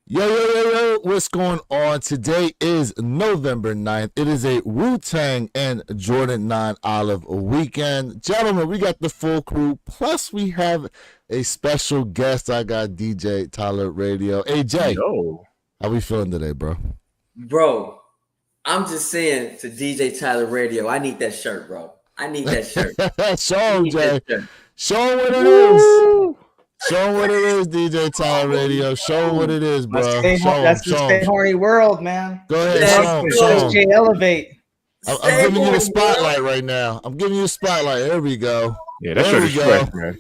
Yo, what's going on? Today is November 9th. It is a Wu-Tang and Jordan 9 Olive weekend. Gentlemen, we got the full crew. Plus, we have a special guest. I got DJ Tyler Radio. Hey, Jay, Yo. how we feeling today, bro? Bro, I'm just saying to DJ Tyler Radio, I need that shirt, bro. I need that shirt. Show him, Jay. Show him what it is. Show him what it is, DJ Tyler Radio. Show him what it is, bro. That's the Stay Horny World, man. Go ahead, show him. Elevate. I'm giving you the spotlight right now. I'm giving you the spotlight. There we go. Yeah, that shirt is fresh, man.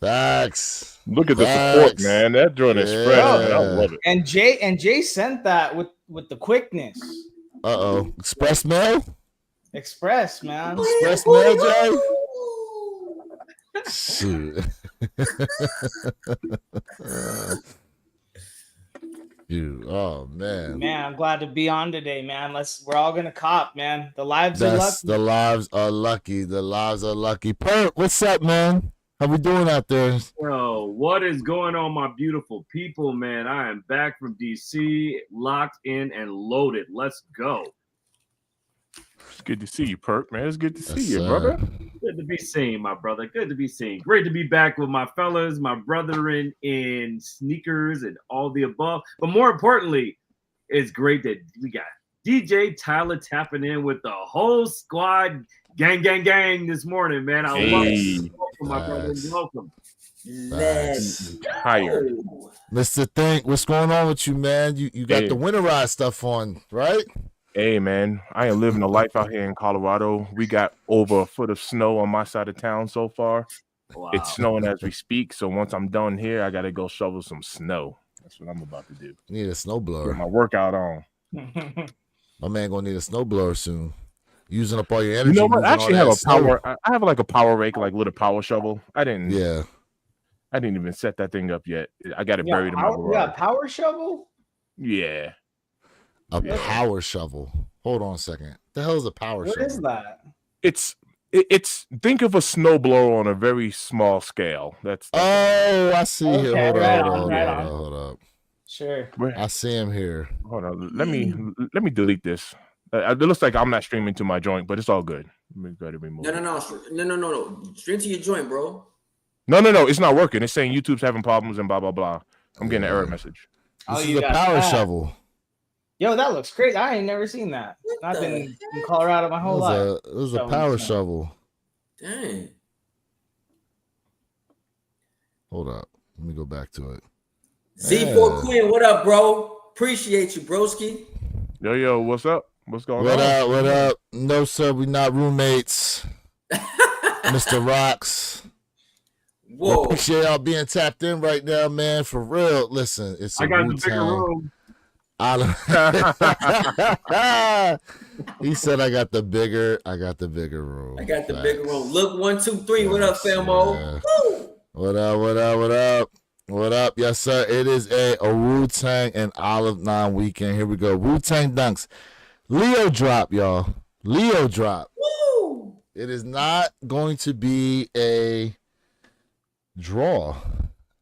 Facts. Look at the support, man. That joint is fresh. Man. I love it. And Jay sent that with the quickness. Express mail? Express, man. Express mail, Jay? Shoot. Dude, oh man. Man, I'm glad to be on today, man. We're all gonna cop, man. The lives are lucky. The lives are lucky. The lives are lucky. Perk, what's up, man? How we doing out there? Bro, what is going on, my beautiful people, man? I am back from DC, locked in and loaded. Let's go. It's good to see you, Perk, man. It's good to see you, brother. Good to be seen, my brother. Good to be seen. Great to be back with my fellas, my brethren in sneakers and all the above. But more importantly, it's great that we got DJ Tyler tapping in with the whole squad, gang this morning, man. I love it. Welcome, my brother. Welcome. Let's tired. Mr. Think, what's going on with you, man? You got the winterized stuff on, right? Hey, man, I am living a life out here in Colorado. We got over a foot of snow on my side of town so far. Wow. It's snowing as we speak, so once I'm done here, I got to go shovel some snow. That's what I'm about to do. You need a snowblower. Get my workout on. My man gonna need a snowblower soon. Using up all your energy. You know what? I actually have a power. I have like a power rake, like little power shovel. I didn't even set that thing up yet. I got it buried in my garage. Yeah, power shovel? Yeah. A power shovel. Hold on a second. The hell is a power shovel? What is that? It's think of a snowblower on a very small scale. I see here. Hold up. Sure. I see him here. Hold on. Let me delete this. It looks like I'm not streaming to my joint, but it's all good. Let me go to remove. No. Stream to your joint, bro. No. It's not working. It's saying YouTube's having problems and blah blah blah. I'm getting an error message. This is a power shovel. Yo, that looks great. I ain't never seen that. I've been in Colorado my whole life. It was a power shovel. Dang. Hold up. Let me go back to it. Z4 Queen, what up, bro? Appreciate you, broski. Yo, what's up? What's going on? What up? No, sir, we not roommates. Mr. Rocks. Whoa. Appreciate y'all being tapped in right now, man. For real. Listen, it's I got the bigger room. He said I got the bigger room. I got the bigger room. Look, 1, 2, 3. What up, famo? Yeah. What up? Yes, sir. It is a Wu-Tang and Olive 9 weekend. Here we go. Wu-Tang Dunks. Leo drop, y'all. Leo drop. Woo! It is not going to be a draw,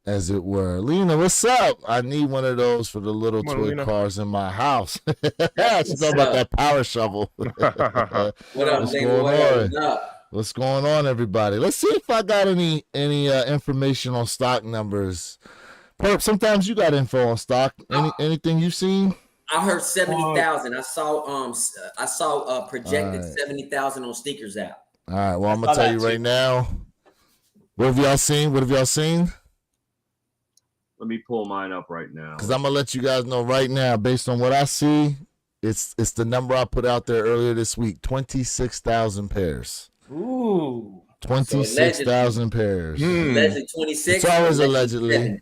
as it were. Lena, what's up? I need one of those for the little toy cars in my house. She's talking about that power shovel. What up, nigga? What's going on, everybody? Let's see if I got any information on stock numbers. Perp, sometimes you got info on stock. Anything you've seen? I heard 70,000. I saw projected 70,000 on sneakers app. All right. Well, I'm gonna tell you right now. What have y'all seen? Let me pull mine up right now. Because I'm gonna let you guys know right now, based on what I see, it's the number I put out there earlier this week: 26,000 pairs. Ooh, 26,000 pairs. Allegedly 26. It's always allegedly.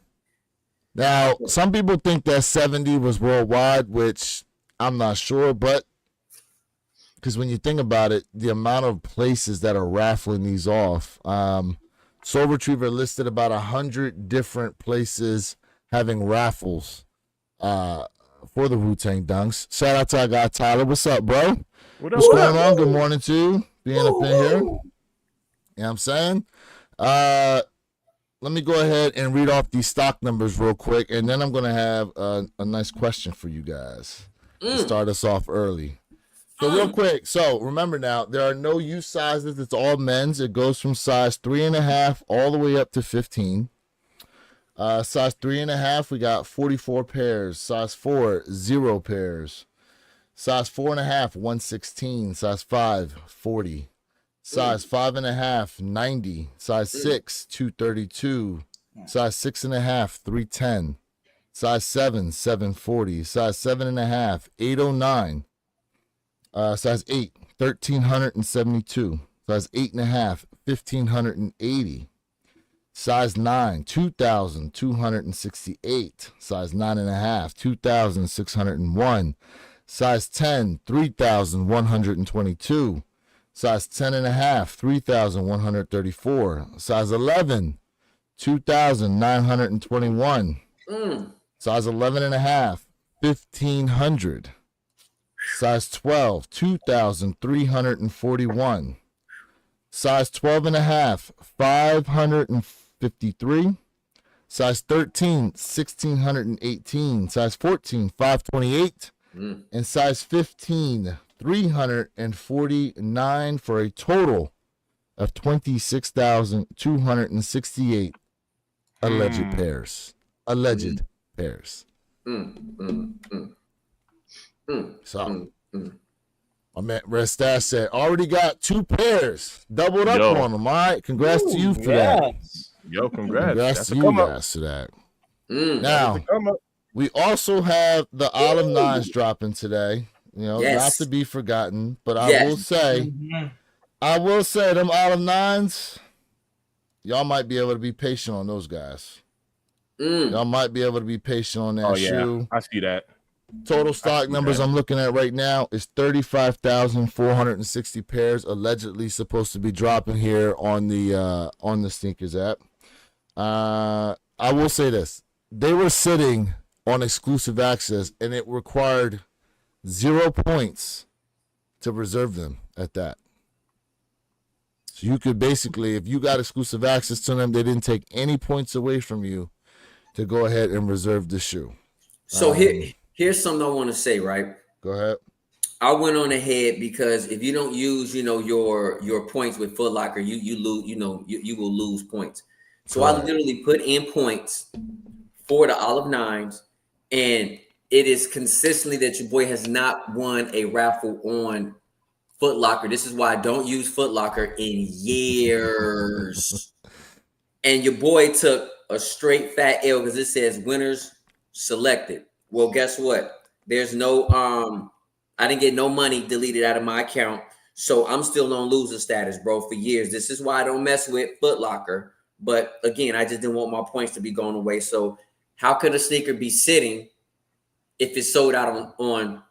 Now, some people think that 70 was worldwide, which I'm not sure, but because when you think about it, the amount of places that are raffling these off, Soul Retriever listed about 100 different places having raffles for the Wu-Tang Dunks. Shout out to our guy Tyler. What's up, bro? What's going on? Good morning to you. Being up in here. You know what I'm saying? let me go ahead and read off these stock numbers real quick, and then I'm gonna have a nice question for you guys to start us off early. So real quick, so remember now, there are no youth sizes. It's all men's. It goes from size 3.5 all the way up to 15. Size 3.5, we got 44 pairs. Size 4, 0 pairs. Size 4.5, 116. Size 5, 40. Size 5.5, 90. Size 6, 232. Size 6.5, 310. Size 7, 740. Size 7.5, 809. Size 8, 1,372. Size 8.5, 1,580. Size 9, 2,268. Size 9.5, 2,601. Size 10, 3,122. Size 10.5, 3,134. Size 11, 2,921. Size 11.5, 1,500. Size 12, 2,341. Size 12.5, 553. Size 13, 1,618. Size 14, 528. And size 15, 349 for a total of 26,268 alleged pairs. Alleged pairs. So, my man Red Stash said, already got 2 pairs. Doubled up on them. All right. Congrats to you for that. Yo, congrats. Congrats to you guys for that. Now, we also have the Olive 9s dropping today. You know, not to be forgotten, but I will say, them Olive 9s, y'all might be able to be patient on those guys. Y'all might be able to be patient on that shoe. I see that. Total stock numbers I'm looking at right now is 35,460 pairs allegedly supposed to be dropping here on the sneakers app. I will say this. They were sitting on exclusive access, and it required 0 points to reserve them at that. So you could basically, if you got exclusive access to them, they didn't take any points away from you to go ahead and reserve the shoe. So here's something I want to say, right? Go ahead. I went on ahead because if you don't use, your points with Foot Locker, you lose, you will lose points. So I literally put in points for the Olive 9s, and it is consistently that your boy has not won a raffle on Foot Locker. This is why I don't use Foot Locker in years. And your boy took a straight fat L because it says winners selected. Well, guess what? There's no I didn't get no money deleted out of my account, so I'm still on loser status, bro, for years. This is why I don't mess with Foot Locker. But again, I just didn't want my points to be going away. So how could a sneaker be sitting if it's sold out on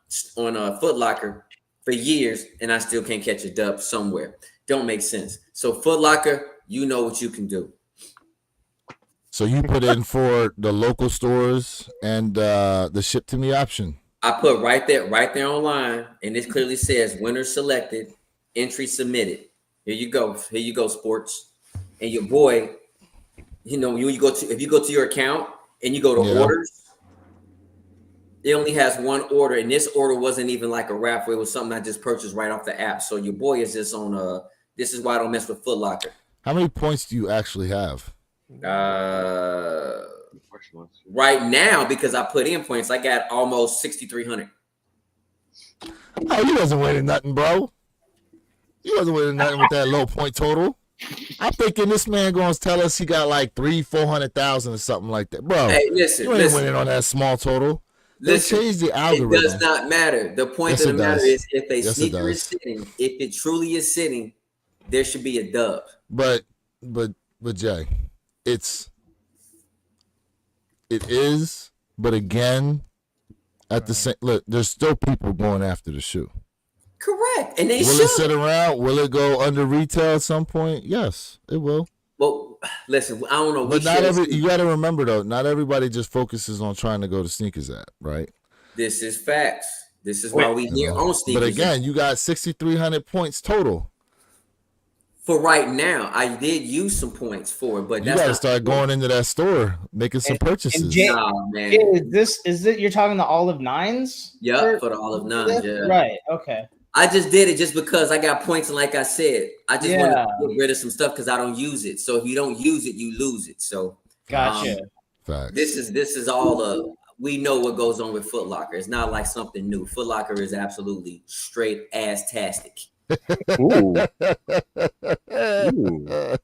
Foot Locker for years and I still can't catch a dub somewhere? Don't make sense. So Foot Locker, you know what you can do. So you put in for the local stores and the ship to me option. I put right there online, and it clearly says winner selected, entry submitted. Here you go, sports. And your boy, if you go to your account and you go to orders, it only has one order, and this order wasn't even like a raffle. It was something I just purchased right off the app. So your boy is just on this is why I don't mess with Foot Locker. How many points do you actually have? Right now, because I put in points, I got almost 6,300. Oh, you wasn't winning nothing, bro. You wasn't winning nothing with that low point total. I'm thinking this man going to tell us he got like 400,000 or something like that, bro. Hey, listen, you ain't winning on that small total. Listen, change the algorithm. It does not matter. The point of the matter is, if a sneaker is sitting, if it truly is sitting, there should be a dub. But Jay, it is, but again, at the same look, there's still people going after the shoe. Correct, and they will it sit around? Will it go under retail at some point? Yes, it will. Well, listen, I don't know. But you got to remember though, not everybody just focuses on trying to go to sneakers at, right? This is facts. This is why we here on sneakers. But again, you got 6,300 points total. for right now, I did use some points for it, but You that's gotta not start going into that store, making some purchases. Jay- Nah, man. Is it you're talking the Olive Nines? Yep, for the Olive Nuns, yeah. Right. Okay. I just did it just because I got points, and like I said, I just want Yeah. to get rid of some stuff because I don't use it. So if you don't use it, you lose it. So Gotcha. Facts. this is all we know what goes on with Foot Locker. It's not like something new. Foot Locker is absolutely straight ass-tastic. Ooh. Ooh.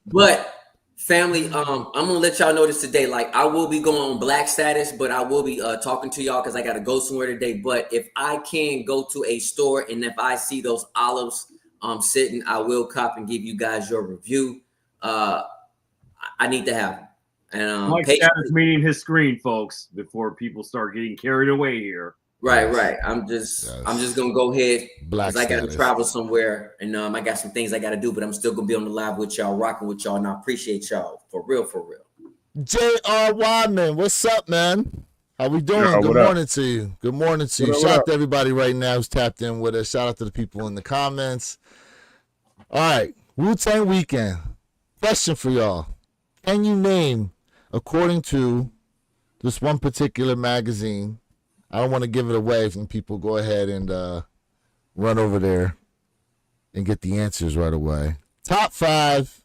But family, I'm gonna let y'all know this today. Like, I will be going on black status, but I will be talking to y'all because I gotta go somewhere today. But if I can go to a store and if I see those olives sitting, I will cop and give you guys your review. I need to have them. And Mike status meaning his screen, folks, before people start getting carried away here. Right. I'm just gonna go ahead Black because I gotta status. travel somewhere and I got some things I gotta do, but I'm still gonna be on the live with y'all, rocking with y'all, and I appreciate y'all for real. J.R. Wyman, what's up, man? How we doing? Yo, Good what morning to you. Good morning to you. What Shout up? out to everybody right now who's tapped in with us. Shout out to the people in the comments. All right, Wu-Tang Weekend. Question for y'all. Can you name, according to this one particular magazine, I don't want to give it away from people, go ahead and run over there and get the answers right away. Top five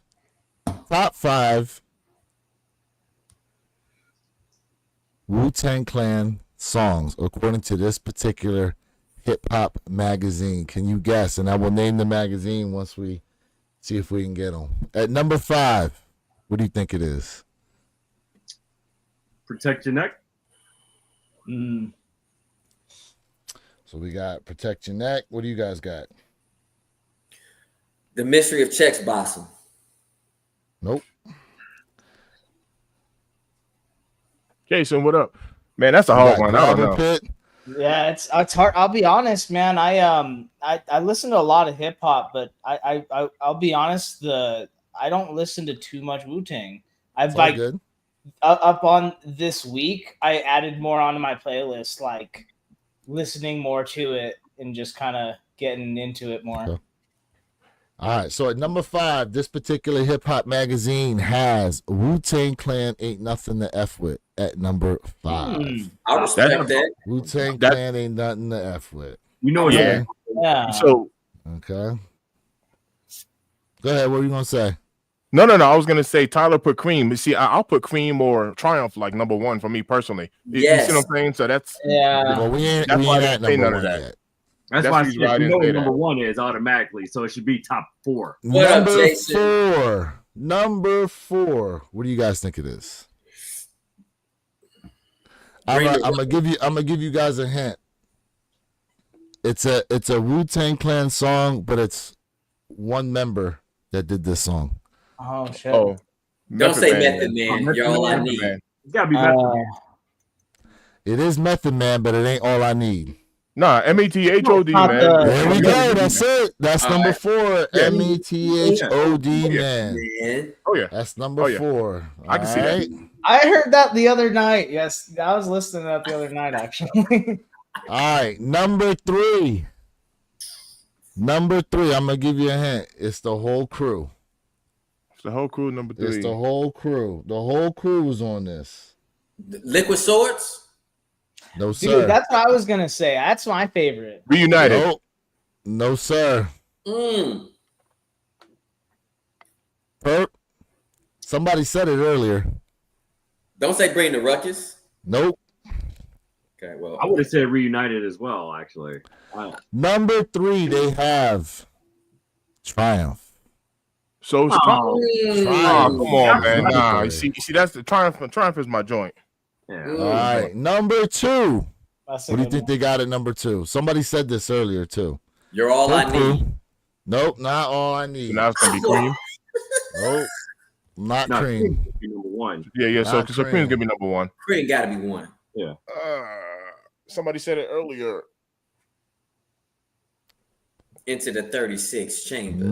Wu-Tang Clan songs according to this particular hip-hop magazine. Can you guess? And I will name the magazine once we see if we can get them. At number 5, what do you think it is? Protect your neck. So we got Protect Your Neck. What do you guys got? The Mystery of Chex Blossom. Nope. Jason, what up? Man, that's a hard one. I don't know. Pit. Yeah, it's hard. I'll be honest, man. I listen to a lot of hip hop, but I'll be honest. I don't listen to too much Wu-Tang. I've like Good. Up on this week, I added more onto my playlist, like listening more to it and just kind of getting into it more. Okay. All right, so at number 5, this particular hip hop magazine has Wu-Tang Clan Ain't Nothing to F With at number 5. I respect that. Wu-Tang Clan Ain't Nothing to F With. You know, Yeah. Yeah. So Okay. Go ahead. What were you gonna say? no. I was gonna say Tyler put Cream. You see, I'll put Cream or Triumph like number 1 for me personally. Yes. You see what I'm saying? So that's Yeah. Well, we ain't That's why I at didn't say number none of 1 that. yet. That's That's why I the said reason why I you didn't know say what that. number 1 is automatically, so it should be top 4. What up, Number Jason? 4. Number 4. What do you guys think it is? I'm gonna give you guys a hint. It's a Wu-Tang Clan song, but it's one member that did this song. Oh shit. oh. Don't say Method Method Man. You're all I Method need. Man. It's gotta be Method Man. It is Method Man, but it ain't all I need. Nah, METHOD, Not man. the- There we go. That's it. That's All number right. 4. Yeah. METHOD Yeah. man. Man. Oh yeah. That's number Oh, yeah. 4. I can see that. Alright? I heard that the other night. Yes, I was listening to that the other night actually. All right, number 3. Number 3. I'm gonna give you a hint. It's the whole crew. It's the whole crew number 3. It's the whole crew. The whole crew was on this. Liquid Swords. No sir. Dude, that's what I was gonna say. That's my favorite. Reunited. Nope. No sir. Perp. Somebody said it earlier. Don't say Bring the Ruckus. Nope. Okay, well, I would have said Reunited as well, actually. Number 3. They have Triumph. So it's Oh. come on, man. Triumph. Nah, you see, that's the Triumph. Triumph is my joint. Yeah. All right, number 2. That's a What do you good think one. they got at number 2? Somebody said this earlier too. You're all I Crew. need. Nope, not all I So need. now it's gonna be Cream. Nope, not No, Cream. would be number 1. Yeah. So Not Cream's Cream. gonna be number 1. Cream got to be one. Somebody said it earlier. Into the 36 chamber.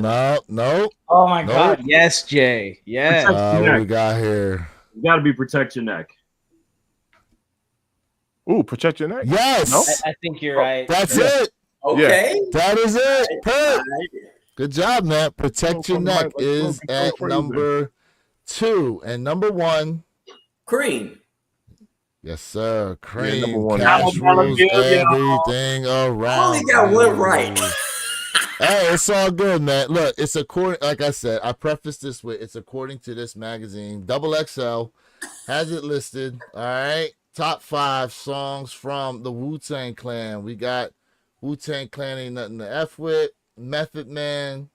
No. Oh my Nope. god. Yes, Jay. Yes. What we got here? You gotta be Protect Your Neck. Ooh, Protect Your Neck. Yes, Nope. I think you're right. that's Yeah. it. Okay. That is it. Perp. Good job, man. Protect Your Neck is at number 2. And number 1. Cream. Yes, sir. Yeah, Cream. number 1 is Cash $1 rules bill, y'all. everything around. I only got one right. Hey, it's all good, man. Look, it's according, like I said, I prefaced this with it's according to this magazine. Double XL has it listed. All right. Top 5 songs from the Wu-Tang Clan. We got Wu-Tang Clan Ain't Nothing to F With, Method Man,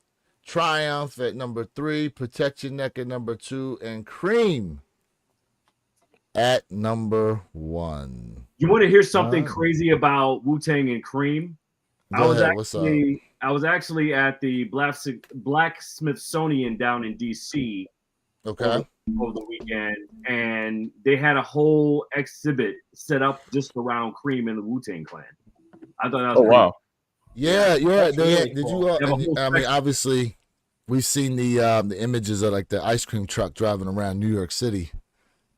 Triumph at number 3, Protect Your Neck at number 2, and Cream at number 1. You want to hear something crazy about Wu-Tang and Cream? Go ahead. What's up? I was actually at the Black Smithsonian down in DC Okay. over the weekend, and they had a whole exhibit set up just around Cream and the Wu-Tang Clan. I thought that was wow. Yeah. That's really Did cool. you? They have a whole I mean, obviously, we've seen the images of like the ice cream truck driving around New York City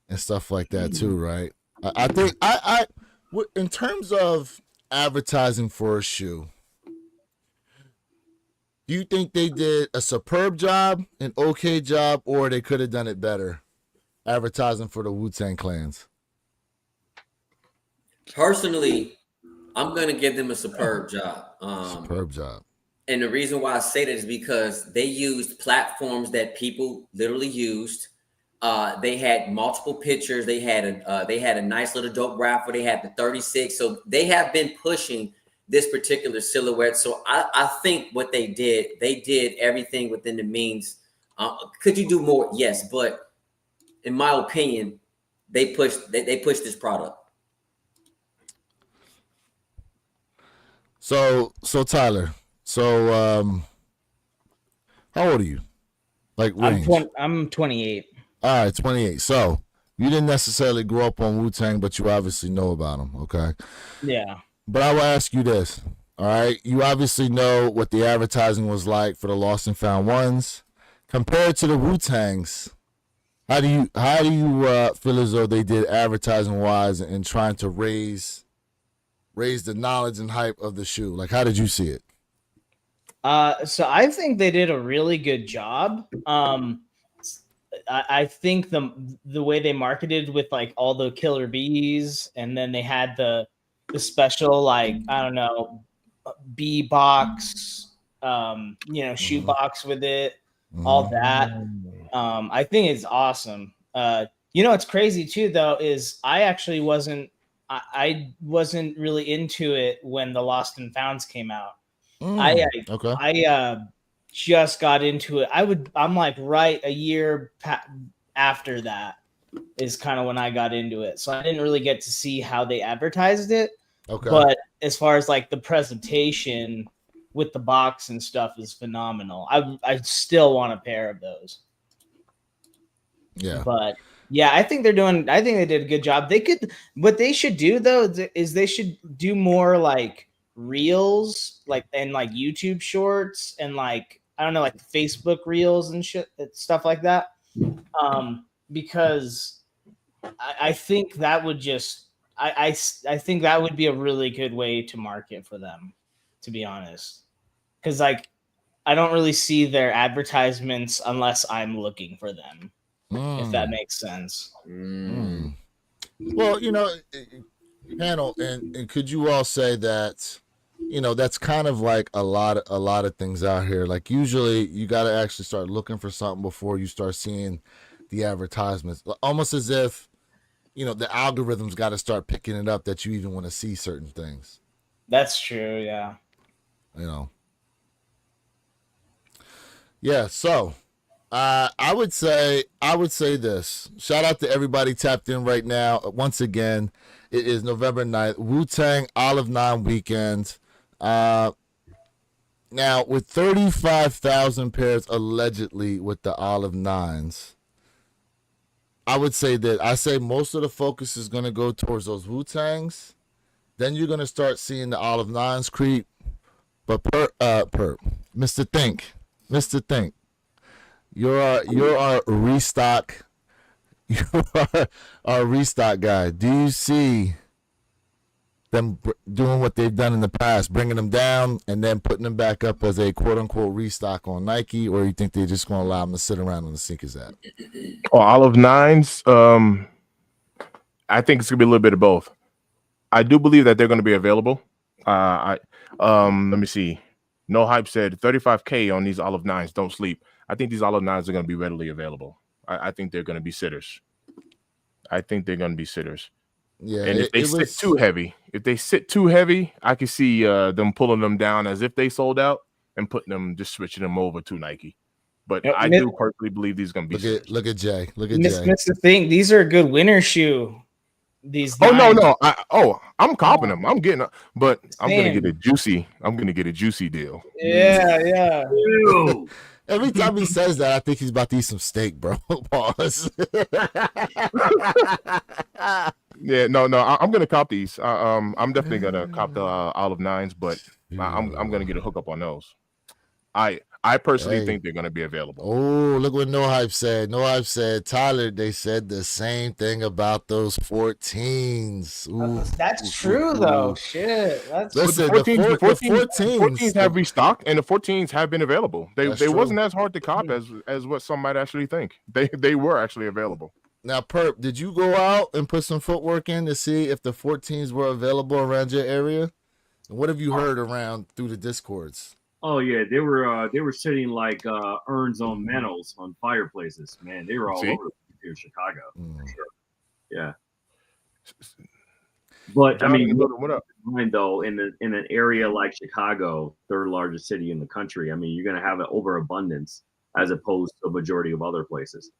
and stuff like that too, right? I think in terms of advertising for a shoe, do you think they did a superb job, an okay job, or they could have done it better advertising for the Wu-Tang Clans? Personally, I'm gonna give them a superb job. Superb job. And the reason why I say that is because they used platforms that people literally used. They had multiple pictures. They had a nice little dope raffle. They had the 36. So they have been pushing this particular silhouette. So I think what they did everything within the means. Could you do more? Yes, but in my opinion, they pushed this product. So Tyler, how old are you? Like range? I'm 28. All right, 28. So you didn't necessarily grow up on Wu-Tang, but you obviously know about them, okay? Yeah. But I will ask you this, all right? You obviously know what the advertising was like for the Lost and Found Ones. Compared to the Wu-Tangs, how do you feel as though they did advertising-wise and trying to raise the knowledge and hype of the shoe? Like, how did you see it? So I think they did a really good job. I think the way they marketed with like all the killer bees, and then they had the special, like, I don't know, bee box, shoe box with it, all that. I think it's awesome. What's crazy too though is I wasn't really into it when the Lost and Founds came out. I just got into it. I'm like right a year after that is kind of when I got into it. So I didn't really get to see how they advertised it. Okay. But as far as like the presentation with the box and stuff is phenomenal. I still want a pair of those. Yeah. But yeah, I think they did a good job. What they should do though is they should do more like reels, like, and like YouTube shorts, and like, I don't know, like Facebook reels and shit, stuff like that. Because I think that would just I think that would be a really good way to market for them, to be honest. Because like I don't really see their advertisements unless I'm looking for them. If that makes sense. Well, panel, and could you all say that, that's kind of like a lot of things out here. Like usually you got to actually start looking for something before you start seeing the advertisements. Almost as if, the algorithms got to start picking it up that you even want to see certain things. That's true. Yeah. Yeah. So, I would say this. Shout out to everybody tapped in right now. Once again, it is November 9th, Wu-Tang Olive 9 weekend. Now, with 35,000 pairs allegedly with the Olive 9s, I would say that most of the focus is going to go towards those Wu-Tangs. Then you're going to start seeing the Olive 9s creep. But Mr. Think, you're our restock. You are our restock guy. Do you see them doing what they've done in the past, bringing them down and then putting them back up as a quote unquote restock on Nike, or you think they're just going to allow them to sit around on the sneakers app? Oh, Olive Nines. I think it's gonna be a little bit of both. I do believe that they're going to be available. Let me see. No Hype said $35K on these Olive Nines. Don't sleep. I think these Olive Nines are going to be readily available. I think they're going to be sitters. I think they're going to be sitters. Yeah, and if they sit too heavy, I can see them pulling them down as if they sold out and putting them, just switching them over to Nike. But I do personally believe these are going to be sitters. Look at Jay. Look at Miss Jay. the thing. These are a good winter shoe. These. Oh nines. no! I'm copping them. I'm getting, but I'm gonna get a juicy. I'm gonna get a juicy deal. Yeah. Ew. Every time he says that, I think he's about to eat some steak, bro. Pause. Yeah, no, I'm gonna cop these. I'm definitely gonna cop the Olive Nines, but I'm gonna get a hookup on those. I personally think they're gonna be available. Oh, look what No Hype said. No Hype said, Tyler, they said the same thing about those 14s. Ooh, That's true though. Shit. Listen, the 14s, 14s have restocked, and the 14s have been available. They true. wasn't as hard to cop as what some might actually think. They were actually available. Now, Perp, did you go out and put some footwork in to see if the 14s were available around your area? And what have you heard around through the Discords? Oh yeah, they were sitting like urns on mantles on fireplaces. Man, they were all over here in Chicago. For sure. Yeah. But John, I mean, what up? Though, in an area like Chicago, third largest city in the country, I mean, you're gonna have an overabundance as opposed to a majority of other places.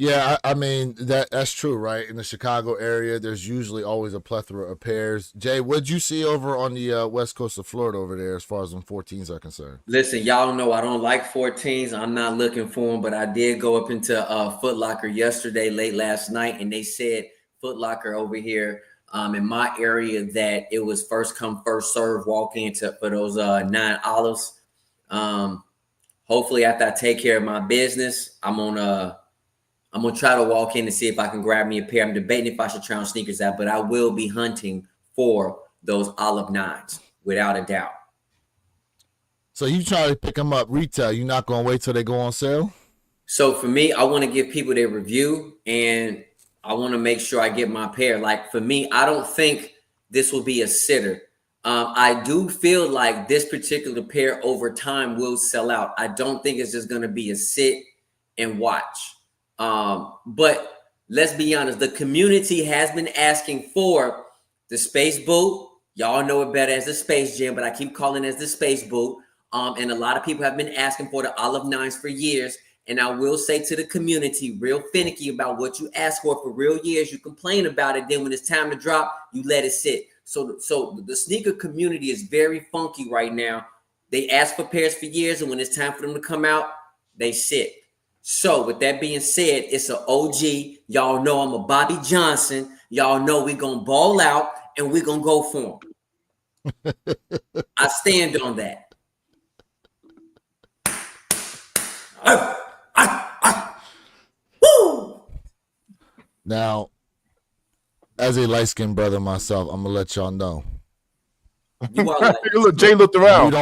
Yeah, I mean that's true, right? In the Chicago area, there's usually always a plethora of pairs. Jay, what'd you see over on the west coast of Florida over there as far as them 14s are concerned? Listen, y'all know I don't like 14s. I'm not looking for them, but I did go up into Foot Locker yesterday, late last night, and they said Foot Locker over here in my area that it was first come, first serve walk into for those 9 olives. Hopefully, after I take care of my business, I'm gonna try to walk in and see if I can grab me a pair. I'm debating if I should try on sneakers out, but I will be hunting for those Olive Nines without a doubt. So you try to pick them up retail? You're not gonna wait till they go on sale? So for me, I want to give people their review, and I want to make sure I get my pair. Like for me, I don't think this will be a sitter. I do feel like this particular pair over time will sell out. I don't think it's just gonna be a sit and watch. But let's be honest, the community has been asking for the Space Boot. Y'all know it better as the Space Jam, but I keep calling it as the Space Boot. And a lot of people have been asking for the Olive Nines for years. And I will say to the community, real finicky about what you ask for real years. You complain about it. Then when it's time to drop, you let it sit. So the sneaker community is very funky right now. They ask for pairs for years. And when it's time for them to come out, they sit. So with that being said, it's an OG. Y'all know I'm a Bobby Johnson. Y'all know we're going to ball out and we're going to go for him. I stand on that. Woo! Now, as a light-skinned brother myself, I'm going to let y'all know. You are like, Jay looked around.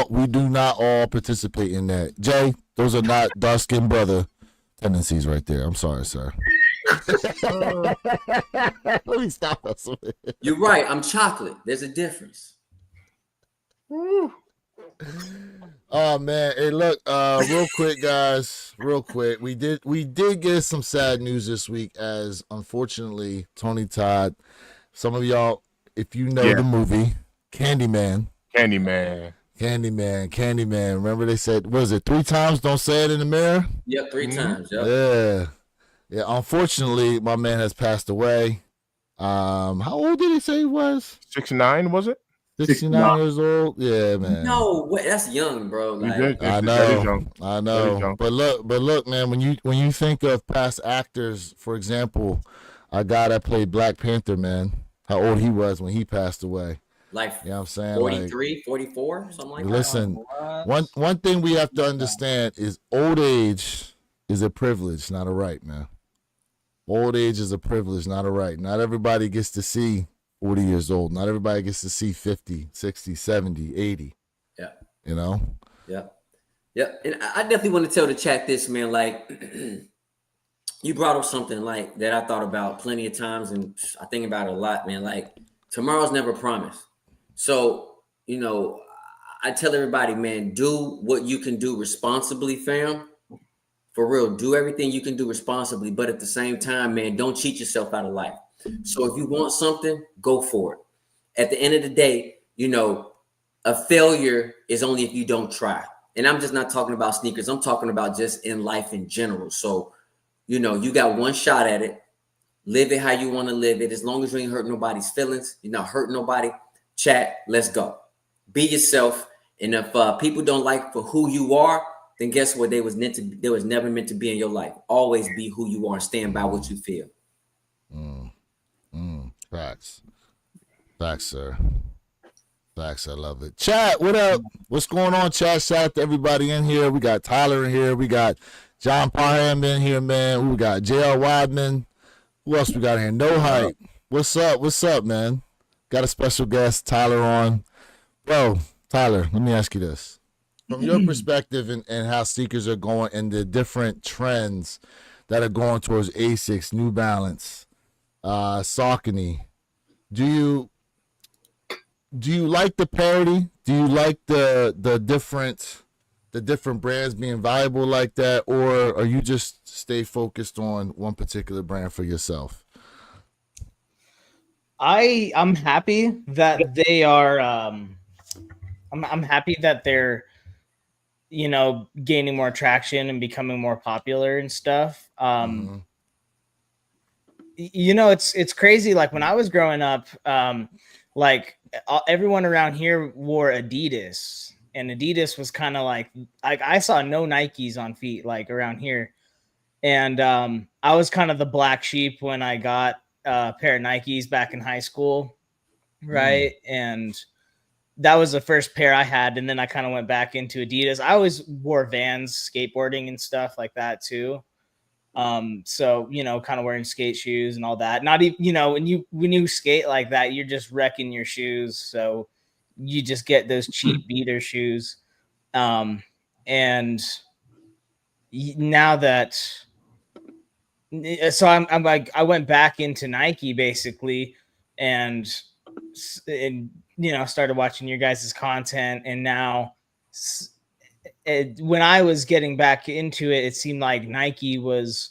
We do not all participate in that. Jay, those are not dark-skinned brother tendencies right there. I'm sorry, sir. Let me stop us. You're right. I'm chocolate. There's a difference. Oh man, hey look, real quick guys, real quick. We did get some sad news this week as unfortunately Tony Todd, some of y'all, if you know the movie Candyman. Remember they said, what is it, 3 times don't say it in the mirror? Yep, 3 times. Yep. Yeah, unfortunately my man has passed away. How old did he say he was? 69, was it? 69 years old. Yeah, man. No, that's young, bro. Like, I know. But look, man. When you think of past actors, for example, a guy that played Black Panther, man, how old he was when he passed away. Like, you know what I'm saying? 43, like, 44, something like listen, that. Listen, one thing we have to understand is old age is a privilege, not a right, man. Old age is a privilege, not a right. Not everybody gets to see 40 years old. Not everybody gets to see 50, 60, 70, 80. Yeah. You know? Yeah. Yeah. And I definitely want to tell the chat this, man. Like, you brought up something like that I thought about plenty of times, and I think about it a lot, man. Like, tomorrow's never promised. So, you know, I tell everybody, man, do what you can do responsibly, fam. For real, do everything you can do responsibly, but at the same time, man, don't cheat yourself out of life. So if you want something, go for it. At the end of the day, you know, a failure is only if you don't try. And I'm just not talking about sneakers. I'm talking about just in life in general. So, you know, you got one shot at it. Live it how you want to live it. As long as you ain't hurt nobody's feelings, you're not hurting nobody. Chat, let's go. Be yourself. And if people don't like for who you are, then guess what? They was never meant to be in your life. Always be who you are and stand by what you feel. Facts. Facts, sir. Facts. I love it. Chat, what up? What's going on, chat? Shout out to everybody in here. We got Tyler in here. We got John Parham in here, man. We got J.R. Wadman. Who else we got here? No Hype. What's up? What's up, man? Got a special guest, Tyler, on. Bro, Tyler, let me ask you this. From your perspective and how sneakers are going and the different trends that are going towards Asics, New Balance, Saucony, do you like the parity? Do you like the different brands being viable like that, or are you just stay focused on one particular brand for yourself? I'm happy that they are. I'm happy that they're, you know, gaining more traction and becoming more popular and stuff. You know, it's crazy. Like when I was growing up, like everyone around here wore Adidas, and Adidas was kind of like I saw no Nikes on feet like around here, and I was kind of the black sheep when I got a pair of Nikes back in high school, right? And that was the first pair I had, and then I kind of went back into Adidas. I always wore Vans, skateboarding and stuff like that too. So, you know, kind of wearing skate shoes and all that. Not even, you know, when you skate like that, you're just wrecking your shoes. So you just get those cheap beater shoes. And now that, so I'm like, I went back into Nike basically, and you know, started watching your guys' content, and now when I was getting back into it, it seemed like Nike was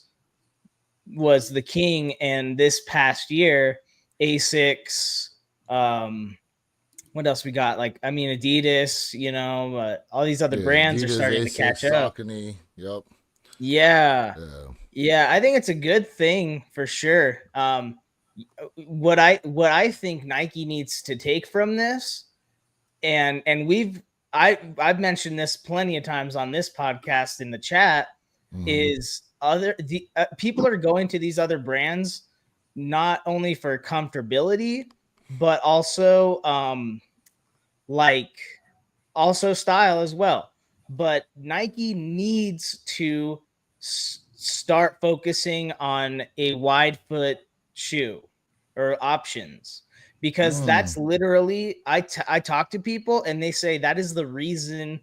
the king. And this past year, Asics, what else we got? Like, I mean, Adidas, you know, all these other brands Adidas, are starting to catch up. Saucony, yep. Yeah, I think it's a good thing for sure. What I think Nike needs to take from this, and I've mentioned this plenty of times on this podcast in the chat, is people are going to these other brands not only for comfortability, but also also style as well. But Nike needs to start focusing on a wide foot shoe or options, because that's literally I talk to people and they say that is the reason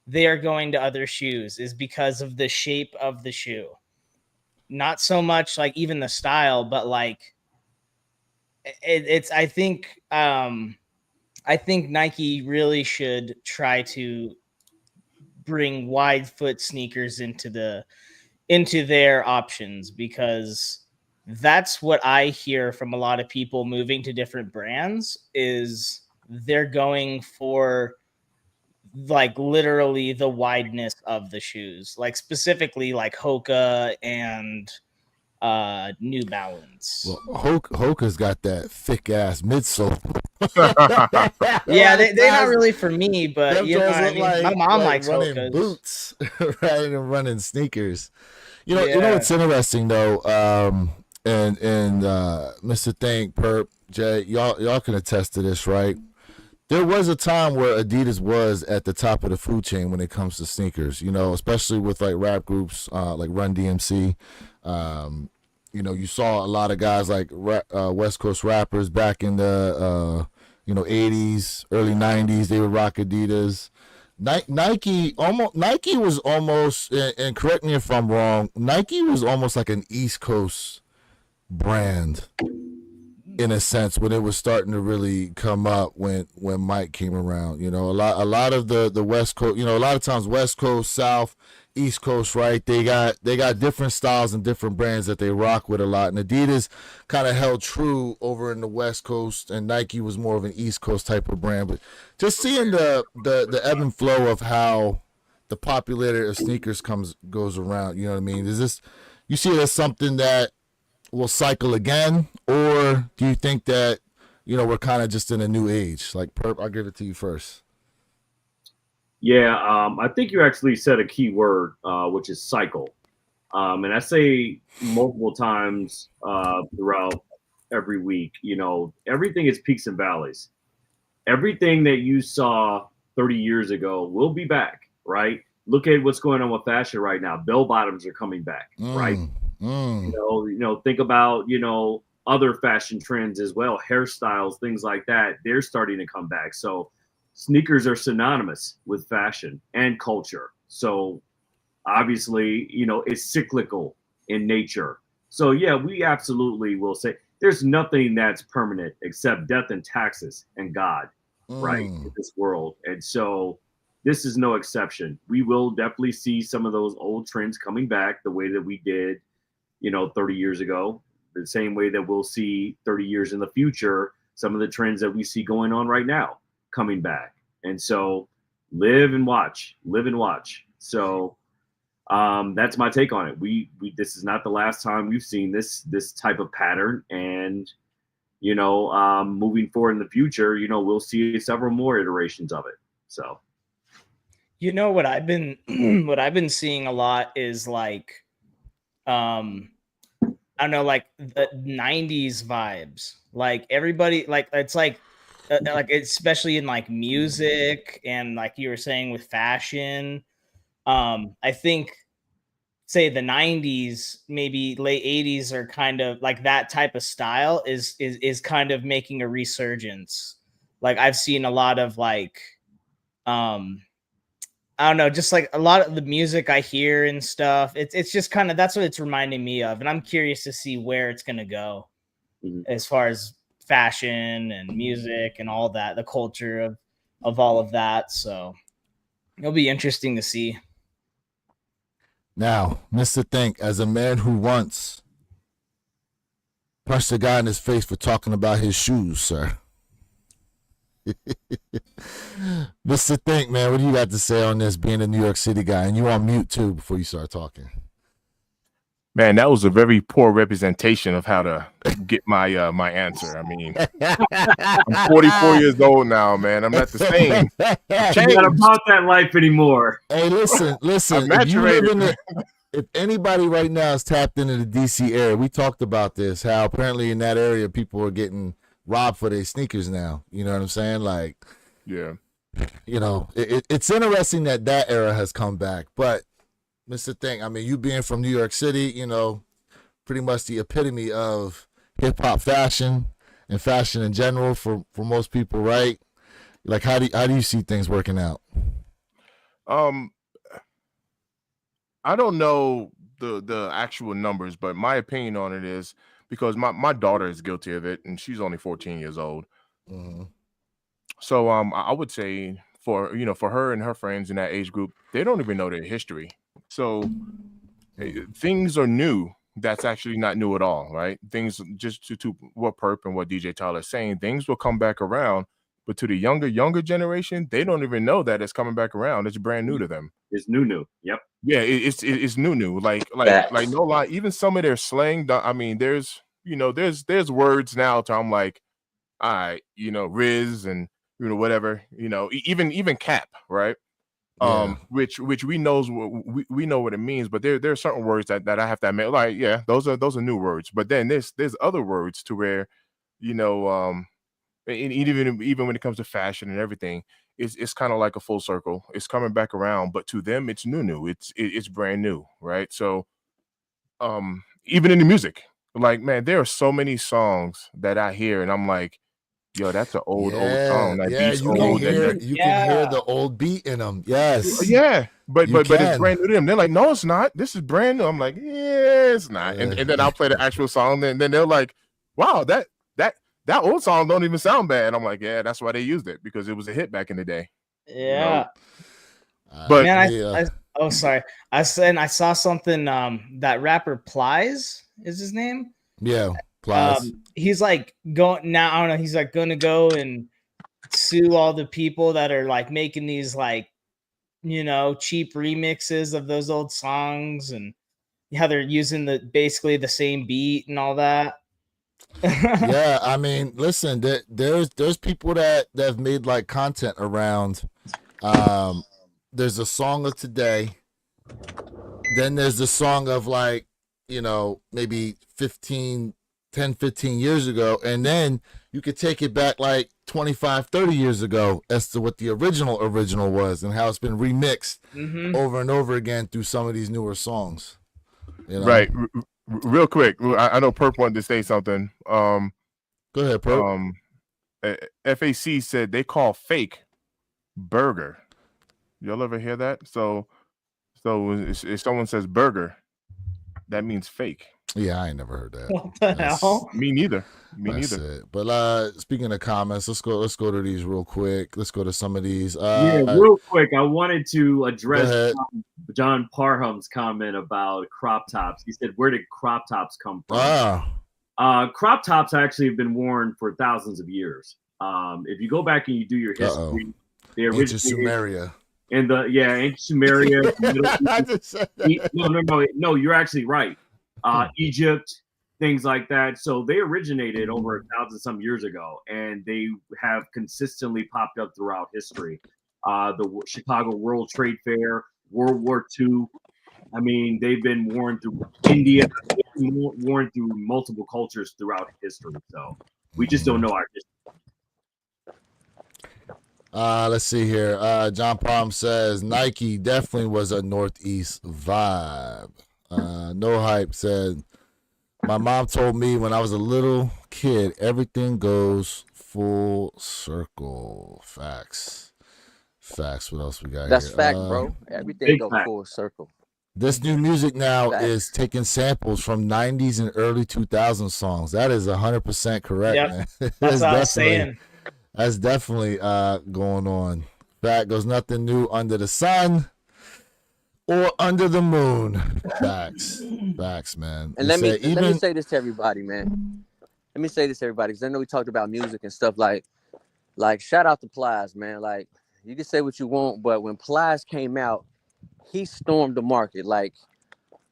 they are going to other shoes, is because of the shape of the shoe. Not so much like even the style, but like it's I think Nike really should try to bring wide foot sneakers into their options, because that's what I hear from a lot of people moving to different brands, is they're going for like literally the wideness of the shoes, like specifically like Hoka and New Balance. Well, Hoka's got that thick ass midsole. Yeah, they're not really for me, but you know what I mean? My mom likes running Hokas. Boots, right, and running sneakers. You know what's interesting though, and Mr. Thank, Perp, Jay, y'all can attest to this, right? There was a time where Adidas was at the top of the food chain when it comes to sneakers, you know, especially with like rap groups like Run DMC. you saw a lot of guys like West Coast rappers back in the 80s, early 90s. They would rock Adidas. Nike was almost, and correct me if I'm wrong, Nike was almost like an East Coast brand in a sense when it was starting to really come up when Mike came around. A lot of the West Coast, a lot of times West Coast, South, East Coast, right? They got different styles and different brands that they rock with a lot. And Adidas kind of held true over in the West Coast, and Nike was more of an East Coast type of brand. But just seeing the ebb and flow of how the popularity of sneakers goes around, you know what I mean? Is this, you see it as something that will cycle again, or do you think that we're kind of just in a new age? Like, Perp, I'll give it to you first. Yeah, I think you actually said a key word, which is cycle. And I say multiple times throughout every week, everything is peaks and valleys. Everything that you saw 30 years ago will be back, right? Look at what's going on with fashion right now. Bell bottoms are coming back, right? Think about, other fashion trends as well, hairstyles, things like that. They're starting to come back. So sneakers are synonymous with fashion and culture. So obviously, it's cyclical in nature. So yeah, we absolutely will say there's nothing that's permanent except death and taxes and God, right, in this world. And so this is no exception. We will definitely see some of those old trends coming back the way that we did, 30 years ago, the same way that we'll see 30 years in the future, some of the trends that we see going on right now coming back. And so live and watch. So that's my take on it. We this is not the last time we've seen this type of pattern. And, moving forward in the future, we'll see several more iterations of it. So, what I've been seeing a lot is like, I don't know, like the 90s vibes, like everybody, like it's like especially in like music and like you were saying with fashion. I think say the 90s, maybe late 80s are kind of like that type of style is kind of making a resurgence. Like I've seen a lot of like I don't know, just like a lot of the music I hear and stuff. It's just kind of, that's what it's reminding me of, and I'm curious to see where it's gonna go as far as fashion and music and all that, the culture of all of that. So it'll be interesting to see. Now, Mr. Think, as a man who once punched a guy in his face for talking about his shoes, sir. Mr. Think, man, what do you got to say on this, being a New York City guy? And you on mute too before you start talking. Man, that was a very poor representation of how to get my my answer. I mean, I'm 44 years old now, man. I'm not the same. You're not about that life anymore. Hey, listen. If anybody right now is tapped into the DC area, we talked about this, how apparently in that area people are getting robbed for their sneakers now. You know what I'm saying? Like, yeah, it's interesting that era has come back. But Mr. Think, I mean, you being from New York City, pretty much the epitome of hip hop fashion and fashion in general for most people, right? Like, how do you see things working out? I don't know the actual numbers, but my opinion on it is, because my daughter is guilty of it, and she's only 14 years old. Mm-hmm. So I would say for her and her friends in that age group, they don't even know their history. So things are new. That's actually not new at all, right? Things, just to what Perp and what DJ Tyler is saying, things will come back around. But to the younger generation, they don't even know that it's coming back around. It's brand new to them. It's new. Yep. Yeah, it's new. Like no lie. Even some of their slang. I mean, there's words now to, I'm like, all right, Riz and whatever, even cap, right? Yeah. Which we know what it means, but there are certain words that I have to admit, like, yeah, those are new words. But then there's other words to where, and even when it comes to fashion and everything, it's kind of like a full circle. It's coming back around, but to them, it's new. It's brand new, right? So, even in the music, Like, man, there are so many songs that I hear and I'm like, yo, that's an old song. That beat's you old. can hear the old beat in them. Yes, Yeah, but You it's can. brand new to them. They're like, no, it's not. This is brand new. I'm like, yeah, it's not. And then I'll play the actual song. Then they're like, wow, that old song don't even sound bad. I'm like, yeah, that's why they used it, because it was a hit back in the day. Yeah. But Man, oh sorry. I saw something. That rapper Plies is his name. Yeah, Plies. He's like going now. I don't know. He's like going to go and sue all the people that are like making these like, you know, cheap remixes of those old songs and how they're using basically the same beat and all that. Yeah, I mean, listen, there's people that have made like content around. There's a song of today. Then there's the song of like, you know, maybe 10, 15 years ago. And then you could take it back like 25, 30 years ago as to what the original was and how it's been remixed over and over again through some of these newer songs. You know? Right. Real quick, I know Perp wanted to say something. Go ahead, Perp. FAC said they call fake burger. Y'all ever hear that? So if someone says burger, that means fake. Yeah, I ain't never heard that. What the hell? Me neither. But speaking of comments, let's go to these real quick. Let's go to some of these. Real quick, I wanted to address John Parham's comment about crop tops. He said, "Where did crop tops come from?" Crop tops actually have been worn for thousands of years. If you go back and you do your history, they ancient Sumeria. And ancient Sumeria. No, you're actually right. Egypt, things like that. So they originated over 1,000 some years ago, and they have consistently popped up throughout history. The Chicago World Trade Fair, World War II. I mean, they've been worn through India, worn through multiple cultures throughout history. So we just don't know our history. Let's see here. John Palm says Nike definitely was a Northeast vibe. No Hype said, my mom told me when I was a little kid, everything goes full circle. Facts. What else we got That's here? fact, bro. Everything goes full circle. This new music now is taking samples from 90s and early 2000s songs. That is 100% correct, man. That's what I was saying. That's definitely going on. Fact, there's nothing new under the sun or under the moon. Facts, man. And let me say this to everybody, man. Let me say this to everybody, because I know we talked about music and stuff. Like shout out to Plies, man. Like, you can say what you want, but when Plies came out, he stormed the market. Like,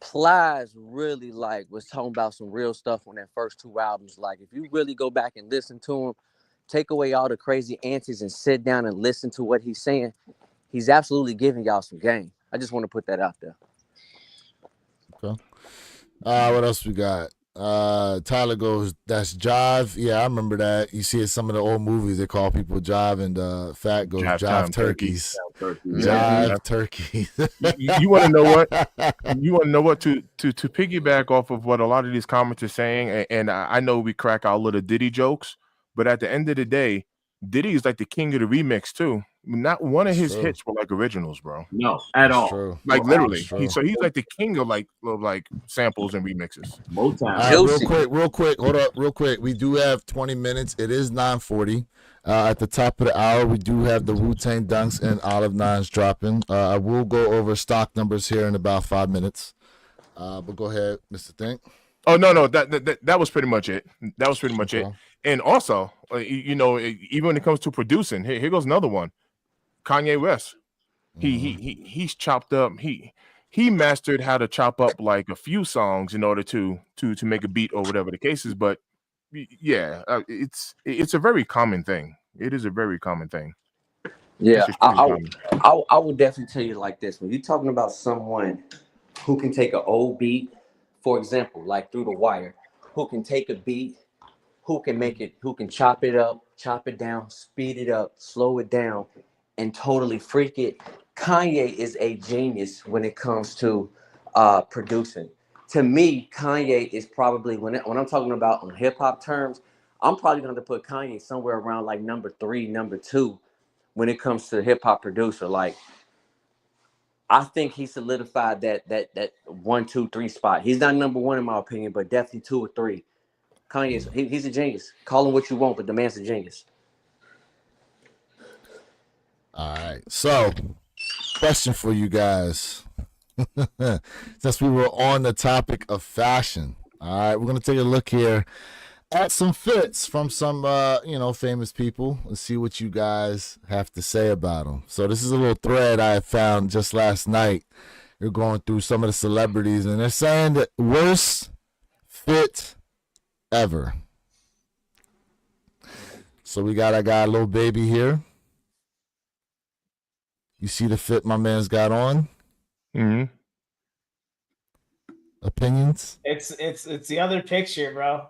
Plies really was talking about some real stuff on that first 2 albums. Like, if you really go back and listen to him, take away all the crazy antics and sit down and listen to what he's saying, he's absolutely giving y'all some game. I just want to put that out there. Okay. What else we got? Tyler goes, that's jive. Yeah, I remember that. You see it in some of the old movies, they call people jive, and Fat goes jive turkeys. Jive turkeys. You want to know what? You want to know what? To piggyback off of what a lot of these comments are saying, and I know we crack our little Diddy jokes, but at the end of the day, Diddy is like the king of the remix too. Not one of his hits were like originals, bro. No, at all. True. Like literally, he's like the king of like samples and remixes. Real quick, hold up, real quick. We do have 20 minutes. It is 9:40. At the top of the hour, we do have the Wu-Tang Dunks and Olive 9s dropping. I will go over stock numbers here in about 5 minutes. But go ahead, Mr. Think. Oh no, that was pretty much it. That was pretty much it. And also, you know, even when it comes to producing, here goes another one. Kanye West. He's chopped up. He mastered how to chop up like a few songs in order to make a beat or whatever the case is. But yeah, it's a very common thing. It is a very common thing. Yeah, I would definitely tell you like this. When you're talking about someone who can take an old beat, for example, like Through the Wire, who can take a beat, who can chop it up, chop it down, speed it up, slow it down, and totally freak it. Kanye is a genius when it comes to producing. to me, Kanye is probably when I'm talking about on hip hop terms, I'm probably going to put Kanye somewhere around like number 3, number 2 when it comes to hip hop producer. Like, I think he solidified that 1, 2, 3 spot. He's not number 1 in my opinion, but definitely 2 or 3. Kanye's he's a genius. Call him what you want, but the man's a genius. All right. So, question for you guys. Since we were on the topic of fashion, all right, we're gonna take a look here at some fits from some famous people and see what you guys have to say about them. So this is a little thread I found just last night. You're going through some of the celebrities, and they're saying that worst fit ever. So I got a little baby here. You see the fit my man's got on? Mm-hmm. Opinions? It's the other picture, bro.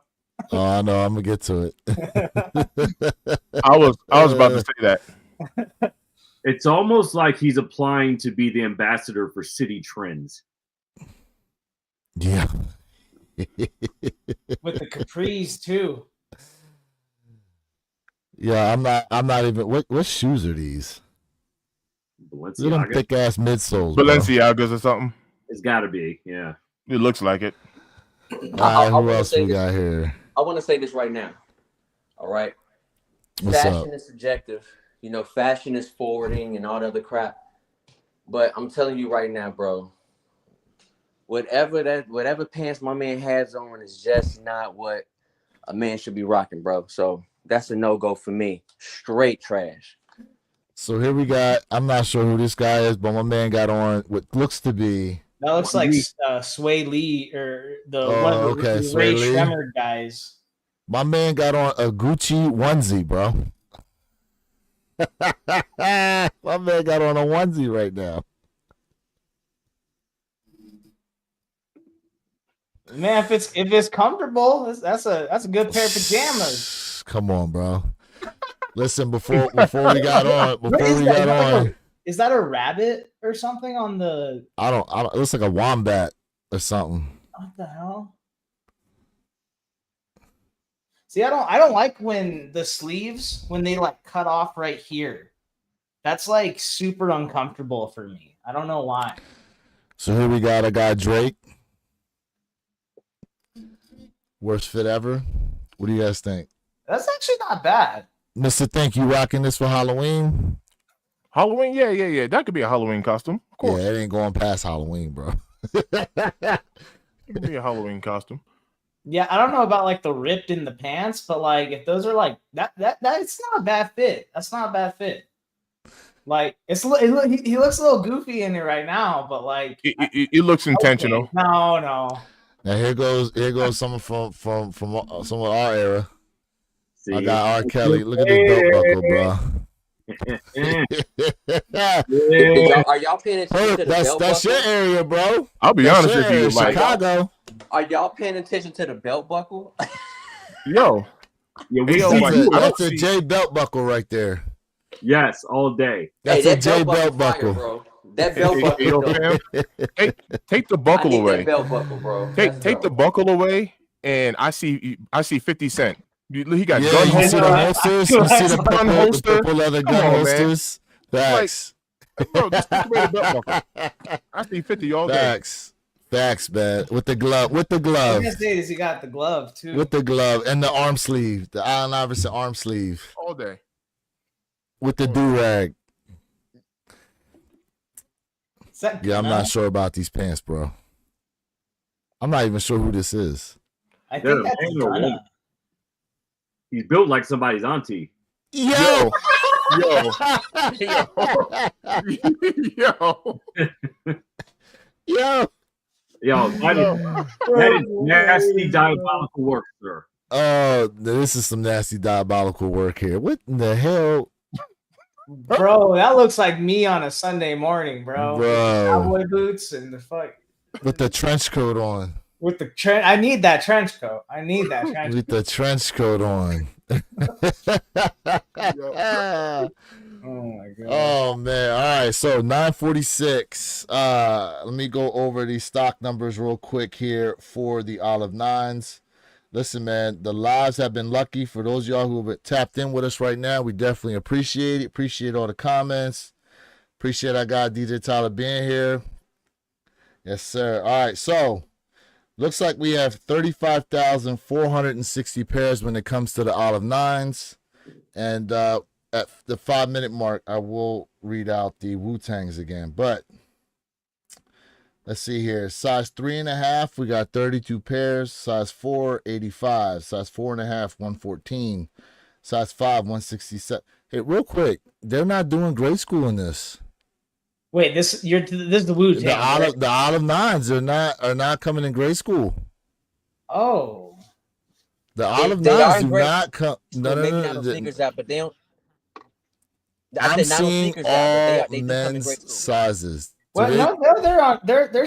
Oh, I know. I'm gonna get to it. I was about to say that. It's almost like he's applying to be the ambassador for city trends. Yeah. With the capris too. Yeah, I'm not even. What shoes are these? They're them Balenciaga. thick ass midsoles. Bro. Balenciagas or something. It's got to be, yeah. It looks like it. All right, who wanna else say we this- got here? I want to say this right now. All right. What's Fashion up? is subjective. Fashion is forwarding and all the other crap. But I'm telling you right now, bro, whatever pants my man has on is just not what a man should be rocking, bro. So that's a no-go for me. Straight trash. So here we got. I'm not sure who this guy is, but my man got on what looks to be. That looks like Sway Lee or the one of the Sway Ray Lee. Shremmer guys. My man got on a Gucci onesie, bro. My man got on a onesie right now. Man, if it's comfortable, that's a good pair of pajamas. Come on, bro. Listen, before we got on, Is that a rabbit or something on the? I don't. It looks like a wombat or something. What the hell? See, I don't like when the sleeves when they like cut off right here. That's like super uncomfortable for me. I don't know why. So here we got a guy Drake. Worst fit ever. What do you guys think? That's actually not bad. Mr. Think, you rocking this for Halloween? Halloween? Yeah. That could be a Halloween costume. Of course. Yeah, it ain't going past Halloween, bro. It could be a Halloween costume. Yeah, I don't know about like the ripped in the pants, but like if those are like that it's not a bad fit. That's not a bad fit. Like he looks a little goofy in it right now, but like it looks intentional. Okay. No. Now here goes someone from someone of our era. See? I got R. Kelly. Look at this belt buckle, bro. Are y'all paying attention to the belt That's your buckle? area, bro. I'll be That's honest your with you. area, Like, Chicago. Are y'all paying attention to the belt buckle? yo, Yeah, we Yo, see like, you. I don't That's a see- J belt buckle right there. Yes, all day. That's a J belt buckle. bro. That belt buckle, Yo, though. fam, take the I buckle need away. that belt buckle, bro. Take the buckle away, and I see 50 Cent. He got Yeah, gun you see the holster. holsters? You see the Gun holster? purple leather Come gun on, man. holsters? Facts. Bro, just take away the belt buckle. I see 50 all day. Facts, man. With the glove. I was gonna say this, he got the glove too. With the glove and the arm sleeve. The Allen Iverson arm sleeve. All day. With the do-rag. Yeah, I'm No, not sure about these pants, bro. I'm not even sure who this is. I They're think that's a man or Gunna. woman. He's built like somebody's auntie. Yo! Yo. Yo! Yo, that is nasty diabolical work, sir. Oh, this is some nasty diabolical work here. What in the hell? Bro, that looks like me on a Sunday morning, bro. Bro. Cowboy boots and the fuck With the trench coat on. with the trench. I need that trench coat. I need that trench. With the trench coat on. Oh my god. Oh man. All right. So 946. Let me go over these stock numbers real quick here for the Olive Nines. Listen, man, the lives have been lucky. For those of y'all who have tapped in with us right now, we definitely appreciate it. Appreciate all the comments. Appreciate our guy DJ Tyler being here. Yes, sir. All right. So looks like we have 35,460 pairs when it comes to the Olive Nines. And at the 5-minute mark, I will read out the Wu-Tangs again. But let's see here. Size 3.5, we got 32 pairs. Size 4, 85. Size 4.5, 114. Size 5, 167. Hey, real quick, they're not doing grade school in this. Wait, this is the Wu-Tang. The Olive Nines are not coming in grade school. Oh. The Olive They are Nines in do grade not come. No, maybe no, not no. on sneakers out, but they don't. I'm seeing all they do come in men's grade school. sizes. Well, So no, they're on. They're No.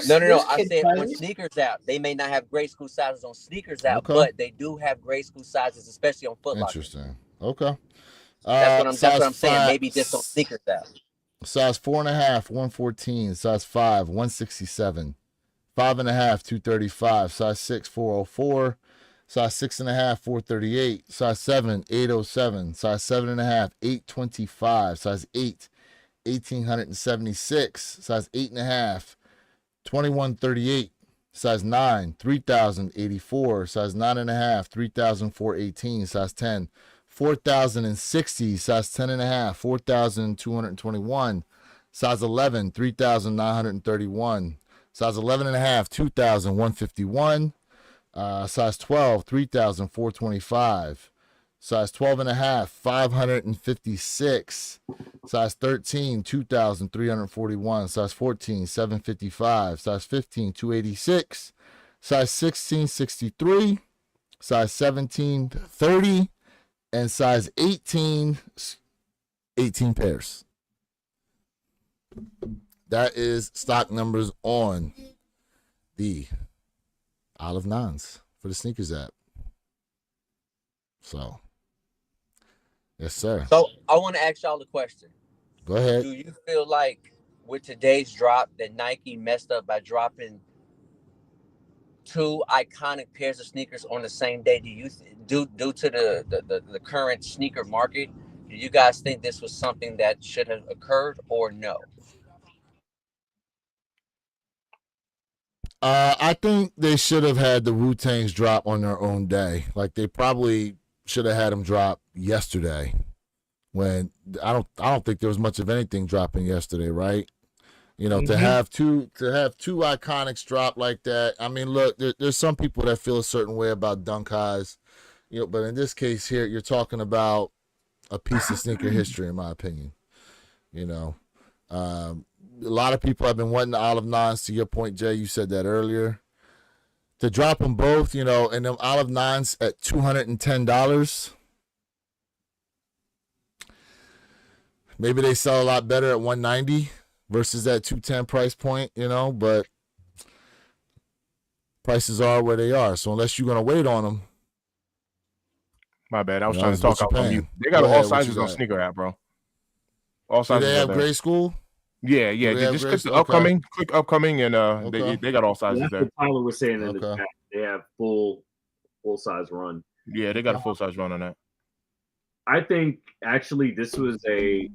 I kid said on sizes. sneakers out. They may not have grade school sizes on sneakers out, Okay. but they do have grade school sizes, especially on Foot Locker. Interesting. Okay. That's what I'm saying. Maybe just on sneakers out. Size 4.5, 114. Size 5, 167. 5.5, 235. Size 6, 404. Size 6.5, 438. Size 7, 807. Size 7.5, 825. Size 8, 1,876. Size 8.5, 2138. Size 9, 3,084. Size 9.5, 3,418. Size 10, 4,060. Size 10.5, 4,221. Size 11, 3,931. Size 11.5, 2,151. Size 12, 3,425. Size 12.5, 556. Size 13, 2,341. Size 14, 755. Size 15, 286. Size 16, 63. Size 17, 30. And size 18 pairs. That is stock numbers on the Olive Nines for the sneakers app. So, yes, sir. So I want to ask y'all a question. Go ahead. Do you feel like with today's drop that Nike messed up by dropping 2 iconic pairs of sneakers on the same day? Do you due to the current sneaker market, do you guys think this was something that should have occurred or no? I think they should have had the Wu-Tangs drop on their own day. Like they probably should have had them drop yesterday. When I don't think there was much of anything dropping yesterday, right? You know, to have two iconics drop like that. I mean, look, there's some people that feel a certain way about dunk highs, you know, but in this case here, you're talking about a piece of sneaker history, in my opinion. You know, a lot of people have been wanting the Olive Nines. To your point, Jay, you said that earlier. To drop them both, you know, and them Olive Nines at $210. Maybe they sell a lot better at $190 versus that $210 price point, you know, but prices are where they are. So unless you're gonna wait on them. My bad. I was No, trying to that's talk what out you're on you. paying. They got Go all ahead, what sizes you on got? sneaker app, bro. All Do sizes they are have there. grade school? Yeah. Do they have Just grade click school? the upcoming, click upcoming, and Okay. they got all sizes That's there. what Tyler was saying in the Okay. chat. They have full size run. Yeah, they got a full size run on that. I think actually this was a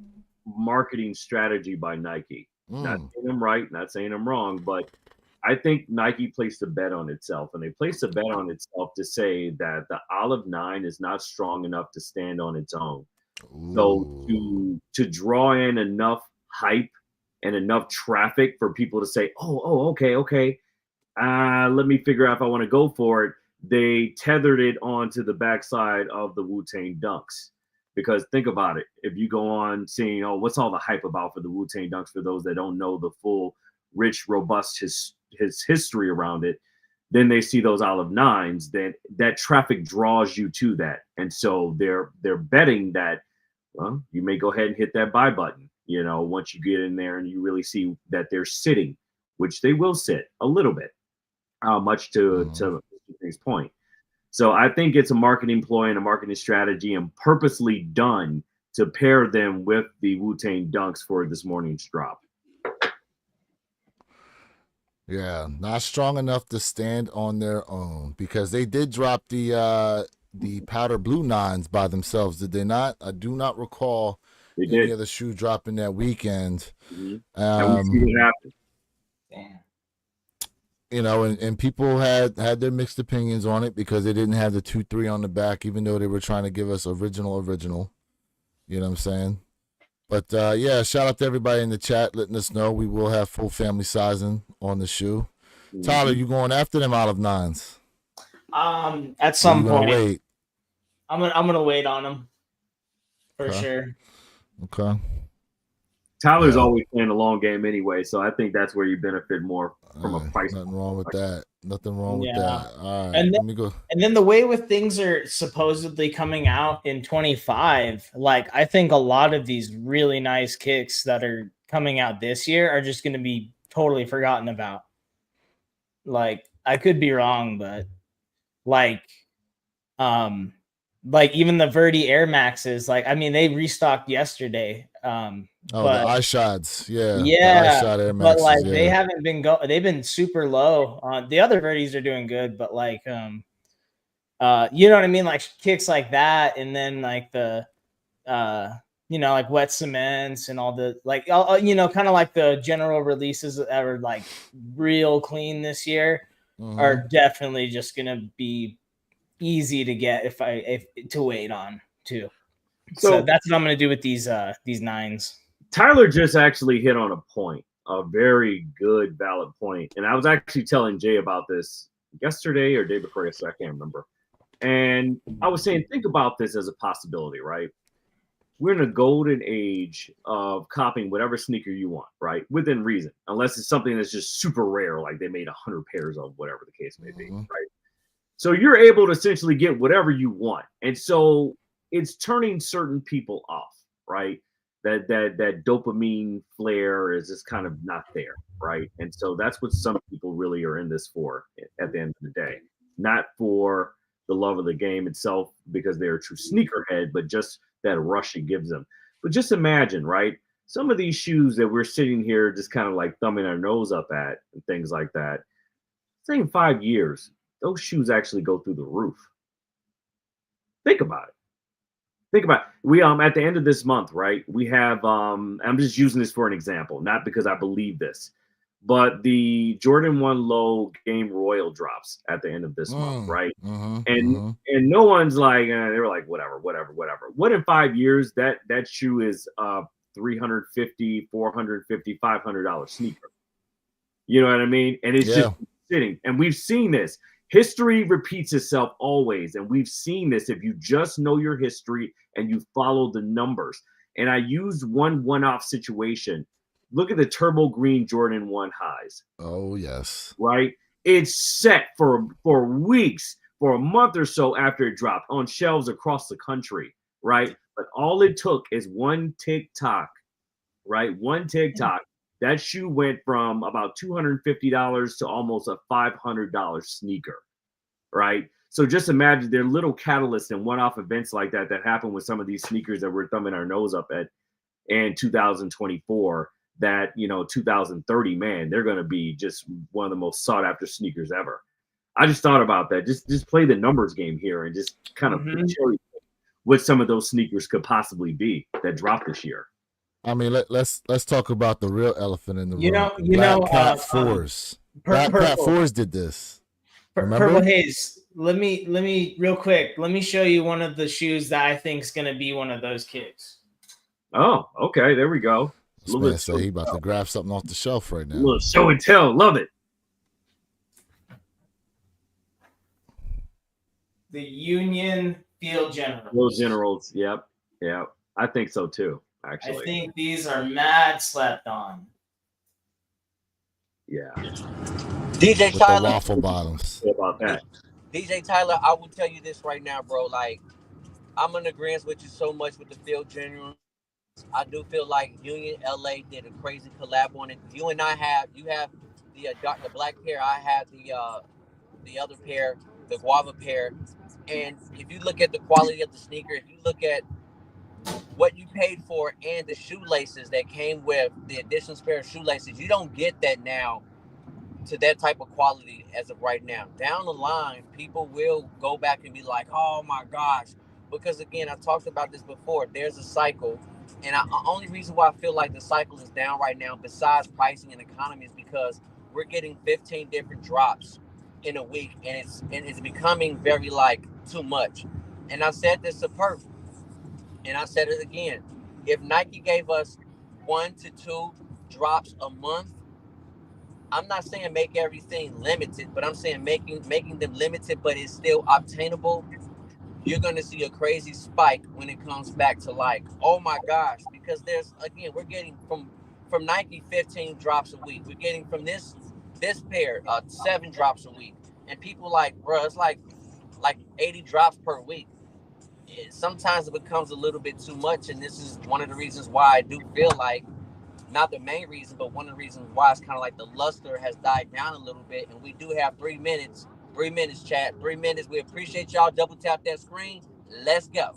marketing strategy by Nike. Not saying I'm right, not saying I'm wrong, but I think Nike placed a bet on itself, and they placed a bet on itself to say that the Olive 9 is not strong enough to stand on its own. So to draw in enough hype and enough traffic for people to say, okay, let me figure out if I want to go for it. They tethered it onto the backside of the Wu-Tang Dunks. Because think about it, if you go on seeing, what's all the hype about for the Wu-Tang Dunks, for those that don't know the full, rich, robust his history around it, then they see those Olive 9s, then that traffic draws you to that. And so they're betting that, well, you may go ahead and hit that buy button, you know, once you get in there and you really see that they're sitting, which they will sit a little bit, much to his point. So I think it's a marketing ploy and a marketing strategy and purposely done to pair them with the Wu-Tang Dunks for this morning's drop. Yeah, not strong enough to stand on their own because they did drop the powder blue 9s by themselves, did they not? I do not recall any other shoe dropping that weekend. Mm-hmm. And we see what happened. Damn. You know, and people had their mixed opinions on it because they didn't have the 2-3 on the back, even though they were trying to give us original. You know what I'm saying? But yeah, shout out to everybody in the chat letting us know we will have full family sizing on the shoe. Mm-hmm. Tyler, you going after them Olive 9s? At some point. Wait? I'm gonna wait on them for sure. Okay. Tyler's always playing a long game anyway, so I think that's where you benefit more from a price. Nothing wrong with that. Nothing wrong with that. All right, and let me go. And then the way with things are supposedly coming out in 25, like I think a lot of these really nice kicks that are coming out this year are just going to be totally forgotten about. Like I could be wrong, but like even the Verdi Air Maxes, like I mean they restocked yesterday. The iShots, yeah, the iShot Air Maxes, but like they haven't been they've been super low. The other Verdis are doing good, but like you know what I mean, like kicks like that, and then like the you know, like wet cements and all the like you know, kind of like the general releases that are like real clean this year are definitely just gonna be easy to get if to wait on too. So that's what I'm going to do with these 9s. Tyler just actually hit on a point, a very good, valid point. And I was actually telling Jay about this yesterday or day before yesterday, I can't remember. And I was saying, think about this as a possibility, right? We're in a golden age of copying whatever sneaker you want, right? Within reason, unless it's something that's just super rare, like they made 100 pairs of, whatever the case may be, right? So you're able to essentially get whatever you want. And so it's turning certain people off, right? That dopamine flare is just kind of not there, right? And so that's what some people really are in this for at the end of the day. Not for the love of the game itself because they're a true sneakerhead, but just that rush it gives them. But just imagine, right? Some of these shoes that we're sitting here just kind of like thumbing our nose up at and things like that. Same 5 years, those shoes actually go through the roof. Think about it. We at the end of this month, right? We have I'm just using this for an example, not because I believe this, but the Jordan 1 Low Game Royal drops at the end of this month, right? And no one's like they were like whatever. What in 5 years that shoe is $350, $450, $500 sneaker. You know what I mean? And it's just sitting, and we've seen this. History repeats itself always, and we've seen this if you just know your history and you follow the numbers. And I used one-off situation. Look at the turbo green Jordan 1 highs. Oh, yes. Right? It's set for weeks, for a month or so after it dropped on shelves across the country, right? But all it took is one TikTok, right? One TikTok. That shoe went from about $250 to almost a $500 sneaker, right? So just imagine there are little catalysts and one-off events like that happen with some of these sneakers that we're thumbing our nose up at in 2024 that, 2030, man, they're going to be just one of the most sought-after sneakers ever. I just thought about that. Just play the numbers game here and just kind of show you what some of those sneakers could possibly be that dropped this year. I mean, let's talk about the real elephant in the room. Black Cat 4s. Black Cat 4s did this. Remember? Purple Haze. Let me real quick. Let me show you one of the shoes that I think is going to be one of those kicks. Oh, okay. There we go. This man say he about to grab something off the shelf right now. A little show and tell. Love it. The Union Field Generals. Field Generals. Yep. I think so too. Actually, I think these are mad slept on. Yeah. DJ With Tyler. the waffle bottoms. What about that? DJ Tyler, I will tell you this right now, bro. Like, I'm in agreement with you so much with the Field General. I do feel like Union LA did a crazy collab on it. You and I have the black pair. I have the other pair, the guava pair. And if you look at the quality of the sneaker, if you look at what you paid for and the shoelaces that came with the additional pair of shoelaces, you don't get that now to that type of quality as of right now. Down the line, people will go back and be like, oh my gosh. Because again, I talked about this before. There's a cycle. And the only reason why I feel like the cycle is down right now, besides pricing and economy, is because we're getting 15 different drops in a week. And it's becoming very like too much. And I said this to Perp, and I said it again. If Nike gave us 1 to 2 drops a month, I'm not saying make everything limited, but I'm saying making them limited, but it's still obtainable. You're going to see a crazy spike when it comes back to like, oh my gosh, because there's, again, we're getting from Nike 15 drops a week. We're getting from this pair 7 drops a week, and people like, bro, it's like 80 drops per week. Sometimes it becomes a little bit too much, and this is one of the reasons why I do feel like, not the main reason, but one of the reasons why it's kind of like the luster has died down a little bit. And we do have 3 minutes. 3 minutes, chat. 3 minutes. We appreciate y'all. Double tap that screen. Let's go.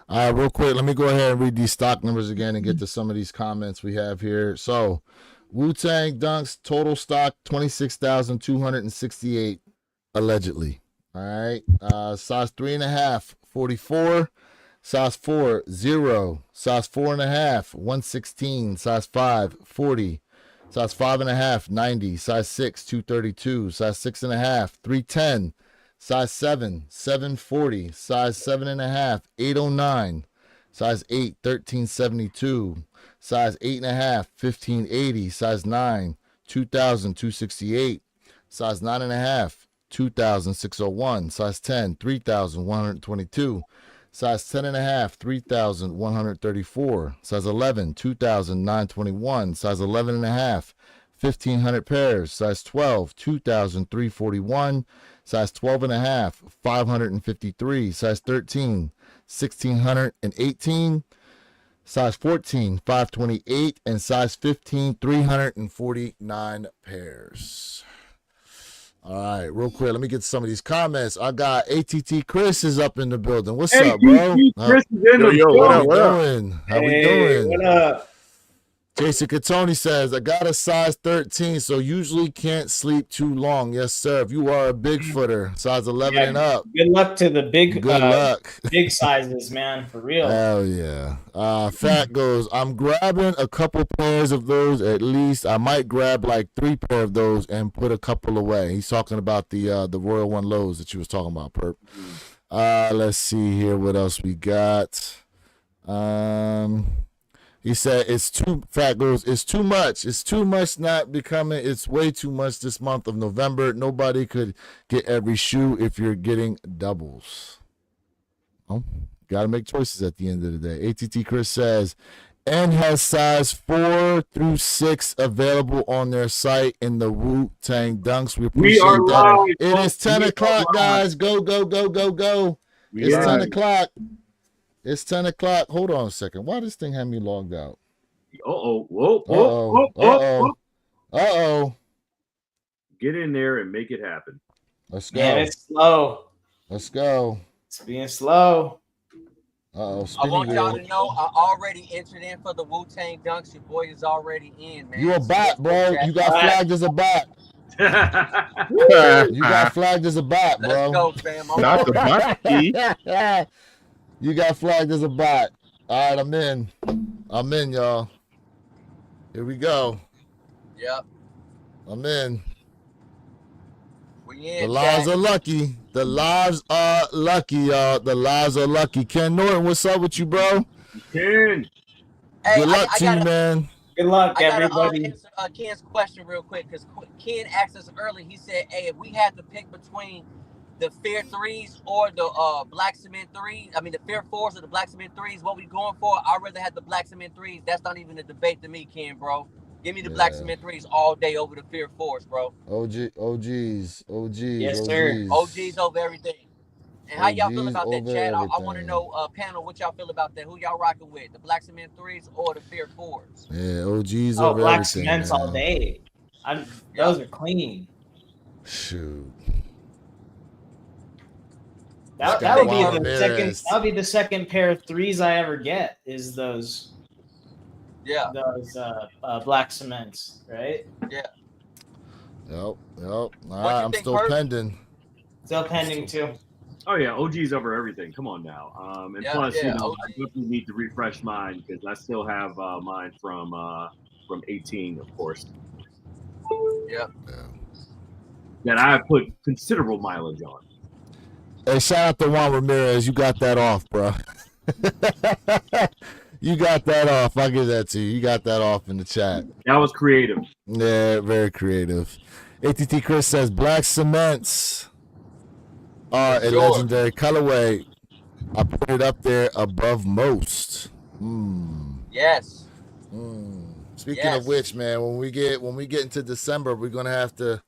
All right, real quick, let me go ahead and read these stock numbers again and get to some of these comments we have here. So, Wu-Tang Dunks, total stock 26,268 allegedly. All right. Size 3.5, 44. Size 4, 0. Size 4.5, 116. Size 5, 40. Size 5.5, 90. Size 6, 232. Size 6.5, 310. Size 7, 740. Size 7.5, 809. Size 8, 1372. Size 8.5, 1580. Size 9, 2,268. Size 9.5, 2,601. Size 10, 3,122. Size 10.5, 3,134. Size 11, 2,921. Size 11.5, 1,500 pairs. Size 12, 2,341. Size 12.5, 553. Size 13, 1,618. Size 14, 528. And size 15, 349 pairs. All right, real quick, let me get some of these comments. I got ATT Chris is up in the building. What's up, bro? Chris is in the How building. we doing? How we doing? What up? Jason Catoni says, I got a size 13, so usually can't sleep too long. Yes, sir. If you are a Bigfooter, size 11 and up. Good luck to the big luck. big sizes, man, for real. Hell yeah. Fat goes, I'm grabbing a couple pairs of those at least. I might grab like 3 pair of those and put a couple away. He's talking about the Royal One Lows that you was talking about, Perp. Let's see here what else we got. He said it's too much. It's too much not becoming. It's way too much this month of November. Nobody could get every shoe if you're getting doubles. Oh, got to make choices at the end of the day. ATT Chris says, and has size 4 through 6 available on their site in the Wu-Tang Dunks. We appreciate that. Live. It is 10 o'clock, guys. Go, go, go, go, go. It's 10 o'clock. It's 10 o'clock. Hold on a second. Why this thing had me logged out? Uh-oh. Get in there and make it happen. Let's go. Man, it's slow. Let's go. It's being slow. Uh-oh. I want y'all to know I already entered in for the Wu-Tang Dunks. Your boy is already in, man. You a bot, bro. You got flagged as a bot. You got flagged as a bot, bro. Let's go, fam. Not the bot. You got flagged as a bot. All right, I'm in. I'm in, y'all. Here we go. Yep. I'm in. We in. The lives are lucky. The lives are lucky, y'all. The lives are lucky. Ken Norton, what's up with you, bro? Ken. Hey, Good luck to you, man. Good luck, I gotta everybody. answer Ken's question real quick, because Ken asked us early. He said, hey, if we had to pick between the Fear 3s or the Black Cement 3s, I mean the Fear 4s or the Black Cement 3s, what we going for? I'd rather have the Black Cement 3s. That's not even a debate to me, Ken, bro. Give me the Black Cement 3s all day over the Fear 4s, bro. OGs. Yes, sir. OGs over everything. And how y'all feel OGs about that, over Chad? I everything. want to know, panel, what y'all feel about that? Who y'all rocking with? The Black Cement 3s or the Fear 4s? Yeah, OGs Oh, over black everything, cements man. all day. Those are clean. Shoot. That'll be Juan the second. Ramirez. That'll be the second pair of threes I ever get. Is those black cements, right? Yep. All you right, I'm think, still Perk? pending. Still pending too. Oh yeah, OG's over everything. Come on now. And plus, you know, I definitely need to refresh mine because I still have mine from 18, of course. Yep. That I put considerable mileage on. Hey, shout out to Juan Ramirez. You got that off, bro. You got that off. I'll give that to you. You got that off in the chat. That was creative. Yeah, very creative. ATT Chris says black cements are a legendary colorway. I put it up there above most. Yes. Speaking of which, man, when we get into December, we're gonna have to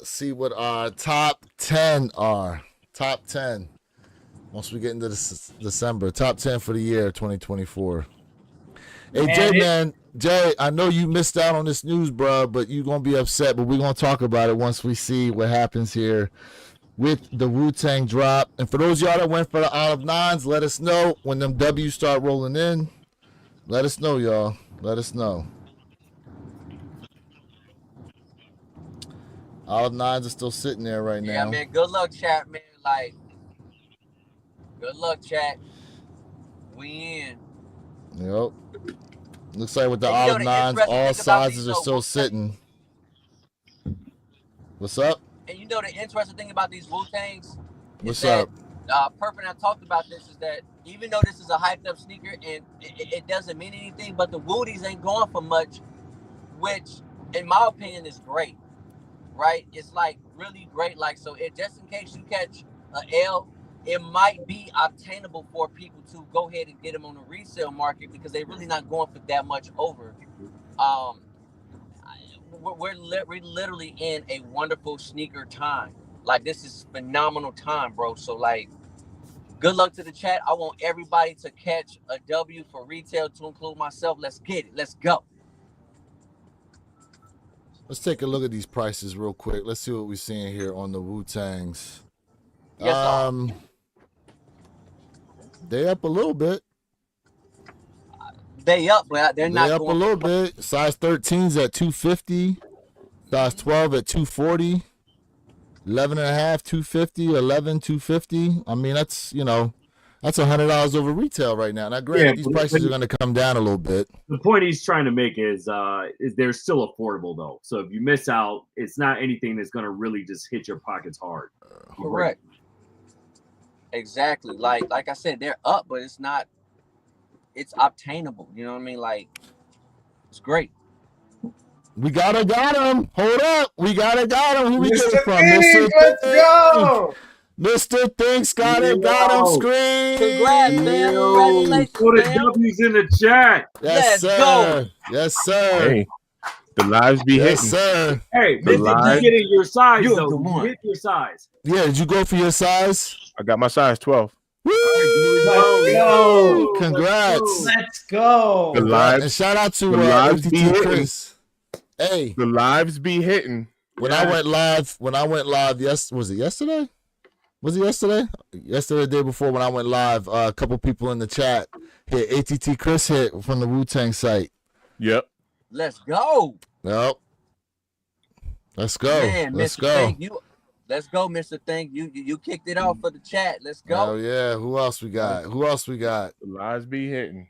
see what our top 10 are. Top 10. Once we get into December, top 10 for the year 2024. Hey, Jay, I know you missed out on this news, bro, but you're going to be upset, but we're going to talk about it once we see what happens here with the Wu-Tang drop. And for those of y'all that went for the Olive 9s, let us know when them W's start rolling in. Let us know, y'all. Let us know. Olive 9s are still sitting there right now. Yeah, man. Good luck, chat, man. Like, good luck, chat. We in. Yep. Looks like with the Olive 9s, all sizes are still sitting. What's up? And you know the interesting thing about these Wu-Tangs? What's up? Perp and I talked about this is that even though this is a hyped up sneaker and it doesn't mean anything, but the Woodies ain't going for much, which in my opinion is great, right? It's like really great. Like, so just in case you catch an L, it might be obtainable for people to go ahead and get them on the resale market because they're really not going for that much over. We're literally in a wonderful sneaker time. Like, this is phenomenal time, bro. So, like, good luck to the chat. I want everybody to catch a W for retail, to include myself. Let's get it. Let's go. Let's take a look at these prices real quick. Let's see what we're seeing here on the Wu-Tangs. Yes, they up a little bit. They up, but they're not up going a little bit. Size 13's at $250. Size 12 at $240. 11 and a half, $250. 11, $250. I mean, that's, you know, that's $100 over retail right now. Now, granted, these prices are going to come down a little bit. The point he's trying to make is they're still affordable though. So if you miss out, it's not anything that's going to really just hit your pockets hard. Correct. Exactly. Like I said, they're up, but it's not. It's obtainable. You know what I mean? Like, it's great. We got him. Hold up. We got him. Who we get it from? Mr. Let's go. Mr. Thinks got him. Screen. Congrats, man. Congratulations, Put the man. W's in the chat. Yes, Let's sir. go. Yes, sir. Hey, the lives be Yes, hitting. sir. Hey, The Mr. live- You getting your size You're though. the one. You hit your size. Yeah, did you go for your size? I got my size 12. Woo! go. Congrats. Let's go. The And lives, shout out to the lives be FTT hitting. Chris. Hey, the lives be hitting. when I went live, was it yesterday? Was it yesterday? Yesterday, the day before, when I went live, a couple people in the chat hit ATT Chris hit from the Wu-Tang site. Yep. Let's go. Yep. Let's go. Man, Let's Mr. go. Think, let's go, Mr. Think. You kicked it off for the chat. Let's go. Oh yeah. Who else we got? The lives be hitting.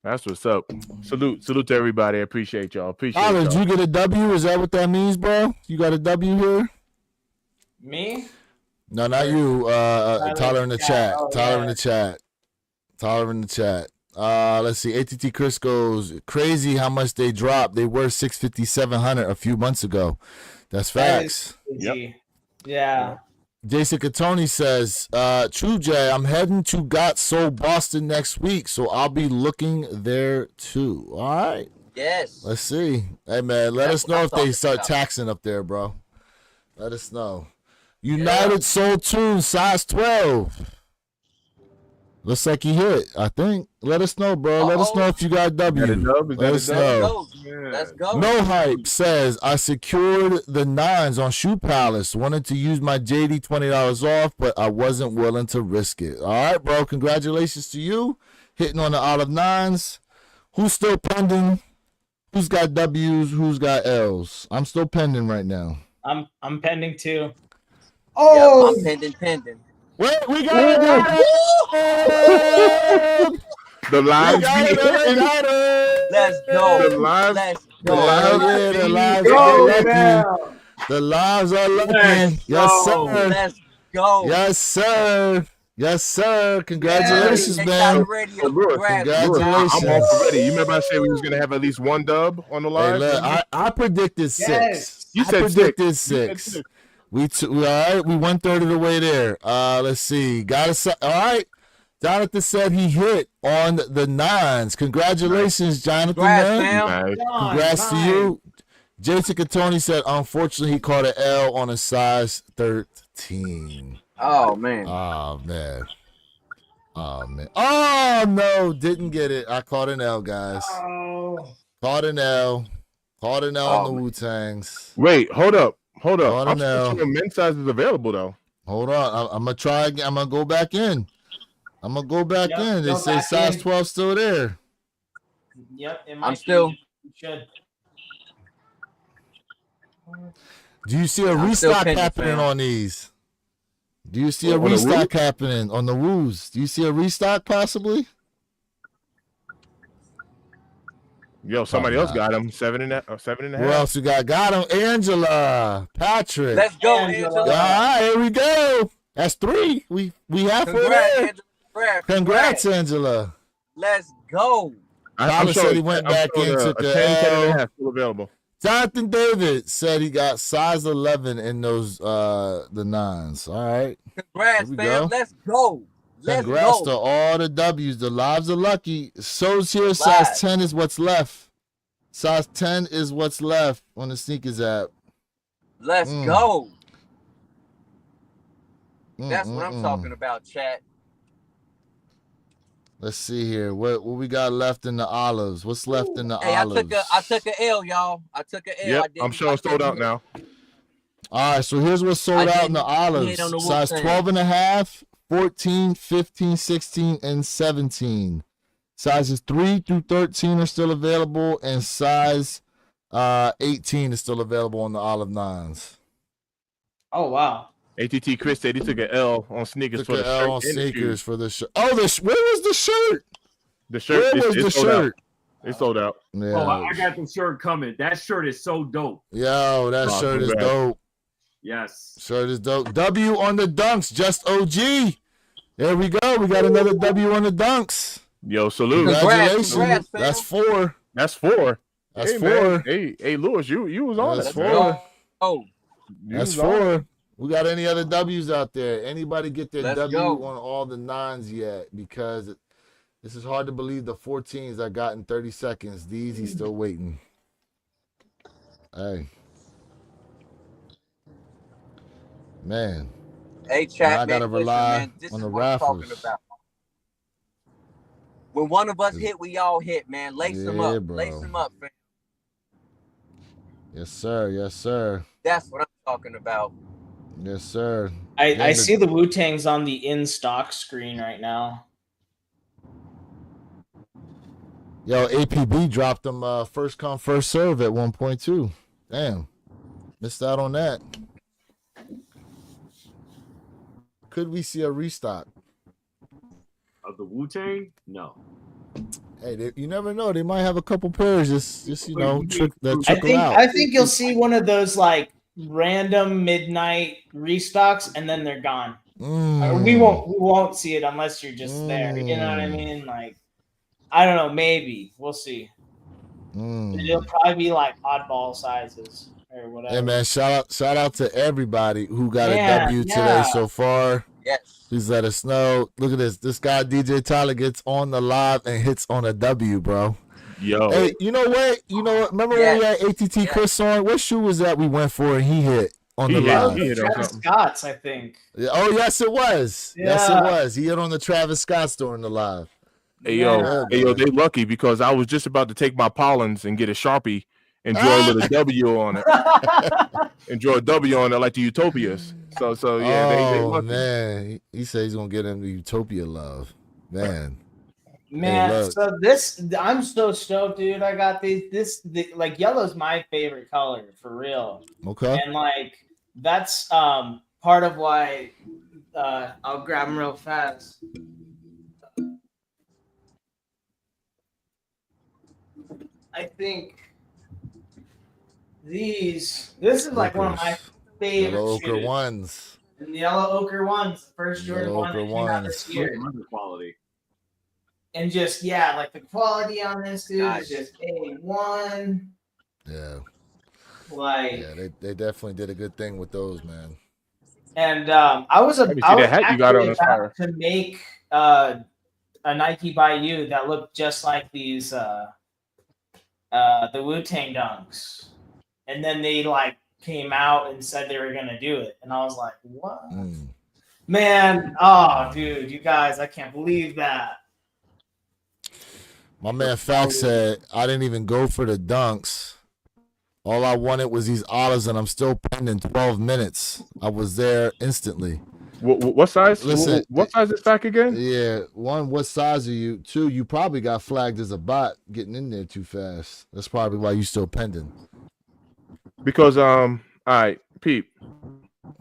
That's what's up. Salute to everybody. I appreciate y'all. Tyler, did you get a W? Is that what that means, bro? You got a W here? Me? No, not you. Tyler in the chat. Oh, Tyler yeah. in the chat. Tyler in the chat. Let's see. ATT Chris goes crazy how much they dropped. They were 650, 700 a few months ago. That's facts. Yep. Yeah. Jason Catoni says, True Jay, I'm heading to Got Soul Boston next week, so I'll be looking there too. All right. Yes. Let's see. Hey man, let That's us know what if I'm they talking start about. taxing up there, bro. Let us know. United Soul Tune size 12. Looks like he hit. I think. Let us know, bro. Let us know if you got W. Is that a dub? Is that Let a us dub? know. Let's go. No Hype says, I secured the 9s on Shoe Palace. Wanted to use my JD $20 off, but I wasn't willing to risk it. All right, bro. Congratulations to you. Hitting on the Olive 9s. Who's still pending? Who's got W's? Who's got L's? I'm still pending right now. I'm pending too. Oh, Yep, I'm pending. Wait, we got it! The lives We got be it! We hitting. got it! Let's go. The lives. Let's The go. lives. Yeah, the be lives hitting. are go lucky. now. The lives are lucky. Let's Yes, go. sir. Let's go. Yes, sir. Yes, sir. Congratulations, Hey, man. Todd Radio, So, Lewis, congrats, Lewis, man. I'm all for ready. You remember I said we was gonna have at least one dub on the Hey, live? look, I predicted 6. Yes. You I said predicted six. You said 6. six. We all right. We 1/3 of the way there. Let's see. All right. Jonathan said he hit on the 9s. Congratulations, Jonathan. Congrats, Man. fam. Nice. Congrats to you. Jason Catoni said, unfortunately, he caught an L on a size 13. Oh man. Oh, man. Oh, man. Oh, no. Didn't get it. I caught an L, guys. Oh. Caught an L. Caught an L Oh, on the man. Wu-Tangs. Wait, hold up. Hold I'm on still now. showing men's sizes available though. Hold on. I'm going to try again. I'm going to go back in. Yep, in. They go say back size in. 12 still there. Yep, it I'm might still- be. It should. Do you see a I'm still restock pending, happening fam. on these? Do you see a On the restock happening on the Woos? Do you see a restock possibly? Yo, somebody else got him 7.5. Who else you got? Got him. Angela. Patrick. Let's go, Angela. All Angela. right, here we go. That's 3. We halfway Congrats, there. Angela. Congrats, Angela. Let's go. Tyler said he went back in, a took a 10.5 L. still available. Jonathan David said he got size 11 in those the 9s. All right. Congrats, Here we fam. go. Let's go. Let's Congrats go. to all the W's. The lives are lucky. So's here. Live. Size 10 is what's left. Size 10 is what's left on the sneakers app. Let's Mm. go. That's what I'm Mm. talking about, chat. Let's see here. What we got left in the olives? What's left in the Hey, olives? I took a L, y'all. I took a L. I Yep, didn't- I'm sure it's I sold out didn't- now. All right, so here's what's sold I out in the didn't olives. hit on the Size Wu-Tang. 12 and a half, 14, 15, 16, and 17. Sizes 3 through 13 are still available, and size 18 is still available on the olive 9s. Oh wow. ATT Chris said he took an L on sneakers Took for the an L shirt on and the sneakers shoes. for the shirt. Oh, where was the shirt? The shirt Where was the it's sold out. shirt? It's sold out. Yeah. Oh, I got the shirt coming. That shirt is so dope. Yo, that Oh, shirt is congrats. dope. Yes. Shirt is dope. W on the dunks, just OG. There we go. We got another W on the dunks. Yo, salute. Congratulations. Congrats, fam. That's 4. That's 4. That's Hey, 4. man. Hey, Lewis, you was on That's it. 4. Oh, You That's was on it. 4. We got any other W's out there? Anybody get their Let's W go. on all the 9s yet? Because this is hard to believe the 14s I got in 30 seconds. These he's still waiting. Hey. Man. hey, chat, Now I gotta man. Listen, rely man, this on is the what I'm talking raffles. about. When one of us hit, we all hit, man. Lace them Yeah, up. bro. Lace them up, man. Yes, sir. Yes, sir. That's what I'm talking about. Yes, sir. I Then see the Wu-Tangs on the in-stock screen right now. Yo, APB dropped them first come, first serve at 1.2. Damn. Missed out on that. Could we see a restock? Of the Wu-Tang? No. Hey, you never know. They might have a couple pairs just you know, that I trickle out. think you'll see one of those like random midnight restocks, and then they're gone. Mm. We won't see it unless you're just there. You know what I mean? Like, I don't know. Maybe we'll see. It'll probably be like oddball sizes or whatever. Hey man, shout out to everybody who got Yeah, a W today yeah. so far. Yes. Please let us know. Look at this. This guy DJ Tyler gets on the live and hits on a W, bro. Yo. Hey, you know what? Remember when we had ATT Chris on? What shoe was that we went for and he hit on He the hit- live. he hit on Travis something. Scott's, I think. Yeah, oh yes, it was. Yes, it Yeah. was. He hit on the Travis Scott during the live. Hey yo, Yeah, hey yo, boy. they lucky because I was just about to take my pollens and get a Sharpie and draw a little W on it. And draw a W on it like the Utopias. So yeah, they Oh lucky. man, he said he's gonna get him the Utopia love, man. Man, look. so I'm so stoked, dude. I got like yellow's my favorite color for real. Okay. And like that's part of why I'll grab them real fast. I think this is like one of my favorite Yellow ochre shoes. ones. And the yellow ochre ones, the first Jordan Yellow one that ochre came out ones. this year. Another quality. And just like the quality on this dude Nice. is just A1. Yeah. Like Yeah, they definitely did a good thing with those, man. and I was Let me see that hat you got on this fire. to make a Nike by you that looked just like these the Wu-Tang dunks. And then they like came out and said they were gonna do it. And I was like, what? Man, oh dude, you guys, I can't believe that. My man Fact said I didn't even go for the dunks. All I wanted was these olives, and I'm still pending 12 minutes. I was there instantly. What size? Listen, what size is Fact again? Yeah, one, what size are you? Two, you probably got flagged as a bot getting in there too fast. That's probably why you still pending. Because all right, Peep.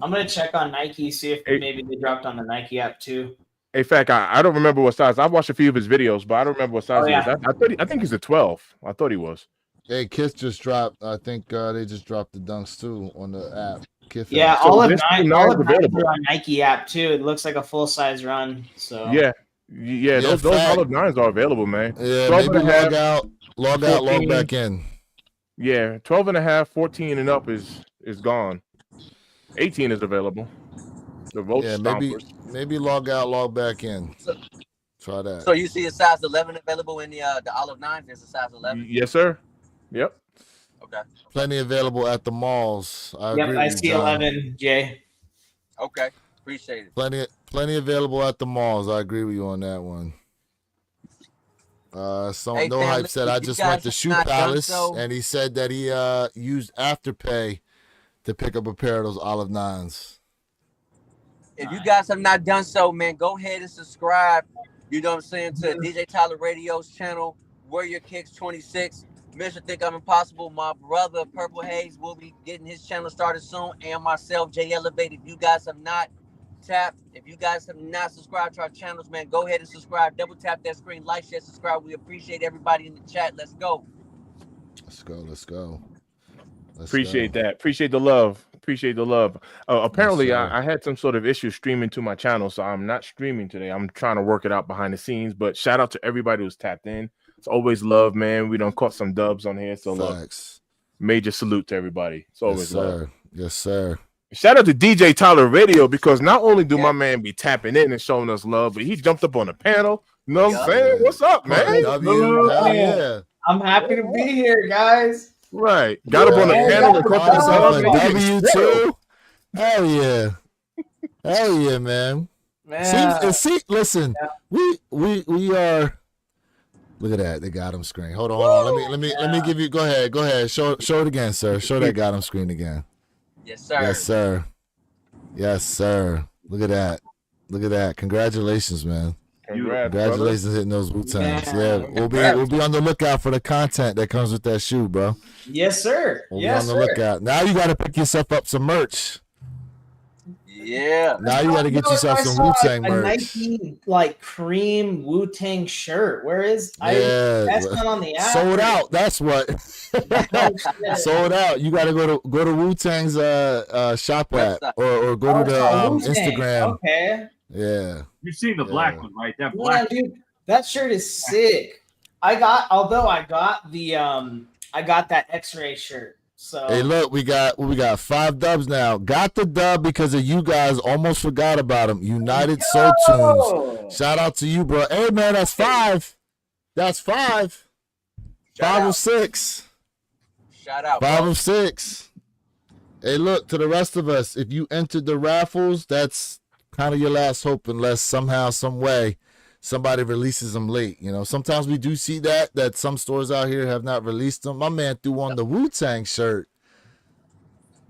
I'm gonna check on Nike, see if maybe they dropped on the Nike app too. Hey, Fact, I don't remember what size. I've watched a few of his videos, but I don't remember what size he is. I think he's a 12. I thought he was. Hey, Kith just dropped. I think they just dropped the dunks too on the app. Kith Yeah, app. all of this nine now is are available. on Nike app too. It looks like a full size run. So Yeah, those Fact. olive nines are available, man. Yeah, 12 maybe and a half, log 14. back in. Yeah, 12 and a half, 14 and up is gone. 18 is available. The Roach Stompers. maybe log out, log back in. Try that. So you see a size 11 available in the olive 9? There's a size 11. Yes, sir. Yep. Okay. Plenty available at the malls. I agree I with see John. 11, Jay. Okay. Appreciate it. Plenty available at the malls. I agree with you on that one. Hey, No fam, Hype listen, said I you just guys went to have Shoe not done Palace so. and he said that he used Afterpay to pick up a pair of those olive nines. If you guys have not done so, man, go ahead and subscribe. You know what I'm saying, to DJ Tyler Radio's channel, Warrior Kicks 26. Mr. Think I'm Impossible, my brother Purple Haze will be getting his channel started soon, and myself, Jay Elevate. If you guys have not tapped, if you guys have not subscribed to our channels, man, go ahead and subscribe. Double tap that screen, like, share, subscribe. We appreciate everybody in the chat. Let's go. Let's go. Appreciate that. Appreciate the love. Apparently, Yes, I had some sort of issue streaming to my channel, so I'm not streaming today. I'm trying to work it out behind the scenes. But shout out to everybody who's tapped in. It's always love, man. We done caught some dubs on here, so Facts. look, major salute to everybody. It's always love. Yes, sir. Shout out to DJ Tyler Radio, because not only do my man be tapping in and showing us love, but he jumped up on the panel. You know what I'm saying? What's up, man? Hell yeah. I'm happy to be here, guys. Right. Got up on the panel and Call yourself a W2. Hell yeah. Hell yeah, man. See, listen, we are. Look at that. They got him screen. Hold on. Let me give you. Go ahead. Show it again, sir. Show that got him screen again. Yes, sir. Yes, sir. Look at that. Congratulations, man. Congratulations hitting those Wu-Tangs. Yeah, we'll be on the lookout for the content that comes with that shoe, bro. Yes, sir. We'll be on the lookout. Now you got to pick yourself up some merch. Yeah. Now you got to get yourself some Wu-Tang a merch. Nike cream Wu-Tang shirt. Where is? That's not on the app. Sold out. That's what. Sold out. You got to go to Wu-Tang's shop app or go to the Instagram. Okay. Yeah. You've seen the black one, right? That black dude, that shirt is sick. I got that X-ray shirt. So hey, look, we got 5 dubs now. Got the dub because of you guys. Almost forgot about them. United Soul Tunes. Shout out to you, bro. Hey, man, that's 5. That's 5. 5 of 6. Shout out. 5 of 6. Hey, look, to the rest of us, if you entered the raffles, that's kind of your last hope unless somehow, some way, somebody releases them late. You know, sometimes we do see that some stores out here have not released them. My man threw on the Wu-Tang shirt.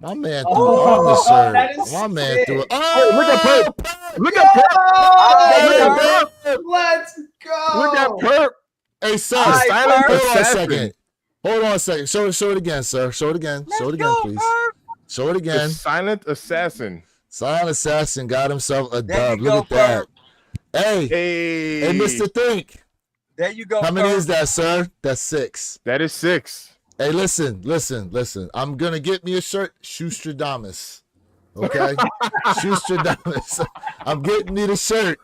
My man threw on the shirt. that is My man sick. threw it. Oh, look at Perp. Look at Yo! Perp. Look at Perp. Let's go. Look at Perp. Hey, sir, All right, silent Perp. hold on a assassin. second. Hold on a second. Show it again, sir. Show it again. Show it again, go, please. Perp. Show it The again. silent assassin. Silent Assassin got himself a There you dub. Look go, at that. Perp. Hey, Hey, hey, Mr. Think. There you go. How many Perp. is that, sir? That's 6. That is 6. Hey, listen. I'm gonna get me a shirt, Shoestradamus. Okay, Shoestradamus. I'm getting me the shirt,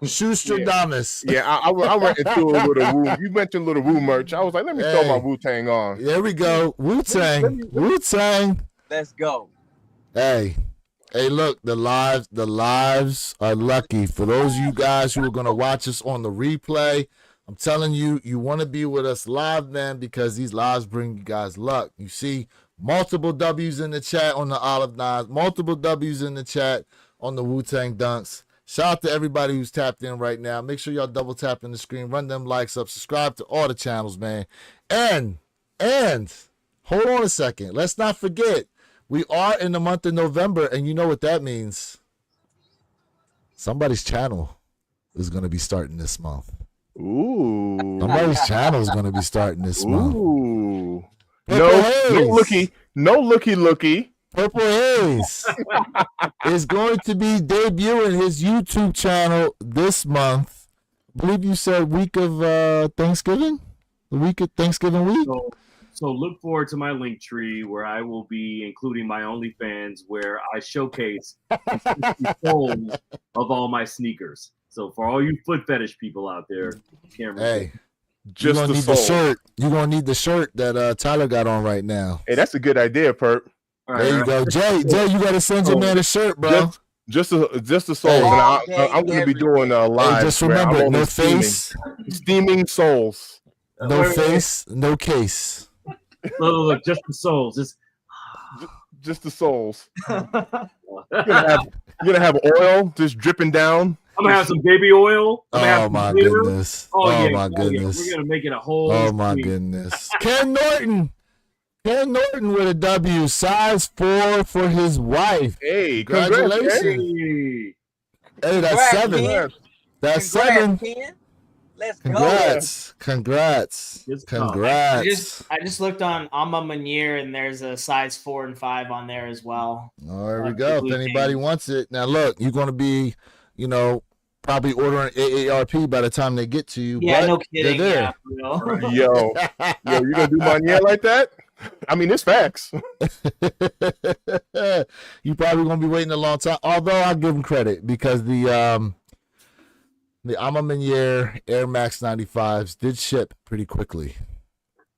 Shoestradamus. Yeah, I went into a little Wu. You mentioned little Wu merch. I was like, let me throw my Hey. Wu-Tang on. There we go. Wu-Tang. Wu-Tang. Let's go. Hey, look, the lives are lucky. For those of you guys who are gonna watch us on the replay, I'm telling you, you want to be with us live, man, because these lives bring you guys luck. You see multiple W's in the chat on the Olive Nines, multiple W's in the chat on the Wu-Tang Dunks. Shout out to everybody who's tapped in right now. Make sure y'all double tap in the screen, run them likes up, subscribe to all the channels, man. And hold on a second. Let's not forget, we are in the month of November, and you know what that means. Somebody's channel is going to be starting this month. Ooh. Somebody's channel is going to be starting this month. Ooh. Purple No looky. Purple Haze is going to be debuting his YouTube channel this month. I believe you said week of Thanksgiving? The week of Thanksgiving week? So look forward to my link tree where I will be including my OnlyFans where I showcase the souls of all my sneakers. So for all you foot fetish people out there, Hey, Just you're gonna the need soul. the shirt. You're gonna need the shirt that Tyler got on right now. Hey, that's a good idea, Perp. All There you go. Jay, you gotta send your man a shirt, bro. Just the souls. Hey. And I'm going to be doing a live. Hey, just where I'm remember, only no face, steaming souls. no Wait. face, no case. Look, just the souls. Just the souls. You're gonna have oil just dripping down. I'm gonna have some baby oil. I'm gonna have Oh some my glitter. goodness. Oh, Oh yeah, my yeah. goodness. We're gonna make it a whole. Oh my thing. goodness. Ken Norton with a W, size 4 for his wife. Hey, Congratulations. Hey. Hey, that's Congrats, 7. Ken. That's Congrats, 7. Ken. Let's Congrats. Good stuff. I just looked on Alma Manier and there's a size 4 and 5 on there as well. Oh, there we go. If Blue anybody King. wants it. Now look, you're gonna be, probably ordering AARP by the time they get to you. Yeah, but no kidding. They're Yeah, for real. Yo, you gonna do mine like that? I mean, it's facts. there. You probably gonna be waiting a long time. Although I'll give them credit because the Alma Manier Air Max 95s did ship pretty quickly.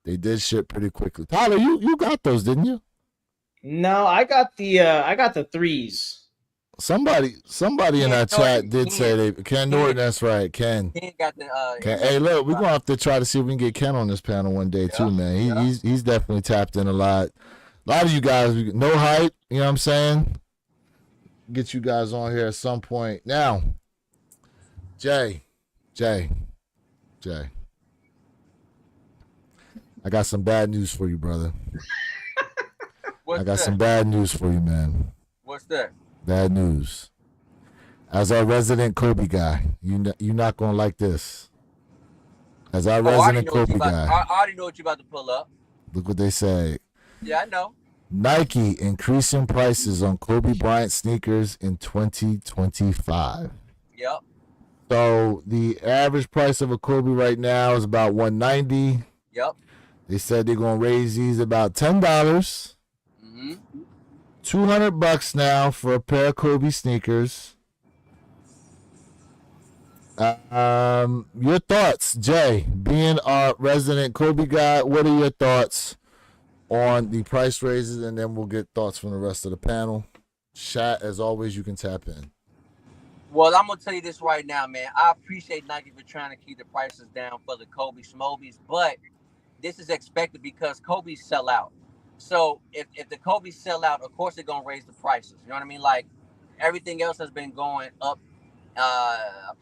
They did ship pretty quickly. Tyler, you got those, didn't you? No, I got the 3s. Somebody in Ken our chat Norton, did say they Ken Norton. That's right, Ken. Ken got the. Ken. Hey, look, we're gonna have to try to see if we can get Ken on this panel one day too, man. He's definitely tapped in a lot. A lot of you guys, no hype. You know what I'm saying? Get you guys on here at some point. Now, Jay. I got some bad news for you, brother. What's I got that? some bad news for you, man. What's that? Bad news. As our resident Kobe guy, you're not gonna like this. As our Oh, I already resident know what you Kobe about. guy, I already know what you're about to pull up. look what they say. Yeah, I know. Nike increasing prices on Kobe Bryant sneakers in 2025. Yep. So the average price of a Kobe right now is about $190. Yep. They said they're gonna raise these about $10. Mm-hmm. $200 now for a pair of Kobe sneakers. Your thoughts, Jay, being our resident Kobe guy, what are your thoughts on the price raises? And then we'll get thoughts from the rest of the panel. Chat, as always, you can tap in. Well, I'm gonna tell you this right now, man. I appreciate Nike for trying to keep the prices down for the Kobe Smobies, but this is expected because Kobe's sell out. So if the Kobe's sell out, of course they're gonna raise the prices. You know what I mean? Like everything else has been going up,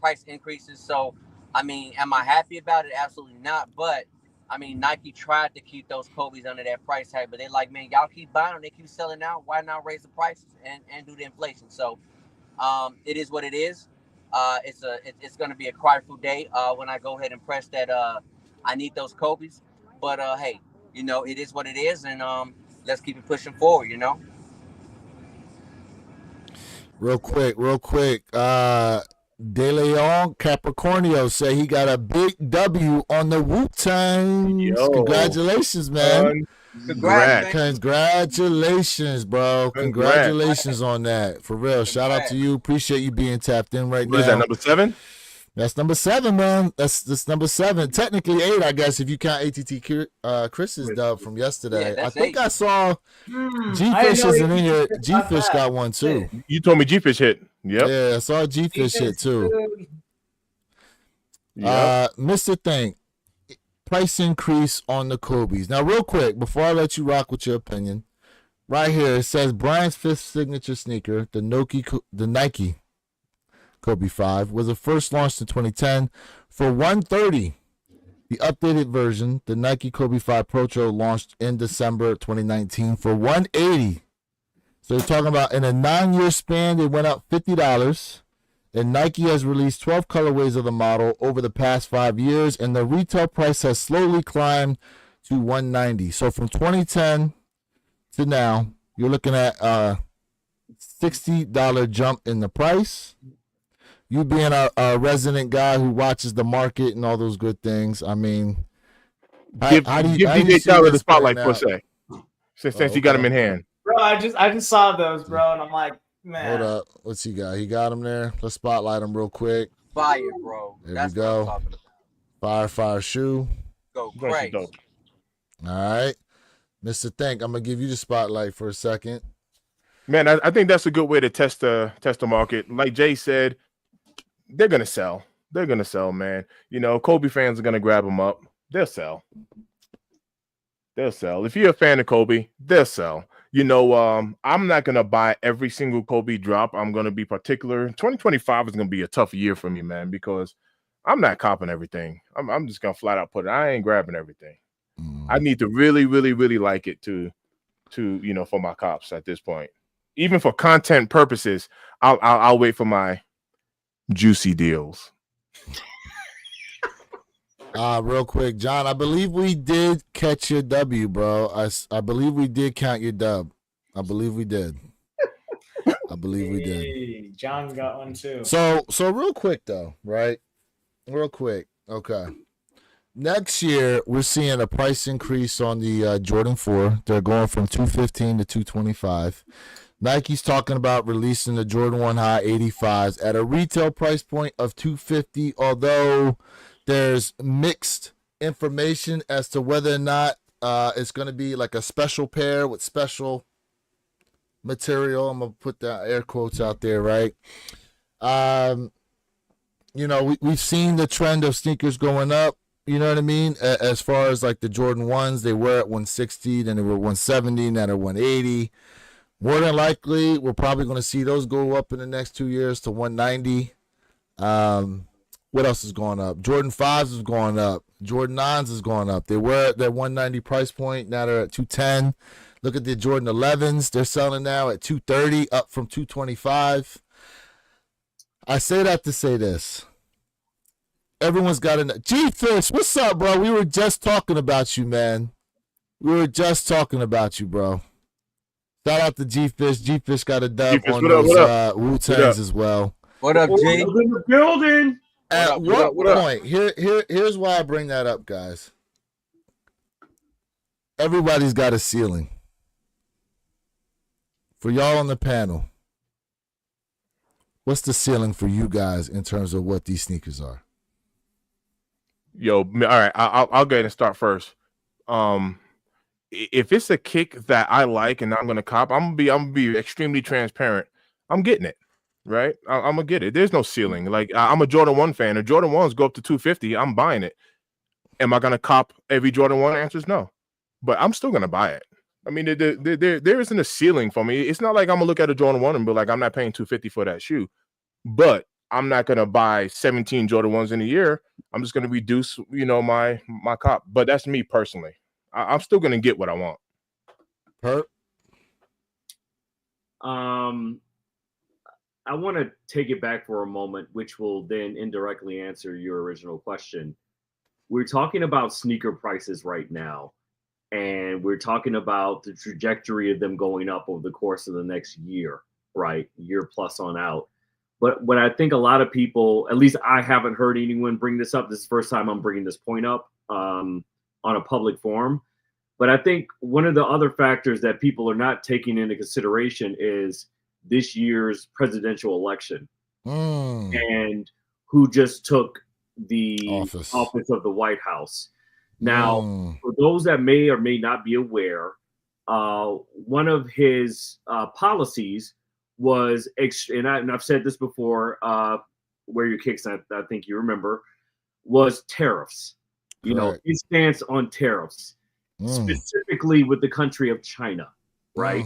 price increases. So I mean, am I happy about it? Absolutely not. But I mean, Nike tried to keep those Kobe's under that price tag, but they're like, man, y'all keep buying them, they keep selling out. Why not raise the prices and do the inflation? So it is what it is. It's going to be a cryful day when I go ahead and press that. I need those Kobe's, but hey, you know it is what it is, and let's keep it pushing forward. You know. Real quick. De Leon Capricornio say he got a big W on the Wu-Tangs. Yo. Congratulations, man. Congrats. Congratulations, bro. Congratulations on that. For real. Shout out to you. Appreciate you being tapped in right now. What is that, number 7? That's number 7, man. That's number 7. Technically 8, I guess, if you count ATT Chris's dub from yesterday. Yeah, I think eight. I saw I G-Fish didn't know isn't in he here. got G-Fish that. got one too. You told me G-Fish hit. Yep. Yeah, I saw G-Fish hit too. Mr. Thing, price increase on the Kobe's. Now, real quick, before I let you rock with your opinion, right here it says Brian's 5th signature sneaker, the Nike Kobe 5, was first launched in 2010 for $130. The updated version, the Nike Kobe 5 Procho, launched in December 2019 for $180. So you're talking about in a 9-year span, they went up $50. And Nike has released 12 colorways of the model over the past 5 years, and the retail price has slowly climbed to $190. So from 2010 to now, you're looking at a $60 jump in the price. You being a resident guy who watches the market and all those good things, I mean, Give DJ Tyler the spotlight for a sec, since he got him in hand. Bro, I just saw those, bro, and I'm like, man. Hold up. What's he got? He got him there. Let's spotlight him real quick. Fire, bro. There That's we what I'm go. talking about. Fire shoe. Go That's crazy. dope. All right. Mr. Think, I'm going to give you the spotlight for a second. Man, I think that's a good way to test the market. Like Jay said, they're gonna sell. They're gonna sell, man. You know, Kobe fans are gonna grab them up. They'll sell. They'll sell. If you're a fan of Kobe, they'll sell. You know, I'm not gonna buy every single Kobe drop. I'm gonna be particular. 2025 is gonna be a tough year for me, man, because I'm not copping everything. I'm just gonna flat out put it. I ain't grabbing everything. I need to really, really, really like it to you know, for my cops at this point. Even for content purposes, I'll wait for my juicy deals. Real quick, John, I believe we did catch your W, bro. I believe we did count your dub. I believe we did. Hey, John got one too. So real quick though, right? Real quick. Okay. Next year, we're seeing a price increase on the Jordan 4. They're going from $215 to $225. Nike's talking about releasing the Jordan 1 High 85s at a retail price point of $250, although there's mixed information as to whether or not it's going to be like a special pair with special material. I'm going to put the air quotes out there, right? You know, we've seen the trend of sneakers going up. You know what I mean? As far as like the Jordan 1s, they were at 160, then they were 170, now they're 180. More than likely, we're probably going to see those go up in the next 2 years to 190. What else is going up? Jordan 5s is going up. Jordan 9s is going up. They were at that 190 price point. Now they're at 210. Look at the Jordan 11s. They're selling now at 230, up from 225. I say that to say this. Everyone's got a G-Fish. What's up, bro? We were just talking about you, man. We were just talking about you, bro. Shout out to G-Fish. G-Fish got a dub on those Wu-Tangs as well. What up, G? In the building. At what point? Here's why I bring that up, guys. Everybody's got a ceiling. For y'all on the panel, what's the ceiling for you guys in terms of what these sneakers are? Yo, all right, I'll go ahead and start first. If it's a kick that I like and I'm gonna cop, I'm gonna be extremely transparent. I'm getting it, right? I'm gonna get it. There's no ceiling. Like I'm a Jordan 1 fan. If Jordan 1s go up to 250, I'm buying it. Am I gonna cop every Jordan 1? Answer is no, but I'm still gonna buy it. I mean, there isn't a ceiling for me. It's not like I'm gonna look at a Jordan 1 and be like, I'm not paying $250 for that shoe, but I'm not gonna buy 17 Jordan 1s in a year. I'm just gonna reduce, my cop. But that's me personally. I'm still gonna get what I want. Perp. I want to take it back for a moment, which will then indirectly answer your original question. We're talking about sneaker prices right now, and we're talking about the trajectory of them going up over the course of the next year, right? Year plus on out. But what I think a lot of people, at least I haven't heard anyone bring this up. This is the first time I'm bringing this point up on a public forum. But I think one of the other factors that people are not taking into consideration is this year's presidential election and who just took the office of the White House. Now, for those that may or may not be aware, one of his policies was, and I've said this before, where your kicks, I think you remember, was tariffs. You know, his stance on tariffs, specifically with the country of China, right?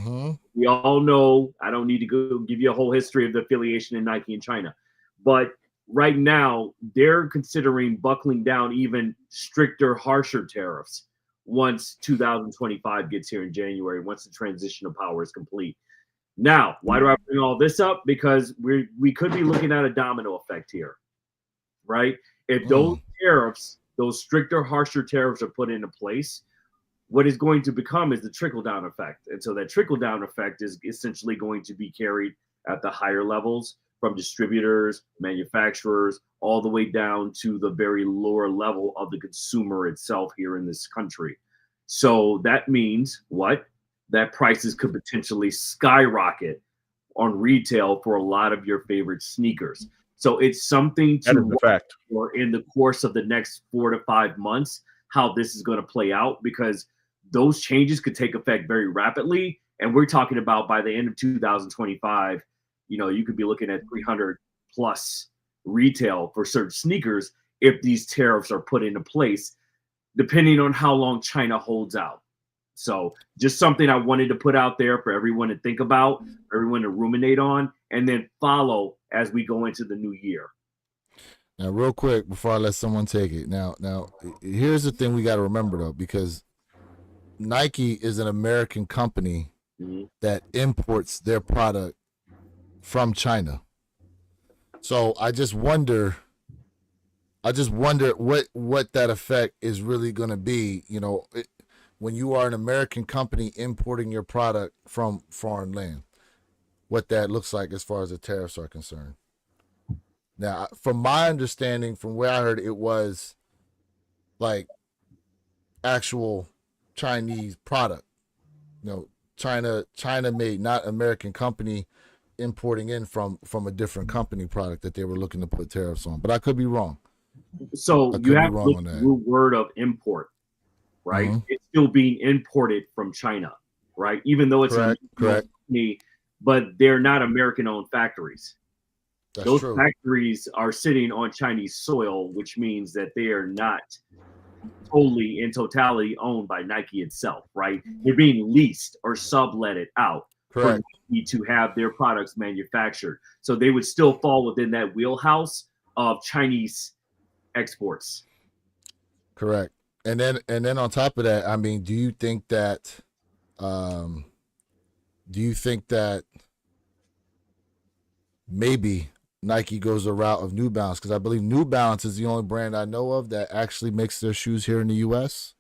We all know, I don't need to go give you a whole history of the affiliation in Nike and China, but right now they're considering buckling down even stricter, harsher tariffs once 2025 gets here in January, once the transition of power is complete. Now, why do I bring all this up? Because we could be looking at a domino effect here, right? If those tariffs, those stricter, harsher tariffs are put into place, what is going to become is the trickle-down effect. And so that trickle-down effect is essentially going to be carried at the higher levels from distributors, manufacturers, all the way down to the very lower level of the consumer itself here in this country. So that means what? That prices could potentially skyrocket on retail for a lot of your favorite sneakers. So it's something to watch for in the course of the next 4 to 5 months, how this is going to play out, because those changes could take effect very rapidly. And we're talking about by the end of 2025, you could be looking at 300 plus retail for certain sneakers if these tariffs are put into place, depending on how long China holds out. So just something I wanted to put out there for everyone to think about, for everyone to ruminate on, and then follow as we go into the new year. Now, real quick, before I let someone take it. Now, here's the thing we got to remember, though, because Nike is an American company that imports their product from China. So I just wonder what that effect is really going to be, when you are an American company importing your product from foreign land, what that looks like as far as the tariffs are concerned. Now, from my understanding, from where I heard, it was like actual Chinese product, China made, not American company importing in from a different company product that they were looking to put tariffs on. But I could be wrong. So you have to look at the root word of import, right? It's still being imported from China, right? Even though it's a company, but they're not American-owned factories. Those factories are sitting on Chinese soil, which means that they are not totally in totality owned by Nike itself, right? They're being leased or subletted out for Nike to have their products manufactured. So they would still fall within that wheelhouse of Chinese exports. Correct. And then on top of that, I mean, do you think that maybe Nike goes the route of New Balance? Because I believe New Balance is the only brand I know of that actually makes their shoes here in the U.S.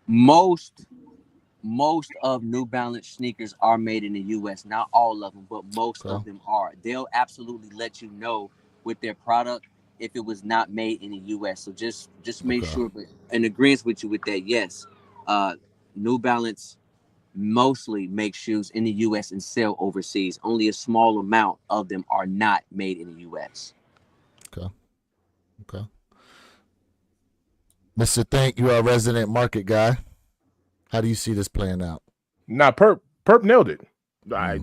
Most of New Balance sneakers are made in the U.S. Not all of them, but most of them are. They'll absolutely let you know with their product if it was not made in the U.S. So just make sure. But in agreement with you with that, yes, New Balance mostly make shoes in the U.S. and sell overseas. Only a small amount of them are not made in the U.S. Okay. Mr. Think, you are a resident market guy. How do you see this playing out? Nah, Perp nailed it. I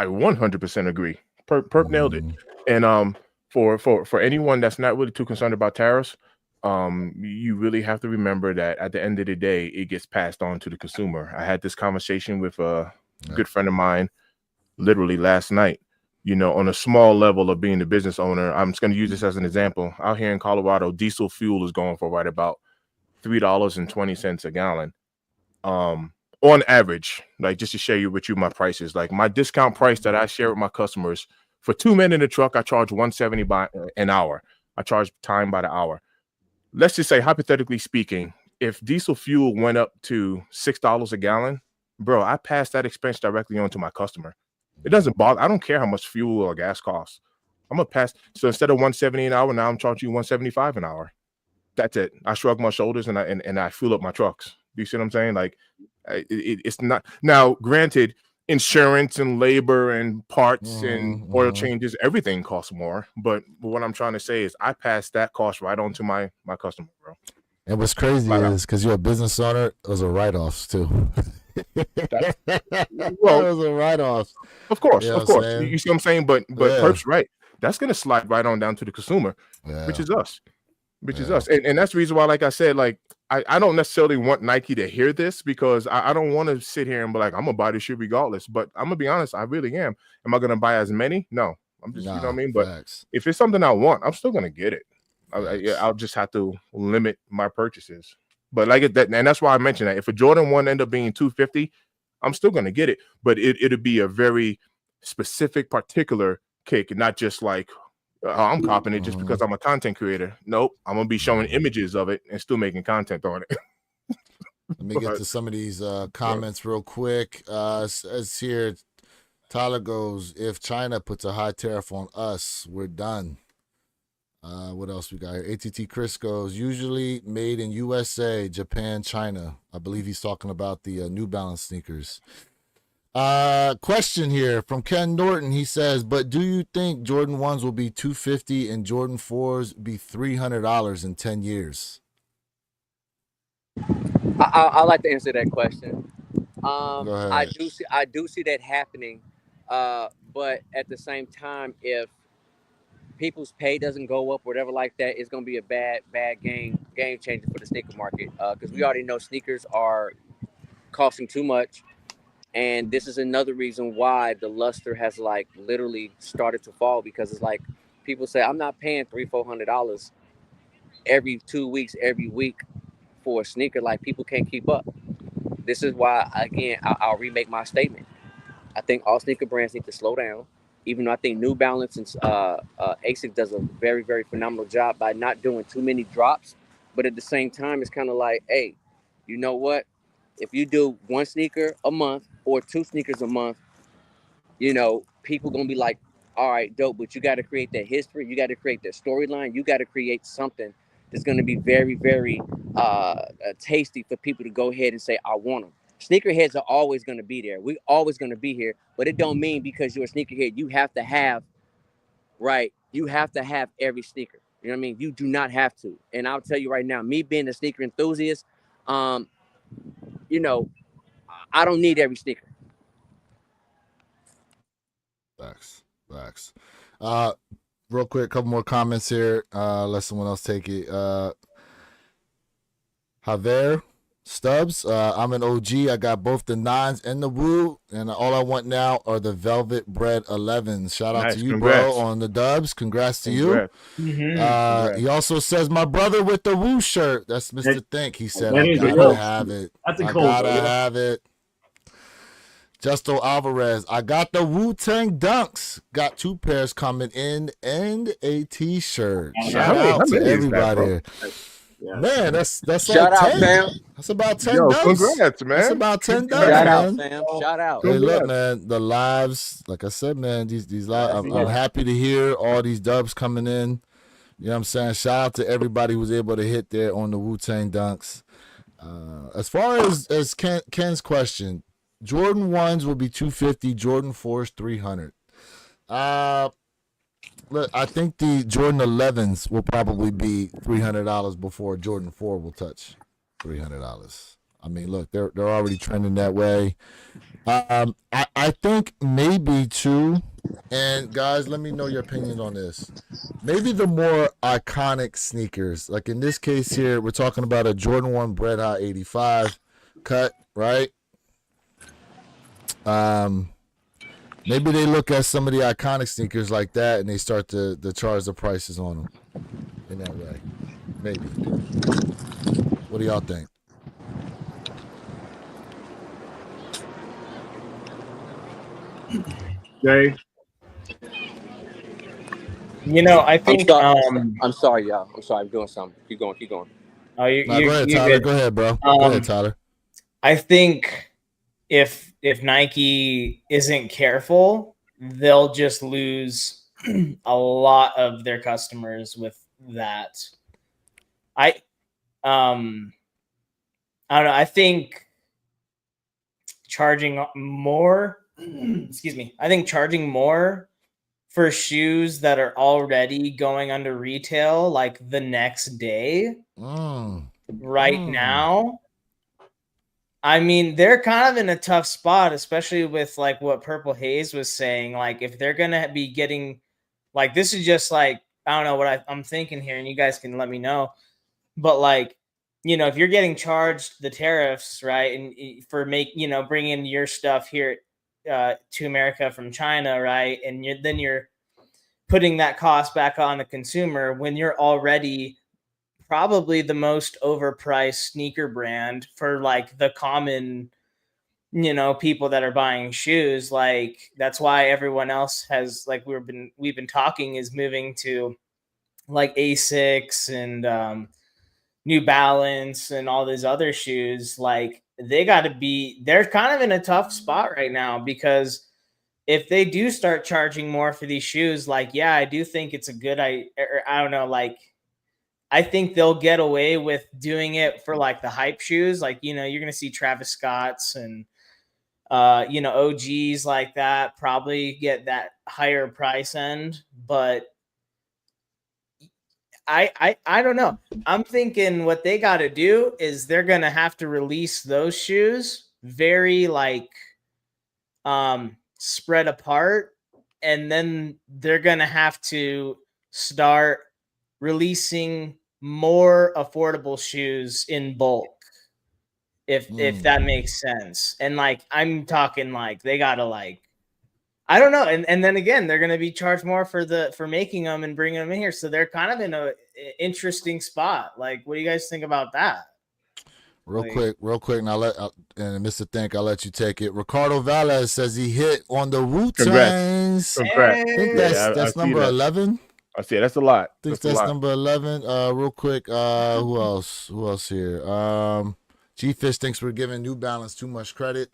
100% agree. Perp nailed it. And for anyone that's not really too concerned about tariffs, you really have to remember that at the end of the day, it gets passed on to the consumer. I had this conversation with a good friend of mine literally last night. You know, on a small level of being the business owner, I'm just going to use this as an example. Out here in Colorado, diesel fuel is going for right about $3.20 a gallon. On average, like just to share with you my prices, like my discount price that I share with my customers for 2 men in the truck, I charge $170 by an hour. I charge time by the hour. Let's just say, hypothetically speaking, if diesel fuel went up to $6 a gallon, bro, I pass that expense directly on to my customer. It doesn't bother. I don't care how much fuel or gas costs. I'm gonna pass. So instead of $170 an hour, now I'm charging you $175 an hour. That's it. I shrug my shoulders and I fuel up my trucks. Do you see what I'm saying? Like, it's not. Now, granted, insurance and labor and parts and oil changes, everything costs more. But what I'm trying to say is, I pass that cost right on to my customer, bro. And what's crazy is because you're a business owner, those are write-offs too. Well, those are write-offs. Of course, You know of what I'm course. saying? You see what I'm saying? But Perp's right. That's gonna slide right on down to the consumer, which is us. And that's the reason why, like I said, like I don't necessarily want Nike to hear this, because I don't want to sit here and be like, I'm gonna buy this shit regardless. But I'm gonna be honest, I really am. Am I gonna buy as many? No. I'm just, you know what I mean? But if it's something I want, I'm still gonna get it. I'll just have to limit my purchases. But like that, and that's why I mentioned that if a Jordan 1 end up being $250, I'm still gonna get it. But it'll be a very specific, particular kick, and not just like, I'm copying it just because I'm a content creator. Nope, I'm gonna be showing images of it and still making content on it. Let me get to some of these comments real quick. As here, Tyler goes, if China puts a high tariff on us, we're done. What else we got here? ATT Chris goes, usually made in USA, Japan, China. I believe he's talking about the New Balance sneakers. Question here from Ken Norton. He says, but do you think Jordan 1s will be $250 and Jordan 4s be $300 in 10 years? I like to answer that question. Go ahead. I do see that happening. But at the same time, if people's pay doesn't go up, whatever like that, it's gonna be a bad game changer for the sneaker market. Because we already know sneakers are costing too much. And this is another reason why the luster has like literally started to fall, because it's like people say, I'm not paying $300-400 every 2 weeks, every week for a sneaker. Like, people can't keep up. This is why, again, I'll remake my statement. I think all sneaker brands need to slow down, even though I think New Balance and ASIC does a very, very phenomenal job by not doing too many drops. But at the same time, it's kind of like, hey, you know what? If you do 1 sneaker a month or 2 sneakers a month, you know, people going to be like, all right, dope, but you got to create that history. You got to create that storyline. You got to create something that's going to be very, very tasty for people to go ahead and say, I want them. Sneakerheads are always going to be there. We're always going to be here, but it don't mean because you're a sneakerhead, you have to have, right? You have to have every sneaker. You know what I mean? You do not have to. And I'll tell you right now, me being a sneaker enthusiast, you know, I don't need every sneaker. Facts. Real quick, a couple more comments here. Let someone else take it. Javier Stubbs, I'm an OG. I got both the 9s and the Wu, and all I want now are the Velvet Bread 11s. Shout out to you, congrats. bro, on the dubs. Congrats to you. Mm-hmm. He also says, my brother with the Wu shirt. That's Mr. Think. He said, That I is a gotta cool. have it. That's a I cool, gotta yeah. have it. Justo Alvarez, I got the Wu-Tang Dunks. Got 2 pairs coming in and a t-shirt. Shout out to everybody here. Man, that's Shout like out, 10. fam. That's about 10 Yo, dunks. congrats, man. That's about 10 dunks, Shout out, man. fam. Shout out. Hey, look, man, the lives, like I said, man, these lives, I'm happy to hear all these dubs coming in. You know what I'm saying? Shout out to everybody who was able to hit there on the Wu-Tang Dunks. As far as Ken's question, Jordan 1s will be $250, Jordan 4s $300. Look, I think the Jordan 11s will probably be $300 before Jordan 4 will touch $300. I mean, look, they're already trending that way. I think maybe too, and guys, let me know your opinions on this. Maybe the more iconic sneakers, like in this case here, we're talking about a Jordan 1 Bred High 85 cut, right? Maybe they look at some of the iconic sneakers like that and they start to charge the prices on them in that way. Maybe. What do y'all think? Jay, You know, I think I'm sorry, y'all. I'm sorry. I'm doing something. Keep going. Keep going. oh, Nah, go ahead, you're Tyler. good. Go ahead, bro. Go ahead, Tyler. I think if Nike isn't careful, they'll just lose a lot of their customers with that. I um I don't know. I think charging more excuse me. I think charging more for shoes that are already going under retail like the next day right now, I mean, they're kind of in a tough spot, especially with like what Purple Haze was saying. Like, if they're gonna be getting, like, this is just like I don't know what I'm thinking here, and you guys can let me know. But like, you know, if you're getting charged the tariffs, right, and for bringing your stuff here to America from China, right, and then you're putting that cost back on the consumer when you're already probably the most overpriced sneaker brand for like the common people that are buying shoes. Like that's why everyone else has, like, we've been talking, is moving to like Asics and New Balance and all these other shoes. Like they're kind of in a tough spot right now, because if they do start charging more for these shoes, like, yeah, I do think it's a good I don't know, like I think they'll get away with doing it for like the hype shoes. Like, you're going to see Travis Scott's and, OGs like that probably get that higher price end. But I don't know. I'm thinking what they got to do is they're going to have to release those shoes very like spread apart. And then they're going to have to start releasing more affordable shoes in bulk, if that makes sense. And like I'm talking like they gotta, like, I don't know, and then again they're gonna be charged more for making them and bringing them in here, so they're kind of in a interesting spot. Like, what do you guys think about that? Real quick, and and Mr. Think, I'll let you take it. Ricardo Valles says he hit on the Wu-Tangs. Congrats. I think that's number 11. I see. That's a lot. I think that's number 11. Real quick, who else? Who else here? G-Fish thinks we're giving New Balance too much credit.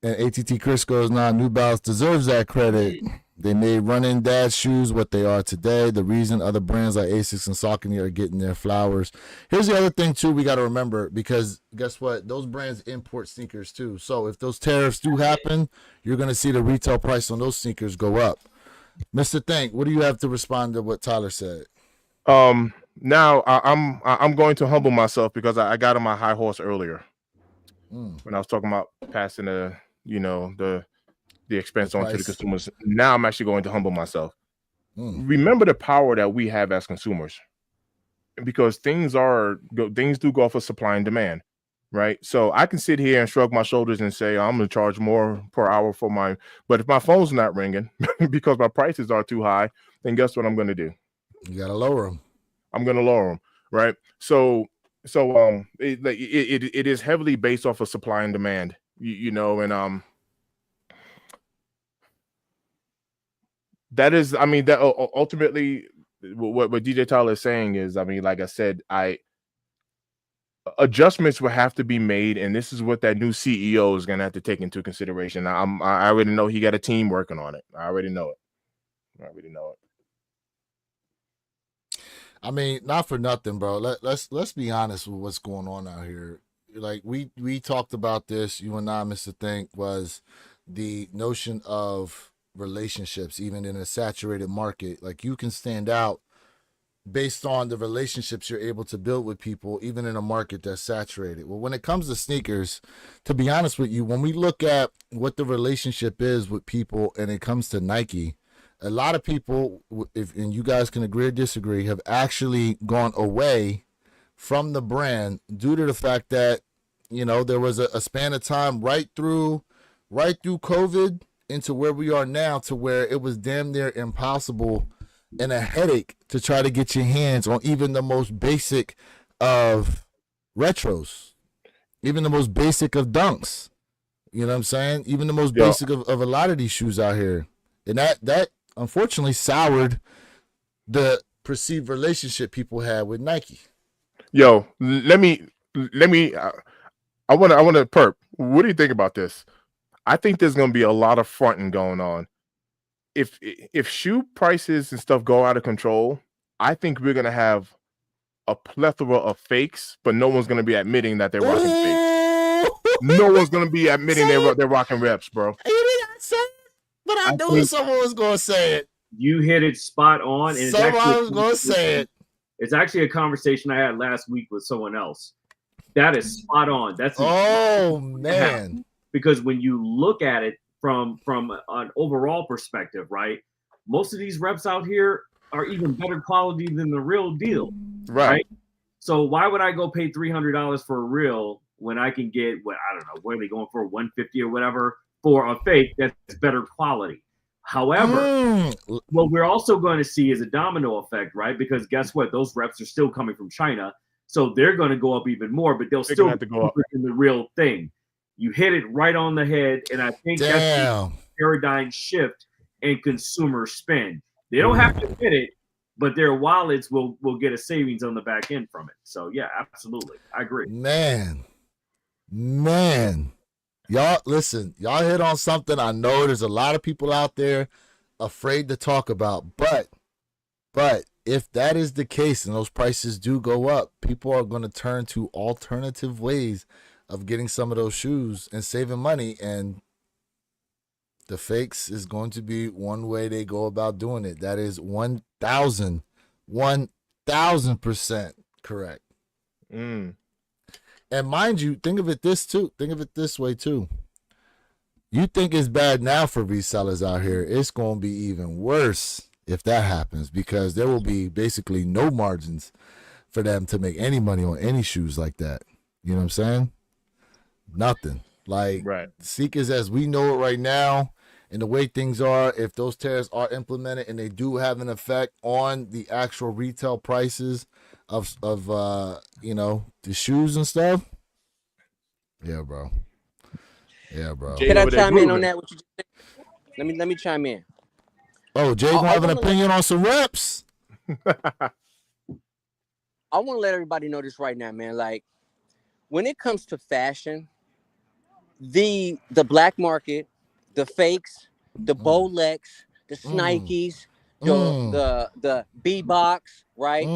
And ATT Chris goes, nah, New Balance deserves that credit. They made running dad shoes what they are today. The reason other brands like Asics and Saucony are getting their flowers. Here's the other thing, too, we got to remember, because guess what? Those brands import sneakers, too. So if those tariffs do happen, you're going to see the retail price on those sneakers go up. Mr. Think, what do you have to respond to what Tyler said? Now I'm going to humble myself, because I got on my high horse earlier when I was talking about passing the expense on to the consumers. Now I'm actually going to humble myself. Remember the power that we have as consumers, because things do go off of supply and demand, right? So I can sit here and shrug my shoulders and say I'm going to charge more per hour for mine, but if my phone's not ringing because my prices are too high, then guess what I'm going to do? You got to lower them. I'm going to lower them, right? So it is heavily based off of supply and demand, and that is, I mean, that ultimately what DJ Tyler is saying is, I mean, like I said, adjustments will have to be made, and this is what that new CEO is going to have to take into consideration. I already know he got a team working on it. I already know it. I mean, not for nothing, bro. Let's be honest with what's going on out here. Like we talked about this, you and I, Mr. Think, was the notion of relationships, even in a saturated market. Like, you can stand out based on the relationships you're able to build with people, even in a market that's saturated. Well, when it comes to sneakers, to be honest with you, when we look at what the relationship is with people and it comes to Nike, a lot of people, if and you guys can agree or disagree, have actually gone away from the brand due to the fact that, you know, there was a span of time right through COVID into where we are now, to where it was damn near impossible and a headache to try to get your hands on even the most basic of retros, even the most basic of dunks. You know what I'm saying? Even the most basic of a lot of these shoes out here. And that unfortunately soured the perceived relationship people had with Nike. Yo, let me I want to perp. What do you think about this? I think there's going to be a lot of fronting going on. If shoe prices and stuff go out of control, I think we're going to have a plethora of fakes, but no one's going to be admitting that they're rocking fakes. No one's going to be admitting they're rocking reps, bro. You did not say it, but I knew someone was going to say it. You hit it spot on. And someone was going to say it. It's actually a conversation I had last week with someone else. That is spot on. That's man. Because when you look at it from an overall perspective, right? Most of these reps out here are even better quality than the real deal, right? So why would I go pay $300 for a real when I can get what are they going for, $150 or whatever for a fake that's better quality? However, what we're also going to see is a domino effect, right? Because guess what? Those reps are still coming from China, so they're going to go up even more, but they'll still have to go up in the real thing. You hit it right on the head, and I think that's a paradigm shift in consumer spend. They don't have to admit it, but their wallets will get a savings on the back end from it. So yeah, absolutely, I agree. Man, y'all listen. Y'all hit on something. I know there's a lot of people out there afraid to talk about, but if that is the case and those prices do go up, people are going to turn to alternative ways of getting some of those shoes and saving money, and the fakes is going to be one way they go about doing it. That is 1,000% correct. And mind you, think of it this way too. You think it's bad now for resellers out here. It's going to be even worse if that happens, because there will be basically no margins for them to make any money on any shoes like that. You know what I'm saying? Nothing. Like sneakers as we know it right now, and the way things are, if those tariffs are implemented and they do have an effect on the actual retail prices of you know, the shoes and stuff. Yeah, bro. Can I chime in on that? What you just said? Let me chime in. Oh, Jay gonna have an opinion on some reps. I want to let everybody know this right now, man. Like, when it comes to fashion, the black market, the fakes, the Bolex, the Snikes, the B-Box, right?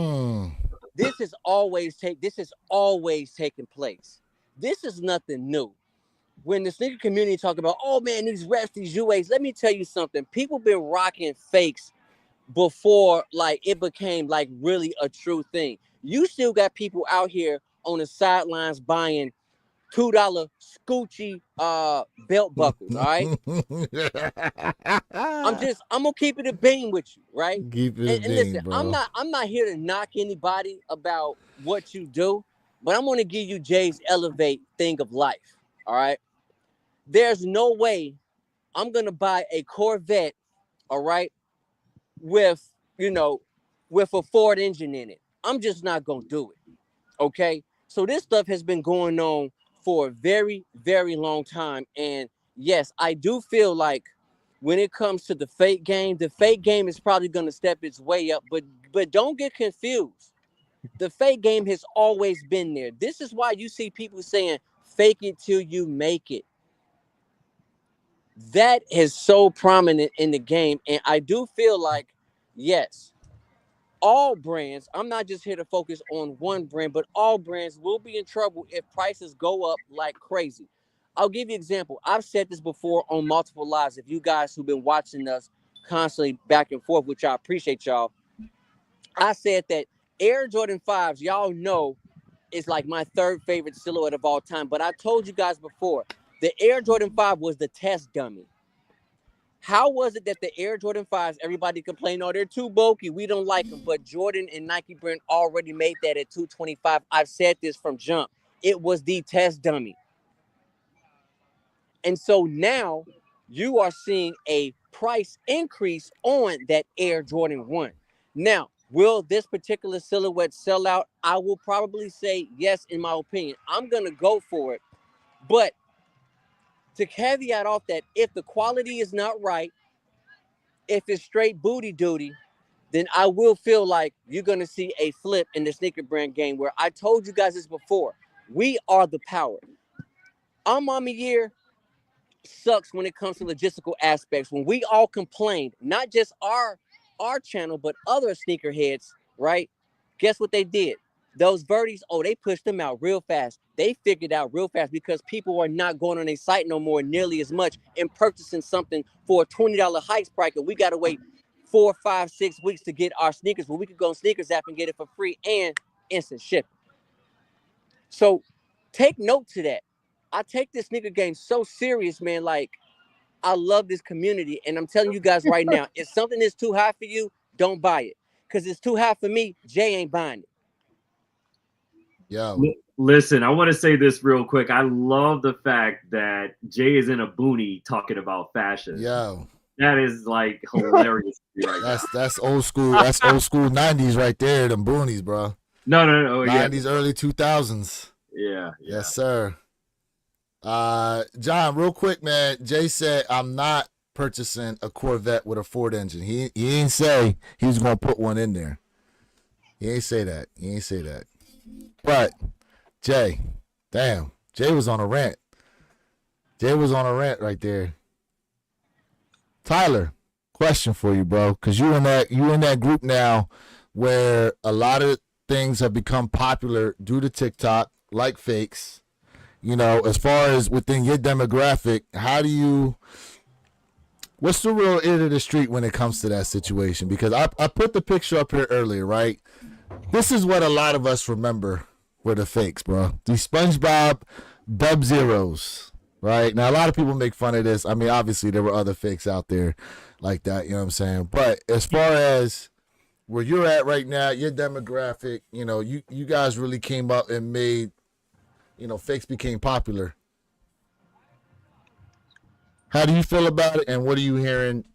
This is always taking place. This is nothing new. When the sneaker community talk about, oh man, these reps, these UAs, let me tell you something. People been rocking fakes before like it became like really a true thing. You still got people out here on the sidelines buying $2 Scoochie belt buckles, all right? I'm gonna keep it a beam with you, right? Keep it a beam, listen, bro. I'm not here to knock anybody about what you do, but I'm gonna give you Jay's Elevate thing of life, all right? There's no way I'm gonna buy a Corvette, all right, with a Ford engine in it. I'm just not gonna do it. Okay. So this stuff has been going on for a very, very long time. And yes, I do feel like when it comes to the fake game is probably gonna step its way up. But don't get confused. The fake game has always been there. This is why you see people saying fake it till you make it. That is so prominent in the game. And I do feel like, yes, all brands, I'm not just here to focus on one brand, but all brands will be in trouble if prices go up like crazy. I'll give you an example. I've said this before on multiple lives. If you guys who've been watching us constantly back and forth, which I appreciate y'all. I said that Air Jordan 5s, y'all know, is like my third favorite silhouette of all time. But I told you guys before, the Air Jordan 5 was the test dummy. How was it that the Air Jordan 5s, everybody complained, oh, they're too bulky, we don't like them. But Jordan and Nike brand already made that at 225. I've said this from jump. It was the test dummy. And so now you are seeing a price increase on that Air Jordan 1. Now, will this particular silhouette sell out? I will probably say yes, in my opinion. I'm going to go for it. But to caveat off that, if the quality is not right, if it's straight booty duty, then I will feel like you're going to see a flip in the sneaker brand game where I told you guys this before. We are the power. Our mama year sucks when it comes to logistical aspects. When we all complained, not just our channel, but other sneakerheads, right? Guess what they did? Those Verdies, they pushed them out real fast. They figured out real fast because people are not going on a site no more nearly as much and purchasing something for a $20 hike price. And we got to wait 4, 5, 6 weeks to get our sneakers, but we could go on Sneakers app and get it for free and instant shipping. So take note to that. I take this sneaker game so serious, man. Like, I love this community. And I'm telling you guys right now, if something is too high for you, don't buy it. Because it's too high for me, Jay ain't buying it. Yo. Listen, I want to say this real quick. I love the fact that Jay is in a boonie talking about fashion. Yo. That is like hilarious. That's old school. That's old school 90s right there. Them boonies, bro. No. 90s, early 2000s. Yeah. Yes, sir. John, real quick, man. Jay said I'm not purchasing a Corvette with a Ford engine. He didn't say he was gonna put one in there. He ain't say that. But Jay, damn, Jay was on a rant. Right there. Tyler, question for you, bro, because you in that group now where a lot of things have become popular due to TikTok, like fakes. You know, as far as within your demographic, what's the real ear to the street when it comes to that situation? Because I put the picture up here earlier, right? This is what a lot of us remember were the fakes, bro. These SpongeBob Dub Zeros, right? Now, a lot of people make fun of this. I mean, obviously, there were other fakes out there like that, you know what I'm saying? But as far as where you're at right now, your demographic, you know, you guys really came up and made, you know, fakes became popular. How do you feel about it, and what are you hearing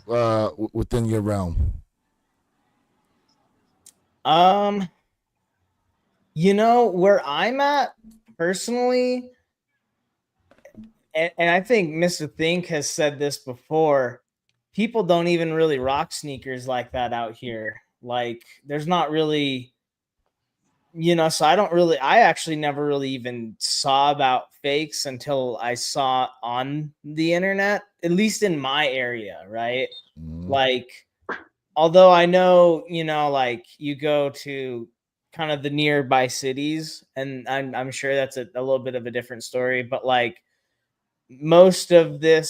within your realm? You know, where I'm at personally, and I think Mr. Think has said this before, people don't even really rock sneakers like that out here. Like, there's not really, you know, so I actually never really even saw about fakes until I saw on the internet, at least in my area, right? Like, although I know, you know, like you go to kind of the nearby cities, and I'm sure that's a little bit of a different story, but like most of the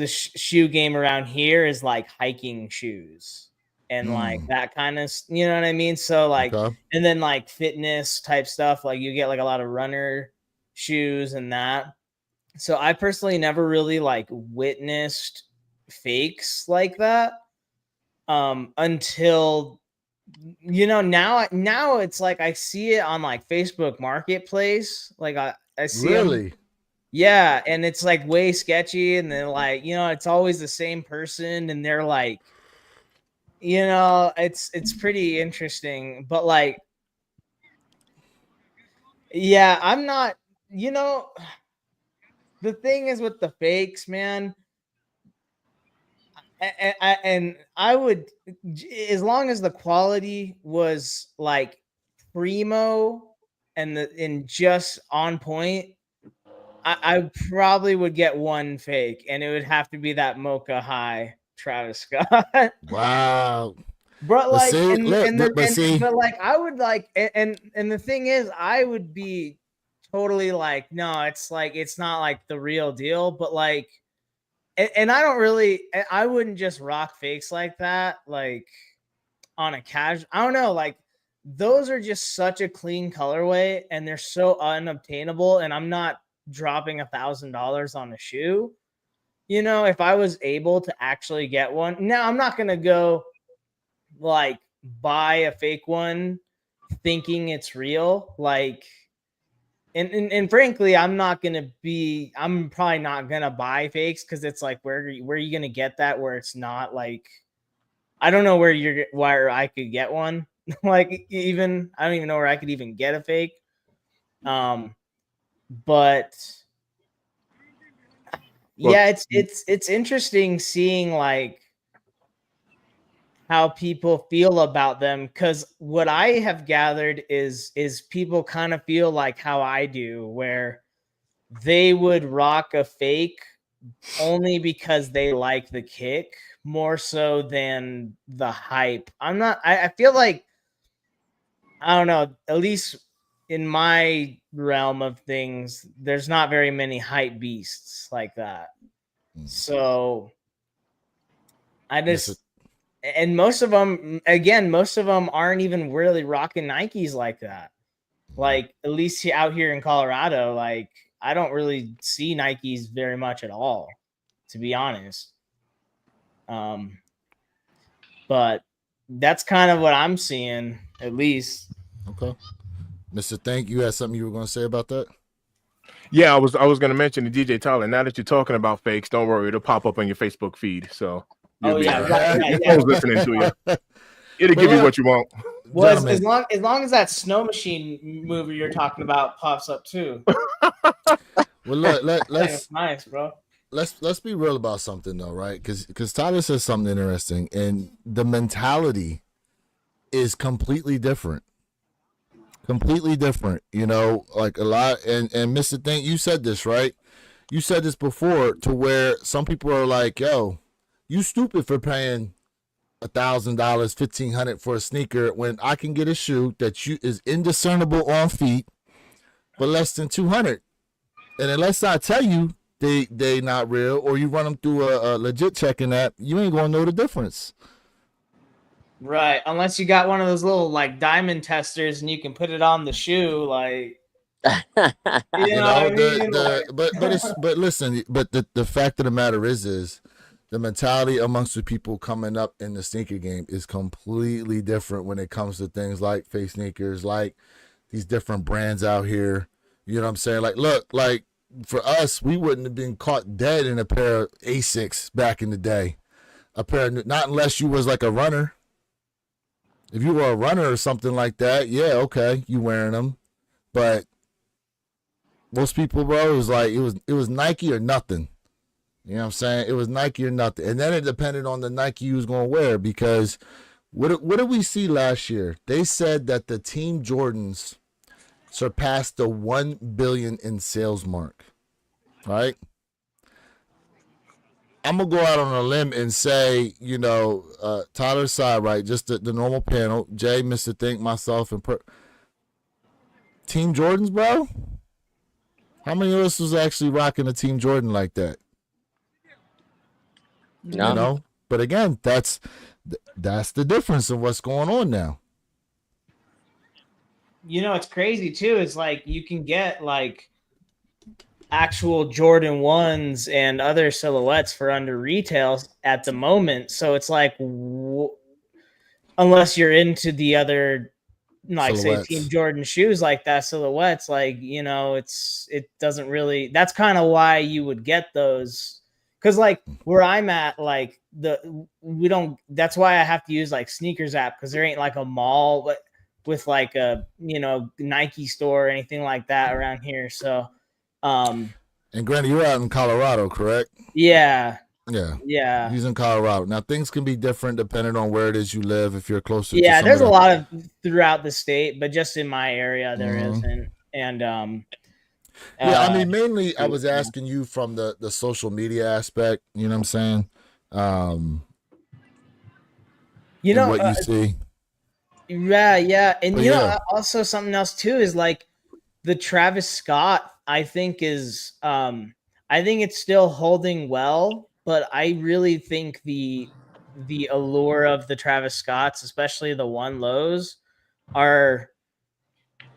shoe game around here is like hiking shoes and like that kind of, you know what I mean? So like, and then like fitness type stuff, like you get like a lot of runner shoes and that. So I personally never really like witnessed fakes like that until, you know, now it's like I see it on like Facebook Marketplace. Like I see really. Yeah, and it's like way sketchy, and then like, you know, it's always the same person, and they're like, you know, it's pretty interesting, but like, yeah, I'm not, you know, the thing is with the fakes, man, and I would, as long as the quality was like primo and just on point, I probably would get one fake, and it would have to be that Mocha High Travis Scott. Wow. But like, see, but like, I would like, and the thing is, I would be totally like, no, it's like, it's not like the real deal, but like, and I don't really, I wouldn't just rock fakes like that. Like, on a casual, I don't know, like those are just such a clean colorway and they're so unobtainable. And I'm not dropping $1,000 on a shoe. You know, if I was able to actually get one, now I'm not gonna go like buy a fake one thinking it's real. Like, and frankly, I'm probably not gonna buy fakes because it's like where are you gonna get that where it's not like I don't know where I could get one. Like even I don't even know where I could even get a fake. But yeah, it's interesting seeing like how people feel about them, because what I have gathered is people kind of feel like how I do, where they would rock a fake only because they like the kick more so than the hype. I feel like, I don't know, at least in my realm of things, there's not very many hype beasts like that. So I just, and most of them aren't even really rocking Nikes like that. Like at least out here in Colorado, like I don't really see Nikes very much at all, to be honest. But that's kind of what I'm seeing, at least. Okay. Mr. Thank, you had something you were going to say about that? Yeah, I was going to mention the DJ Tyler. Now that you're talking about fakes, don't worry, it'll pop up on your Facebook feed. So oh yeah, right, I was listening to you. It'll give you what you want. Well, as long as that snow machine movie you're talking about pops up too. Well, look, let's nice, bro. Let's be real about something though, right? Because Tyler says something interesting, and the mentality is completely different. Completely different, you know, like a lot. And Mr. Think, you said this, right? You said this before, to where some people are like, "Yo, you stupid for paying $1,000, $1,500 for a sneaker when I can get a shoe that is indiscernible on feet for less than $200." And unless I tell you they not real, or you run them through a legit checking app, you ain't gonna know the difference. Right, unless you got one of those little like diamond testers and you can put it on the shoe, like you know but listen, but the fact of the matter is the mentality amongst the people coming up in the sneaker game is completely different when it comes to things like fake sneakers, like these different brands out here. You know what I'm saying? Like, look, like for us, we wouldn't have been caught dead in a pair of Asics back in the day. Not unless you was like a runner. If you were a runner or something like that, yeah, okay, you wearing them. But most people, bro, it was like it was Nike or nothing. You know what I'm saying? It was Nike or nothing. And then it depended on the Nike you was going to wear, because what did we see last year? They said that the Team Jordans surpassed the 1 billion in sales mark, right? I'm going to go out on a limb and say, you know, Tyler's side, right, just the normal panel, Jay, Mr. Think, myself, and Team Jordans, bro? How many of us was actually rocking a Team Jordan like that? No. You know? But again, that's the difference of what's going on now. You know, it's crazy too. It's like you can get like actual Jordan 1s and other silhouettes for under retail at the moment. So it's like, unless you're into the other, like silhouettes. Say Team Jordan shoes like that, silhouettes, like, you know, it doesn't really, that's kind of why you would get those. Cause like where I'm at, like that's why I have to use like Sneakers app, because there ain't like a mall with like a, you know, Nike store or anything like that around here. So, and granted, you're out in Colorado, correct? Yeah. Yeah. He's in Colorado. Now things can be different depending on where it is you live. If you're closer, yeah, there's a lot of throughout the state, but just in my area there isn't. And yeah, I mean, mainly I was asking you from the social media aspect. You know what I'm saying? You know what you see. Yeah, and but you know, also something else too is like the Travis Scott. I think is I think it's still holding well, but I really think the the allure of the Travis Scotts, especially the one lows, are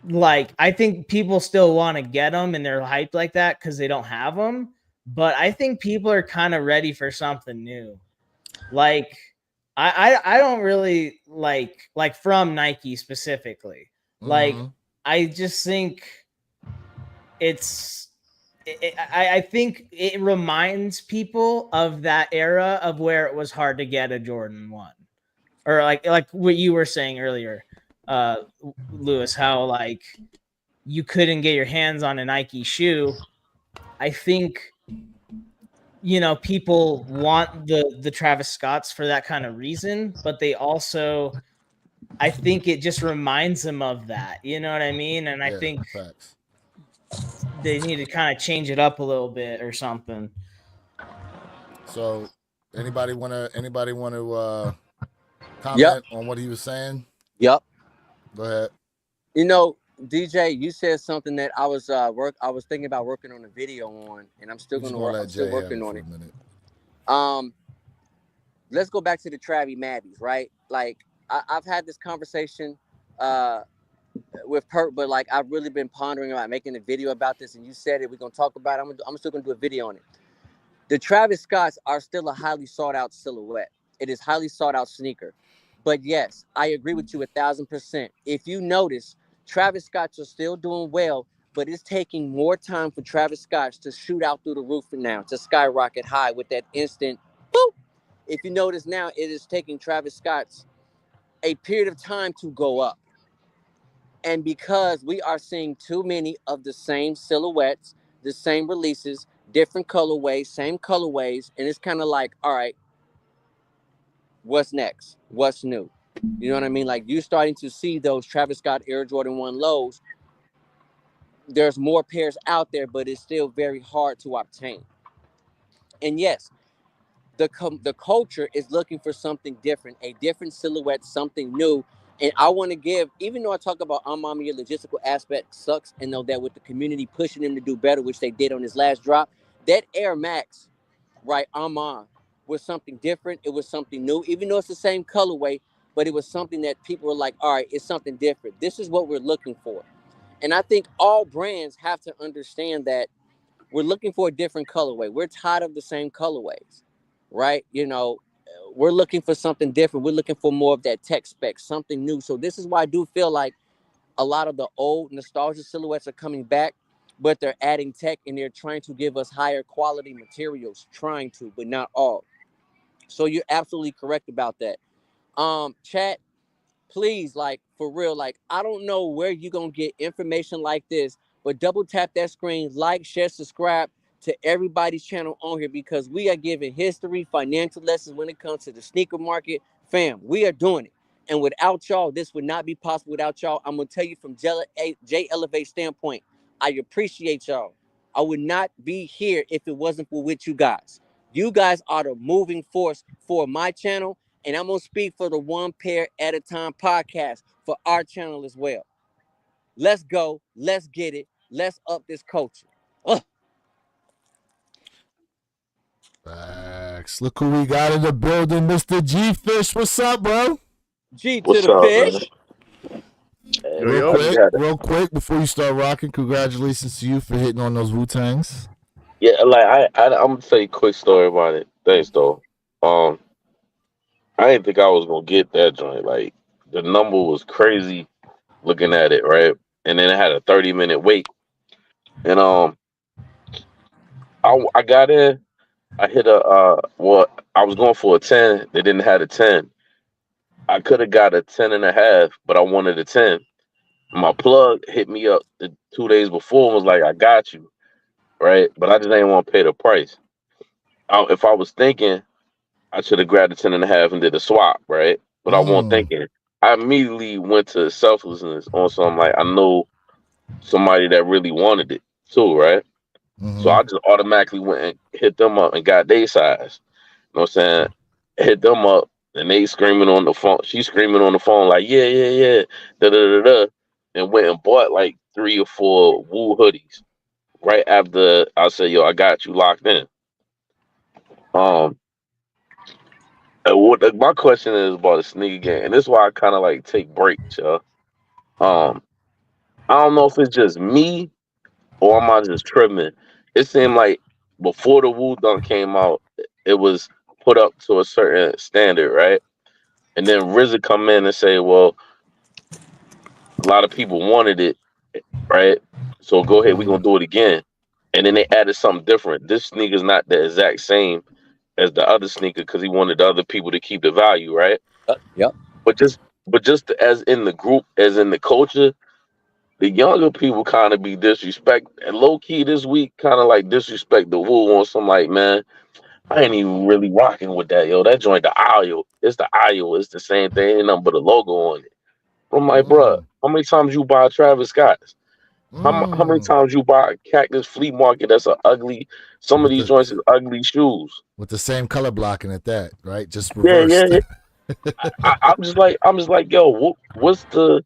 like, I think people still want to get them and they're hyped like that because they don't have them. But I think people are kind of ready for something new. Like, I don't really like from Nike specifically. Like, I just think I think it reminds people of that era of where it was hard to get a Jordan 1. Or like what you were saying earlier, Lewis, how like you couldn't get your hands on a Nike shoe. I think, you know, people want the Travis Scotts for that kind of reason, but they also, I think it just reminds them of that. You know what I mean? And I think facts. they need to kind of change it up a little bit or something. So, anybody want to comment on what he was saying? Yep. Go ahead. You know, DJ, you said something that I was thinking about working on a video on, and I'm still working on it. Let's go back to the Travie Mabbies, right? Like I've had this conversation with Perk, but like I've really been pondering about making a video about this, and you said it. We're gonna talk about it. I'm still gonna do a video on it. The Travis Scotts are still a highly sought out silhouette. It is highly sought out sneaker. But yes, I agree with you 1,000%. If you notice, Travis Scotts are still doing well, but it's taking more time for Travis Scotts to shoot out through the roof now, to skyrocket high with that instant boop. If you notice now, it is taking Travis Scotts a period of time to go up. And because we are seeing too many of the same silhouettes, the same releases, different colorways, same colorways, and it's kind of like, all right, what's next? What's new? You know what I mean? Like, you're starting to see those Travis Scott Air Jordan 1 lows. There's more pairs out there, but it's still very hard to obtain. And yes, the culture is looking for something different, a different silhouette, something new. And I want to give, even though I talk about your logistical aspect sucks, and know that with the community pushing them to do better, which they did on his last drop, that Air Max, right, was something different. It was something new, even though it's the same colorway, but it was something that people were like, all right, it's something different. This is what we're looking for. And I think all brands have to understand that we're looking for a different colorway. We're tired of the same colorways, right? You know, we're looking for something different. We're looking for more of that tech spec, something new. So this is why I do feel like a lot of the old nostalgia silhouettes are coming back, but they're adding tech and they're trying to give us higher quality materials, trying to, but not all. So you're absolutely correct about that. Chat, please, like, for real, like, I don't know where you're gonna get information like this, but double tap that screen, like, share, subscribe to everybody's channel on here, because we are giving history, financial lessons when it comes to the sneaker market. Fam, we are doing it. And without y'all, this would not be possible without y'all. I'm gonna tell you from J Elevate standpoint, I appreciate y'all. I would not be here if it wasn't for with you guys. You guys are the moving force for my channel, and I'm going to speak for the One Pair at a Time podcast for our channel as well. Let's go. Let's get it. Let's up this culture. Facts. Look who we got in the building, Mr. G Fish. What's up, bro? G to the fish. Real quick, before you start rocking, congratulations to you for hitting on those Wu-Tangs. Yeah, like I'm gonna tell you a quick story about it. Thanks though. I didn't think I was gonna get that joint. Like, the number was crazy looking at it, right? And then it had a 30-minute wait. And I got in, I hit I was going for a 10. They didn't have a 10. I could have got a 10.5, but I wanted a 10. My plug hit me up 2 days before and was like, I got you, right? But I just didn't want to pay the price. If I was thinking, I should have grabbed a 10.5 and did a swap, right? But I wasn't thinking. I immediately went to selflessness on something like, I know somebody that really wanted it too, right? So I just automatically went and hit them up and got their size. You know what I'm saying? Hit them up and they screaming on the phone. She's screaming on the phone like, yeah, da da da da, and went and bought like 3 or 4 Wu hoodies right after I said, yo, I got you locked in. My question is about the sneaker game, and this is why I kind of like take breaks, y'all. I don't know if it's just me or am I just tripping. It seemed like before the Wu Dunk came out, it was put up to a certain standard, right? And then RZA come in and say, "Well, a lot of people wanted it, right? So go ahead, we're gonna do it again." And then they added something different. This sneaker's not the exact same as the other sneaker because he wanted the other people to keep the value, right? Yep. But just as in the group, as in the culture, the younger people kind of be disrespect and low key this week, kind of like disrespect the Wu on some like, man, I ain't even really rocking with that, yo. That joint, the IO, it's the IO, it's the same thing, ain't nothing but a logo on it. I'm like, bruh, how many times you buy Travis Scott's? How many times you buy a Cactus Flea Market? That's a ugly. Some of With these the joints is ugly shoes. with the same color blocking at that, right? Just Yeah, yeah, reversed. yeah. I'm just like, yo, what's the?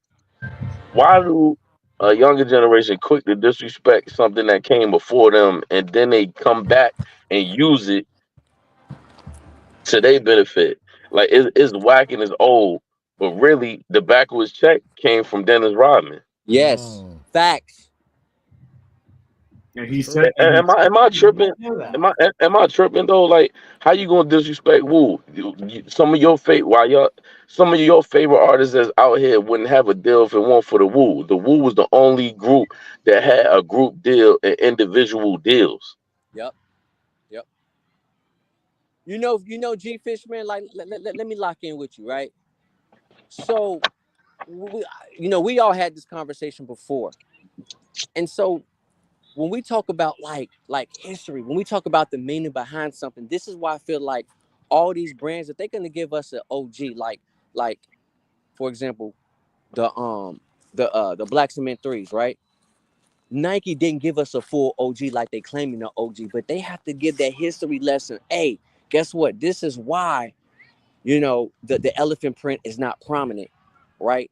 Why do a younger generation quick to disrespect something that came before them, and then they come back and use it to their benefit? Like it's whack and it's old, but really the backwards check came from Dennis Rodman. Yes. Facts. And he said, Am I tripping? know that. Am I tripping though? Like, how you gonna disrespect Wu? Some of your some of your favorite artists that's out here wouldn't have a deal if it weren't for the Wu. The Wu was the only group that had a group deal and individual deals. Yep. You know, G Fish, man. Like, let me lock in with you, right? So, we all had this conversation before, and so when we talk about like history, when we talk about the meaning behind something, this is why I feel like all these brands, if they're gonna give us an OG, like for example, the Black Cement threes, right? Nike didn't give us a full OG like they claiming the OG, but they have to give that history lesson. Hey, guess what? This is why the elephant print is not prominent, right?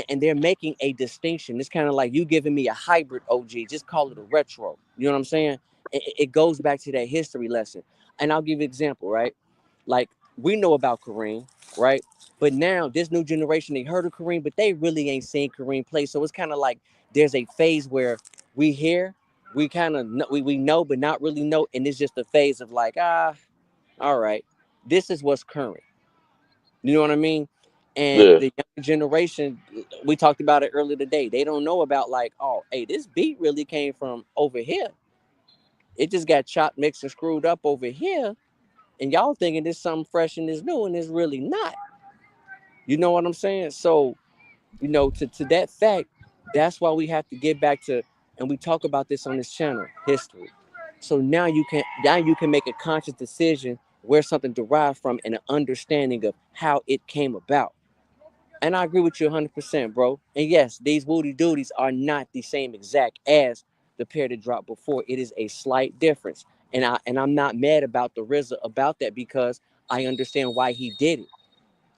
And they're making a distinction. It's kind of like you giving me a hybrid OG, just call it a retro. You know what I'm saying? It goes back to that history lesson. And I'll give you an example, right? Like, we know about Kareem, right? But now this new generation, they heard of Kareem, but they really ain't seen Kareem play. So it's kind of like there's a phase where we hear, we kind of we know, but not really know. And it's just a phase of like, all right, this is what's current. You know what I mean? And Yeah, the younger generation, we talked about it earlier today. They don't know about like, oh, hey, this beat really came from over here. It just got chopped, mixed, and screwed up over here. And y'all thinking this something fresh and this new, and it's really not. You know what I'm saying? So, to that fact, that's why we have to get back to, and we talk about this on this channel, history. So now you can make a conscious decision where something derived from and an understanding of how it came about. And I agree with you 100%, bro. And yes, these Woody Duties are not the same exact as the pair that dropped before. It is a slight difference. And I'm not mad about the RZA about that because I understand why he did it.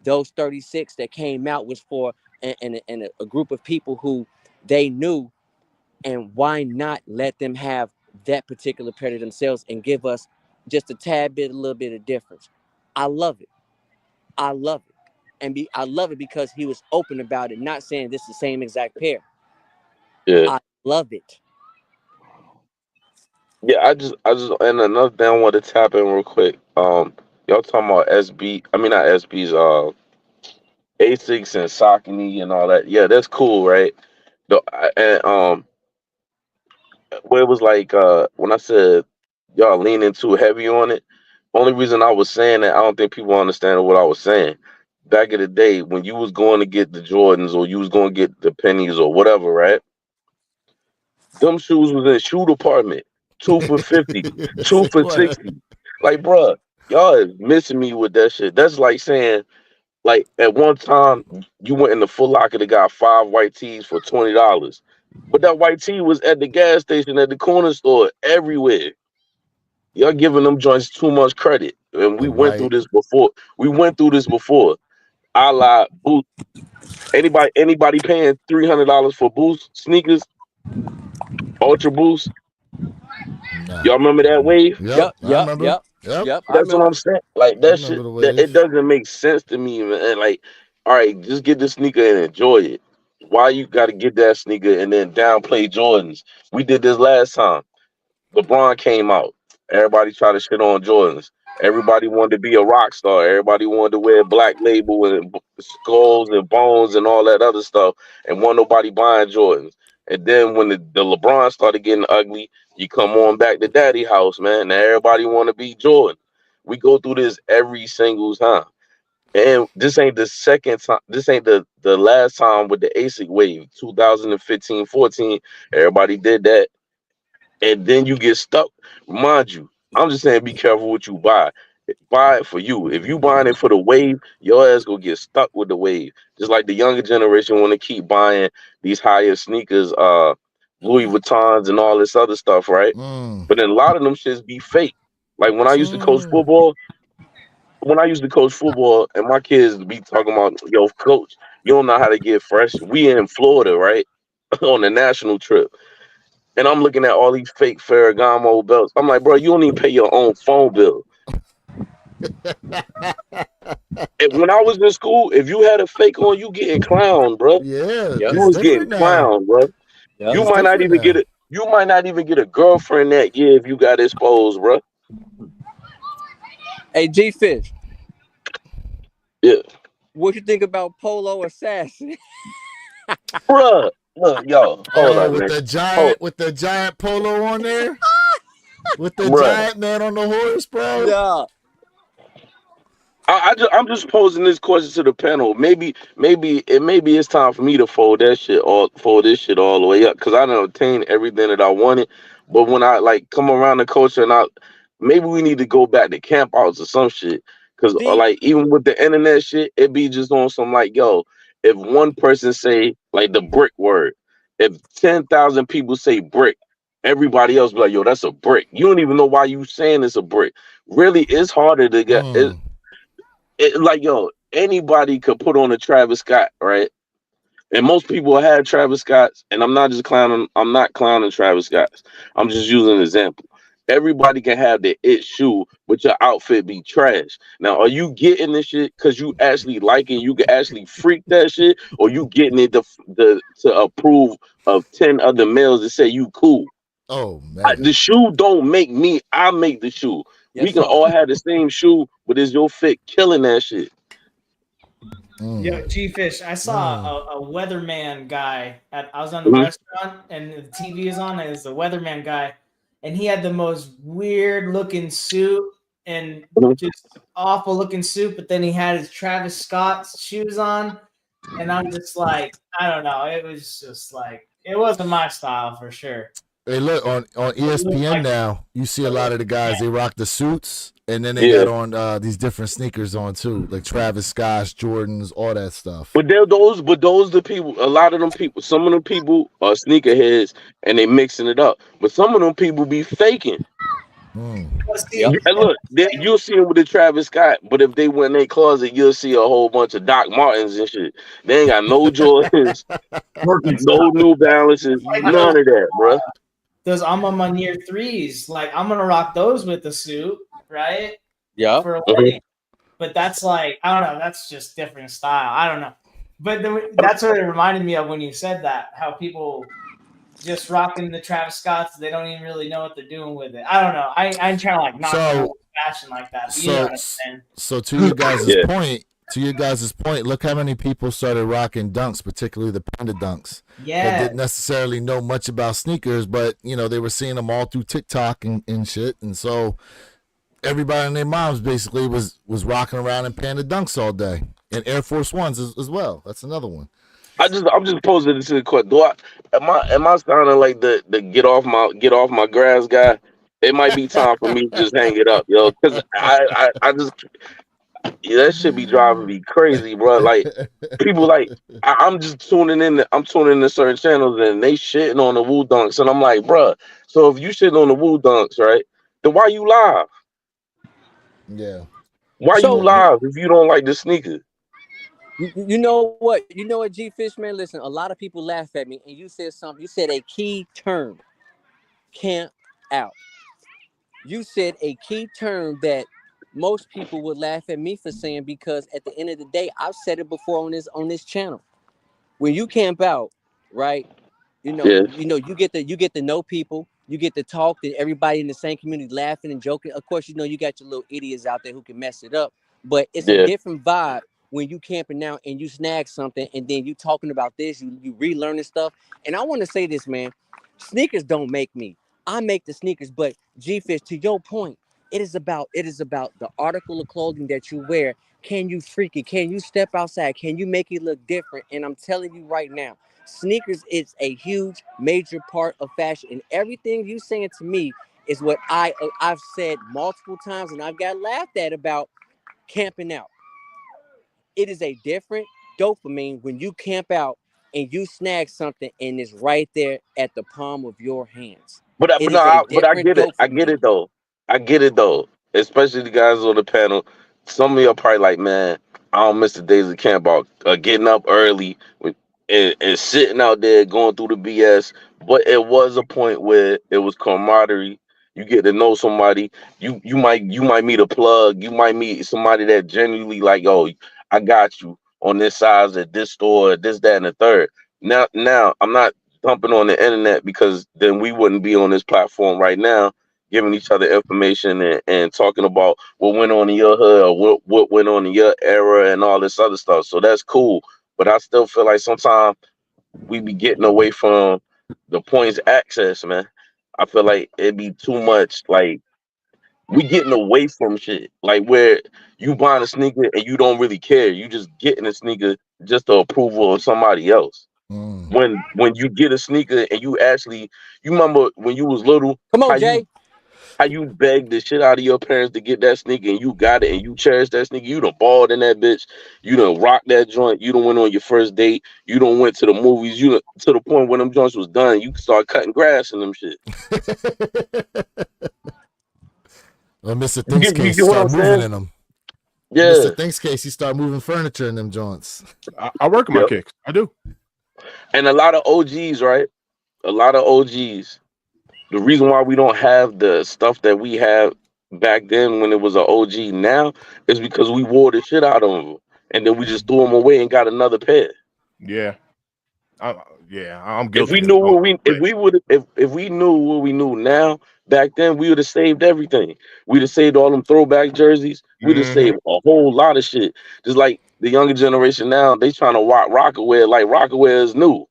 Those 36 that came out was for a group of people who they knew, and why not let them have that particular pair to themselves and give us just a little bit of difference. I love it. I love it. I love it because he was open about it, not saying this is the same exact pair. yeah, I love it. yeah. And another thing I want to tap in real quick. Y'all talking about SB? I mean, not SB's. Asics and Saucony and all that. Yeah, that's cool, right? And where it was like when I said y'all leaning too heavy on it. Only reason I was saying that I don't think people understand what I was saying. Back in the day, when you was going to get the Jordans or you was going to get the pennies or whatever, right? Them shoes was in the shoe department. 2 for 50, Yes, two it for was. 60. Like, bruh, y'all is missing me with that shit. That's like saying, like, at one time you went in the Foot Locker that got 5 white tees for $20. But that white tee was at the gas station, at the corner store, everywhere. Y'all giving them joints too much credit. And The we went through white. this before. I lied. Boost. Anybody paying $300 for Boost sneakers, Ultra Boost? Nah. Y'all remember that wave? Yep, Yep, I yep, remember. yep. Yep. Yep, I That's what remember. I'm saying. Like I that remember shit, the that it wave. doesn't make sense to me, man. And like, all right, just get the sneaker and enjoy it. Why you got to get that sneaker and then downplay Jordans? We did this last time. LeBron came out. Everybody tried to shit on Jordans. Everybody wanted to be a rock star. Everybody wanted to wear Black Label and skulls and bones and all that other stuff. And wasn't nobody buying Jordans. And then when the LeBron started getting ugly, you come on back to Daddy House, man. Now everybody want to be Jordan. We go through this every single time. And this ain't the second time. This ain't the last time with the ASIC wave, 2015, 14. Everybody did that and then you get stuck. Remind you, I'm just saying, be careful what you buy. Buy it for you. If you buying it for the wave, your ass gonna get stuck with the wave. Just like the younger generation want to keep buying these higher sneakers, Louis Vuittons and all this other stuff, right? Mm. But then a lot of them shits be fake. Like when I used to coach Mm. football, and my kids be talking about, yo, coach, you don't know how to get fresh. We in Florida, right? On a national trip. And I'm looking at all these fake Ferragamo belts. I'm like, bro, you don't even pay your own phone bill. And when I was in school, if you had a fake on, you getting clowned, bro. Yeah, Yep, You it's was getting different now. clowned, bro. yep. You It's might not different even get now. it. You might not even get a girlfriend that year if you got exposed, bro. Hey, G Fish, Yeah, what you think about Polo Assassin? bro. Look, yo, hold Oh, on, man. Hold, with the giant polo on there, with the bro. giant man on the horse, bro. Yeah. I'm just posing this question to the panel. Maybe it's time for me to fold this shit all the way up because I done obtained everything that I wanted. But when I like come around the culture maybe we need to go back to camp outs or some shit. Because See, like even with the internet shit, it be just on some like yo, if one person say like the brick word, if 10,000 people say brick, everybody else be like yo, that's a brick. You don't even know why you saying it's a brick. Really, it's harder to get Mm. like yo, anybody could put on a Travis Scott, right? And most people had Travis Scotts, and I'm not clowning Travis Scotts. I'm just using an example. Everybody can have their it shoe, but your outfit be trash. Now, are you getting this shit because you actually like it? You can actually freak that shit, or you getting it to approve of 10 other males that say you cool? Oh The man. shoe don't make me. I make the shoe. We yes, can sir. all have the same shoe, but is your fit killing that shit? Mm. Yo, G-Fish, I saw Mm. a weatherman guy. I was on the Mhm. restaurant and the TV is on, and it's the weatherman guy. And he had the most weird looking suit and Mhm. just awful looking suit. But then he had his Travis Scott shoes on. And I'm just like, I don't know. It was just like, it wasn't my style for sure. Hey, look on It looked ESPN like, now. You see a lot of the guys. They rock the suits, and then they Yeah. got on these different sneakers on too, like Travis Scott's, Jordans, all that stuff. But those the people. A lot of them people. Some of them people are sneakerheads and they mixing it up. But some of them people be faking. Mm. well, see, Yep. And look, you'll see them with the Travis Scott. But if they went in their closet, you'll see a whole bunch of Doc Martens and shit. They ain't got no Jordans, Working no New Balances, like none of that, bro. those Alma Near threes. Like I'm gonna rock those with the suit, right? Yep. For a Mhm. wedding. But that's like I don't know. That's just different style. I don't know. But that's what it reminded me of when you said that. How people just rocking the Travis Scotts, they don't even really know what they're doing with it. I don't know. I ain't trying to like knock down So fashion like that. But you know so what I'm saying? so to you guys' Yeah. point, look how many people started rocking dunks, particularly the panda dunks, that Yeah. didn't necessarily know much about sneakers, but they were seeing them all through TikTok and shit, and so everybody and their moms basically was rocking around in panda dunks all day, and Air Force Ones as well. That's another one. I'm just posing this to the question. Am I sounding like the get off my grass guy? It might be time for me to just hang it up, yo. Because I just that should be driving me crazy, bro. Like people like I'm just tuning in. I'm tuning in to certain channels and they shitting on the Wu Dunks, and I'm like, bro. So if you shitting on the Wu Dunks, right? Then why you live? Yeah. Why you So Yeah. live if you don't like the sneaker? you know what? You know what, G Fish, man? Listen, a lot of people laugh at me, and you said something. You said a key term, camp out. you said a key term that most people would laugh at me for saying, because at the end of the day, I've said it before on this channel. When you camp out, right? Yeah, You get to know people, you get to talk to everybody in the same community, laughing and joking. Of course, you got your little idiots out there who can mess it up, but it's a yeah. different vibe when you camping out and you snag something and then you talking about this, you relearning stuff. And I want to say this, man, sneakers don't make me. I make the sneakers, but G-Fish, to your point, it is about the article of clothing that you wear. Can you freak it? Can you step outside? Can you make it look different? And I'm telling you right now, sneakers is a huge major part of fashion, and everything you saying to me is what I've said multiple times, and I've got laughed at about camping out. It is a different dopamine when you camp out and you snag something and it's right there at the palm of your hands. It But no, is a but I different get it. I get dopamine. it though. I get it though. Especially the guys on the panel. Some of you are probably like, man, I don't miss the days of camp out, getting up early and sitting out there going through the BS. But it was a point where it was camaraderie. You get to know somebody. You might meet a plug. You might meet somebody that genuinely like, oh, I got you on this size at this store, this, that, and the third. Now I'm not dumping on the internet, because then we wouldn't be on this platform right now giving each other information and talking about what went on in your hood, or what went on in your era and all this other stuff. So that's cool. But I still feel like sometimes we be getting away from the points access, man. I feel like it'd be too much. Like, we getting away from shit. Like, where you buying a sneaker and you don't really care. You just getting a sneaker just to approval of somebody else. Mm. When you get a sneaker and you remember when you was little, Come how on, you Jay. how you begged the shit out of your parents to get that sneaker, and you got it and you cherish that sneaker. You done balled in that bitch. You done rocked that joint. You done went on your first date. You done went to the movies. You done, to the point when them joints was done, you start cutting grass and them shit. Well, Mr. You Thinks get, you case get what I'm start moving saying? in them. Yeah. Mr. Thinks case, he start moving furniture in them joints. I work on my Yep. kicks. I do. And a lot of OGs, right? A lot of OGs. The reason why we don't have the stuff that we have back then when it was an OG now is because we wore the shit out of them, and then we just threw them away and got another pair. Yeah. I'm If guilty we as knew well. what we if we would if we knew what we knew now back then, we would have saved everything. We'd have saved all them throwback jerseys. We'd have saved a whole lot of shit. Just like the younger generation now, they trying to rock Rockaway like Rockaway is new.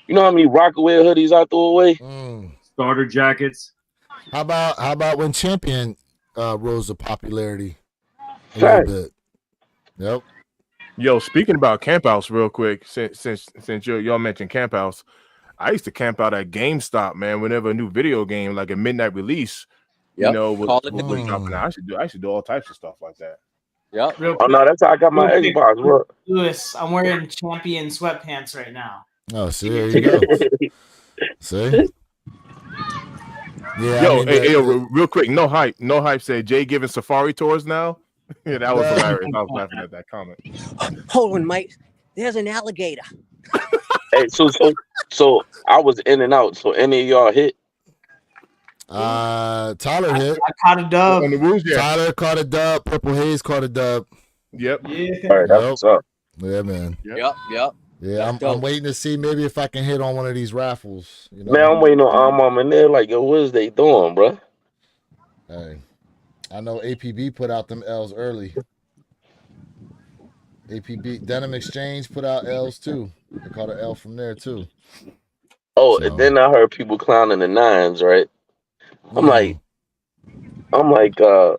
You know how many Rockaway hoodies I threw away? Mm. Starter jackets. How about when Champion rose to popularity a Fact. little bit? Yep. Yo, speaking about campouts real quick, since y'all mentioned campouts, I used to camp out at GameStop, man, whenever a new video game, like a midnight release, Yep. was Call it the was week. dropping out. I should do all types of stuff like that. Yep. Real Oh quick, no, that's how I got my real quick, Xbox. Look. Lewis, I'm wearing Champion sweatpants right now. Oh, see, there you go. See? Yeah, Yo, I mean, real quick, no hype said Jay giving safari tours now. Yeah, that was hilarious. I was laughing at that comment. Hold on, Mike. There's an alligator. Hey, so I was in and out. So any of y'all hit? Tyler hit. I caught a dub. On the rules, yeah. Tyler caught a dub. Purple Haze caught a dub. Yep. Yeah. All right, that's what's up. Yeah, man. Yep. Yeah, That's I'm dope. waiting to see maybe if I can hit on one of these raffles. You know? Man, I'm waiting on Arm in there. Like, yo, what is they doing, bro? Hey, I know APB put out them L's early. APB Denim Exchange put out L's too. They caught an L from there too. Oh, So. and then I heard people clowning the nines, right? I'm like, I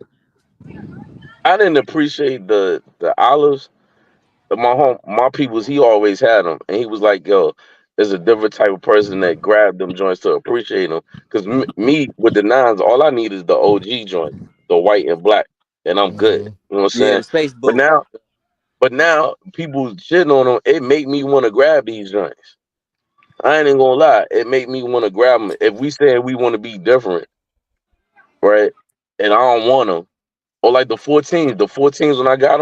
didn't appreciate the olives. My peoples, he always had them, and he was like, yo, there's a different type of person that grabbed them joints to appreciate them. Because me with the nines, all I need is the OG joint, the white and black, and I'm good. You know what I'm Yeah, saying? the space But boat. now people shitting on them. It make me want to grab these joints. I ain't even gonna lie. It make me want to grab them. If we say we want to be different, right? And I don't want them, or like the 14s when I got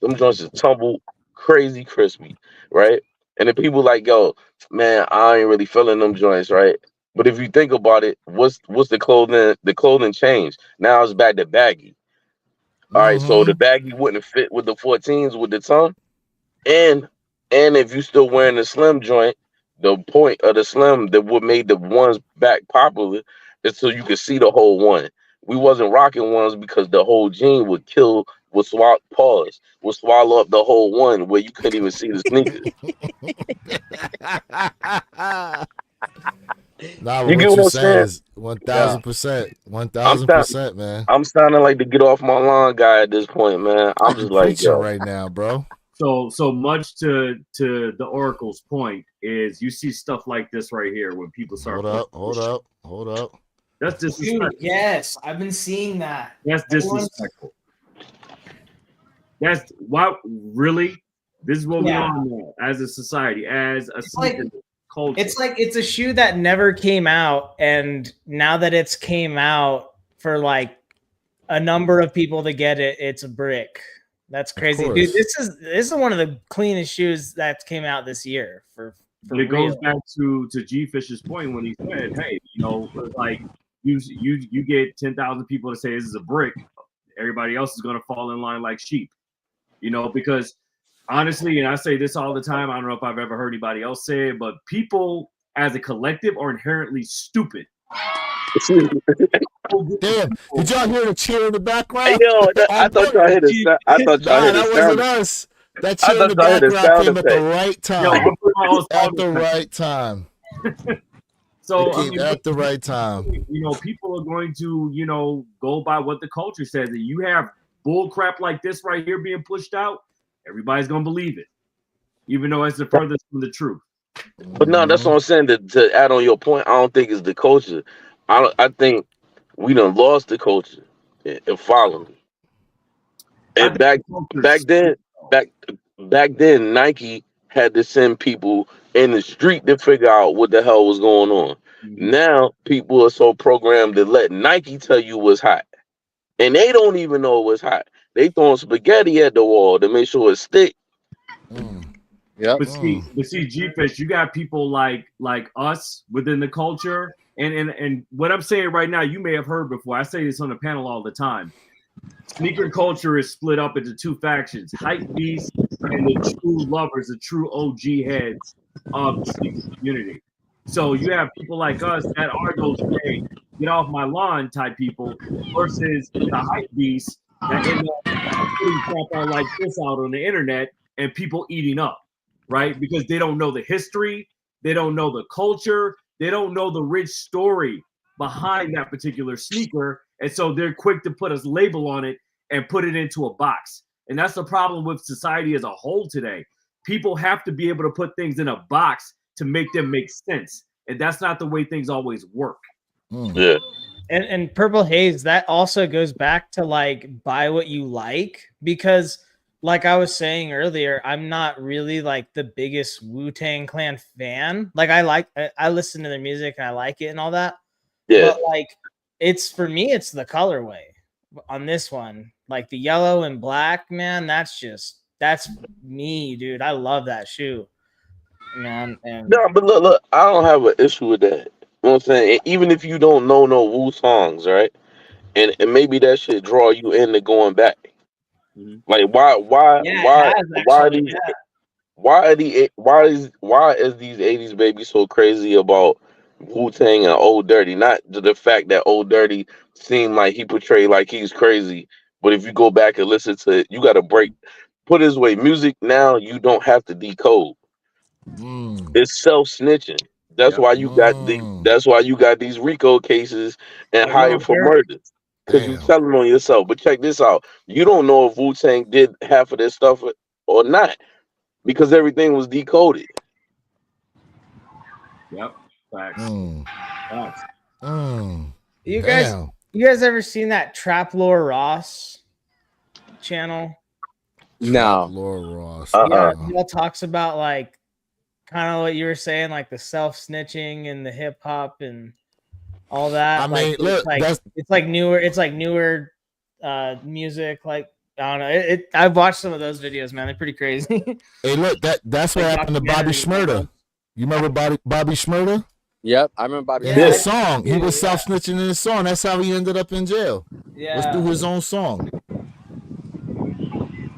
them joints just tumble crazy crispy, right? And the people like, yo, man, I ain't really feeling them joints, right? But if you think about it, what's the clothing? The clothing changed. Now it's back to baggy. All right, so the baggy wouldn't fit with the 14s with the tongue, and if you still wearing the slim joint, the point of the slim that what made the ones back popular is so you could see the whole one. We wasn't rocking ones because the whole jean would swallow up the whole one where you couldn't even see the sneakers. Nah, You but get what what you're I'm saying saying? is 1,000%, I'm 1,000%, man. I'm sounding like the get off my lawn guy at this point, man. I'm You just like, preaching yo, right now, bro. So much to the Oracle's point is you see stuff like this right here when people start. Hold up. That's Dude, disrespectful. yes, I've been seeing that. That's disrespectful. That's why really. This is what we are now as a society, as a culture. It's like it's a shoe that never came out, and now that it's came out for like a number of people to get it, it's a brick. That's crazy, dude. This is one of the cleanest shoes that came out this year. For it goes back to G Fish's point when he said, "Hey, you know, like you get 10,000 people to say this is a brick, everybody else is going to fall in line like sheep." You know, because honestly, and I say this all the time, I don't know if I've ever heard anybody else say it, but people as a collective are inherently stupid. Damn, did y'all hear the cheer in the background? Yo, I thought y'all hit it. I thought y'all hit it. That wasn't us. That cheer in the I background came at the right time. At the right time. So I mean, at the right time. You know, people are going to, you know, go by what the culture says. And you have bull crap like this right here being pushed out, everybody's gonna believe it, even though it's the furthest from the truth. But no, that's what I'm saying. To add on your point, I don't think it's the culture. I think we done lost the culture and following. And back then, Nike had to send people in the street to figure out what the hell was going on. Mm-hmm. Now people are so programmed to let Nike tell you what's hot, and they don't even know what's hot. They throwing spaghetti at the wall to make sure it stick. Yeah. But see, G-Fish, you got people like us within the culture, and what I'm saying right now, you may have heard before. I say this on the panel all the time. Sneaker culture is split up into two factions: hype beasts and the true lovers, the true OG heads of the sneaker community. So you have people like us that are those hey, get off my lawn type people, versus the hype beasts that end up putting crap out like this out on the internet and people eating up, right? Because they don't know the history, they don't know the culture, they don't know the rich story behind that particular sneaker. And so they're quick to put a label on it and put it into a box. And that's the problem with society as a whole today. People have to be able to put things in a box to make them make sense. And that's not the way things always work. Yeah. And Purple Haze, that also goes back to like buy what you like, because like I was saying earlier, I'm not really like the biggest Wu-Tang Clan fan. Like I listen to their music and I like it and all that. Yeah. But like it's for me, it's the colorway on this one. Like the yellow and black, man, that's me, dude. I love that shoe. Man, no, but look, I don't have an issue with that. You know what I'm saying? Even if you don't know no Wu songs, right? And maybe that should draw you into going back. Mm-hmm. Like why is these 80s babies so crazy about Wu-Tang and Old Dirty? Not the fact that Old Dirty seemed like he portrayed like he's crazy, but if you go back and listen to it, you got to put it this way, music now you don't have to decode. It's self-snitching. That's why you got these RICO cases and hired for murder. Because you're telling on yourself. But check this out. You don't know if Wu-Tang did half of this stuff or not. Because everything was decoded. Yep. Facts. Facts. You guys ever seen that Trap Lore Ross channel? No. Lore Ross. Yeah, he all talks about like kind of what you were saying, like the self-snitching and the hip hop and all that. I mean, look, it's like newer music. Like I don't know. I've watched some of those videos, man. They're pretty crazy. Hey, look, that's what happened to Bobby Shmurda. You remember Bobby Shmurda? Yep, I remember Bobby. Yeah, In Smith. his song, he was yeah. self-snitching in his song. That's how he ended up in jail. Was Yeah. through his own song.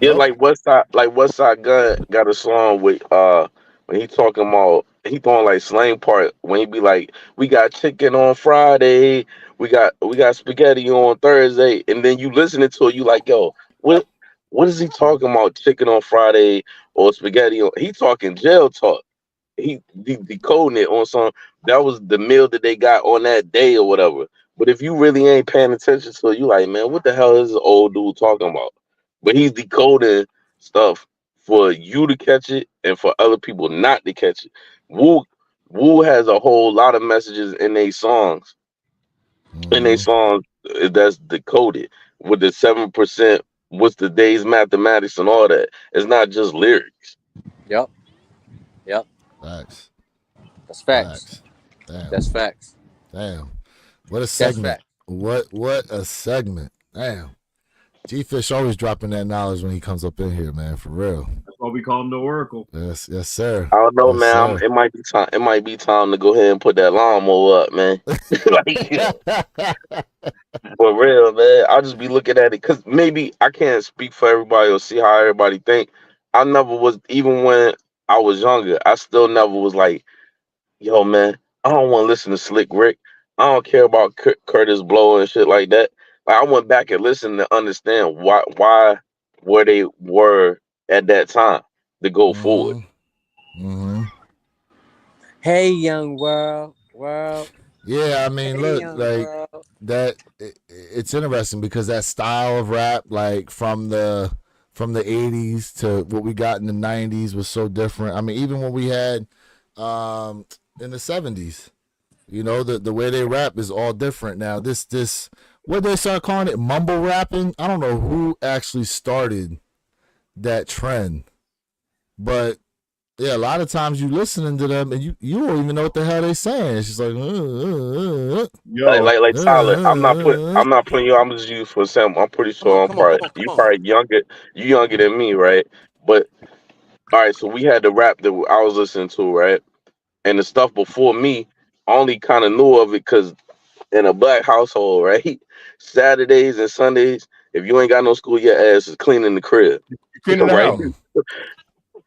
Yeah, Yep. like West Side Gun got a song with when he talking about he throwing like slang part when he be like, we got chicken on Friday, we got spaghetti on Thursday, and then you listening to it, you like, yo, what is he talking about? Chicken on Friday or spaghetti on? He talking jail talk. He decoding it on some that was the meal that they got on that day or whatever. But if you really ain't paying attention to it, you like, man, what the hell is this old dude talking about? But he's decoding stuff for you to catch it and for other people not to catch it. Wu Wu has a whole lot of messages in their songs. In their songs that's decoded with the 7%. What's the day's mathematics and all that? It's not just lyrics. Yep. Yep. Facts. That's facts. Facts. Damn. That's facts. Damn. What a That's segment. facts. What a segment. Damn. G-Fish always dropping that knowledge when he comes up in here, man. For real. That's why we call him the Oracle. Yes, sir. I don't know, Yes, man. sir. It might be time. It might be time to go ahead and put that lawnmower up, man. Like, for real, man. I'll just be looking at it because maybe I can't speak for everybody or see how everybody think. I never was, even when I was younger, I still never was like, yo, man, I don't want to listen to Slick Rick. I don't care about Curtis Blow and shit like that. Like, I went back and listened to understand why where they were at that time to go forward. Mm-hmm. Hey, young world. Yeah, I mean, Hey, look, young like world. that. It's interesting because that style of rap, like from the 80s to what we got in the 90s, was so different. I mean, even what we had in the 70s, you know, the way they rap is all different now. This what they start calling it, mumble rapping. I don't know who actually started that trend, but yeah, a lot of times you listening to them and you don't even know what the hell they saying. It's just like Like Tyler, I'm not putting you. I'm just used for example. I'm pretty sure Come on. you probably younger. You younger than me, right? But all right, so we had the rap that I was listening to, right? And the stuff before me, I only kind of knew of it because in a black household, right? Saturdays and Sundays, if you ain't got no school, your ass is cleaning the crib, Cleaning the right? house.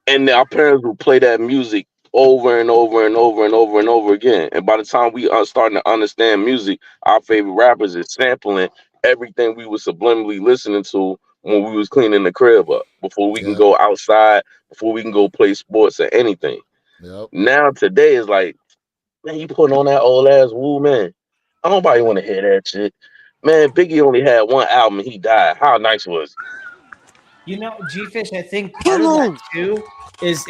And our parents would play that music over and over and over and over and over again. And by the time we are starting to understand music, our favorite rappers is sampling everything we were subliminally listening to when we was cleaning the crib up before we can go outside, before we can go play sports or anything. Yep. Now today is like, man, you putting on that old ass Wu, man. Nobody want to hear that shit. Man, Biggie only had one album and he died. How nice was it? You know, G-Fish, I think part of that too is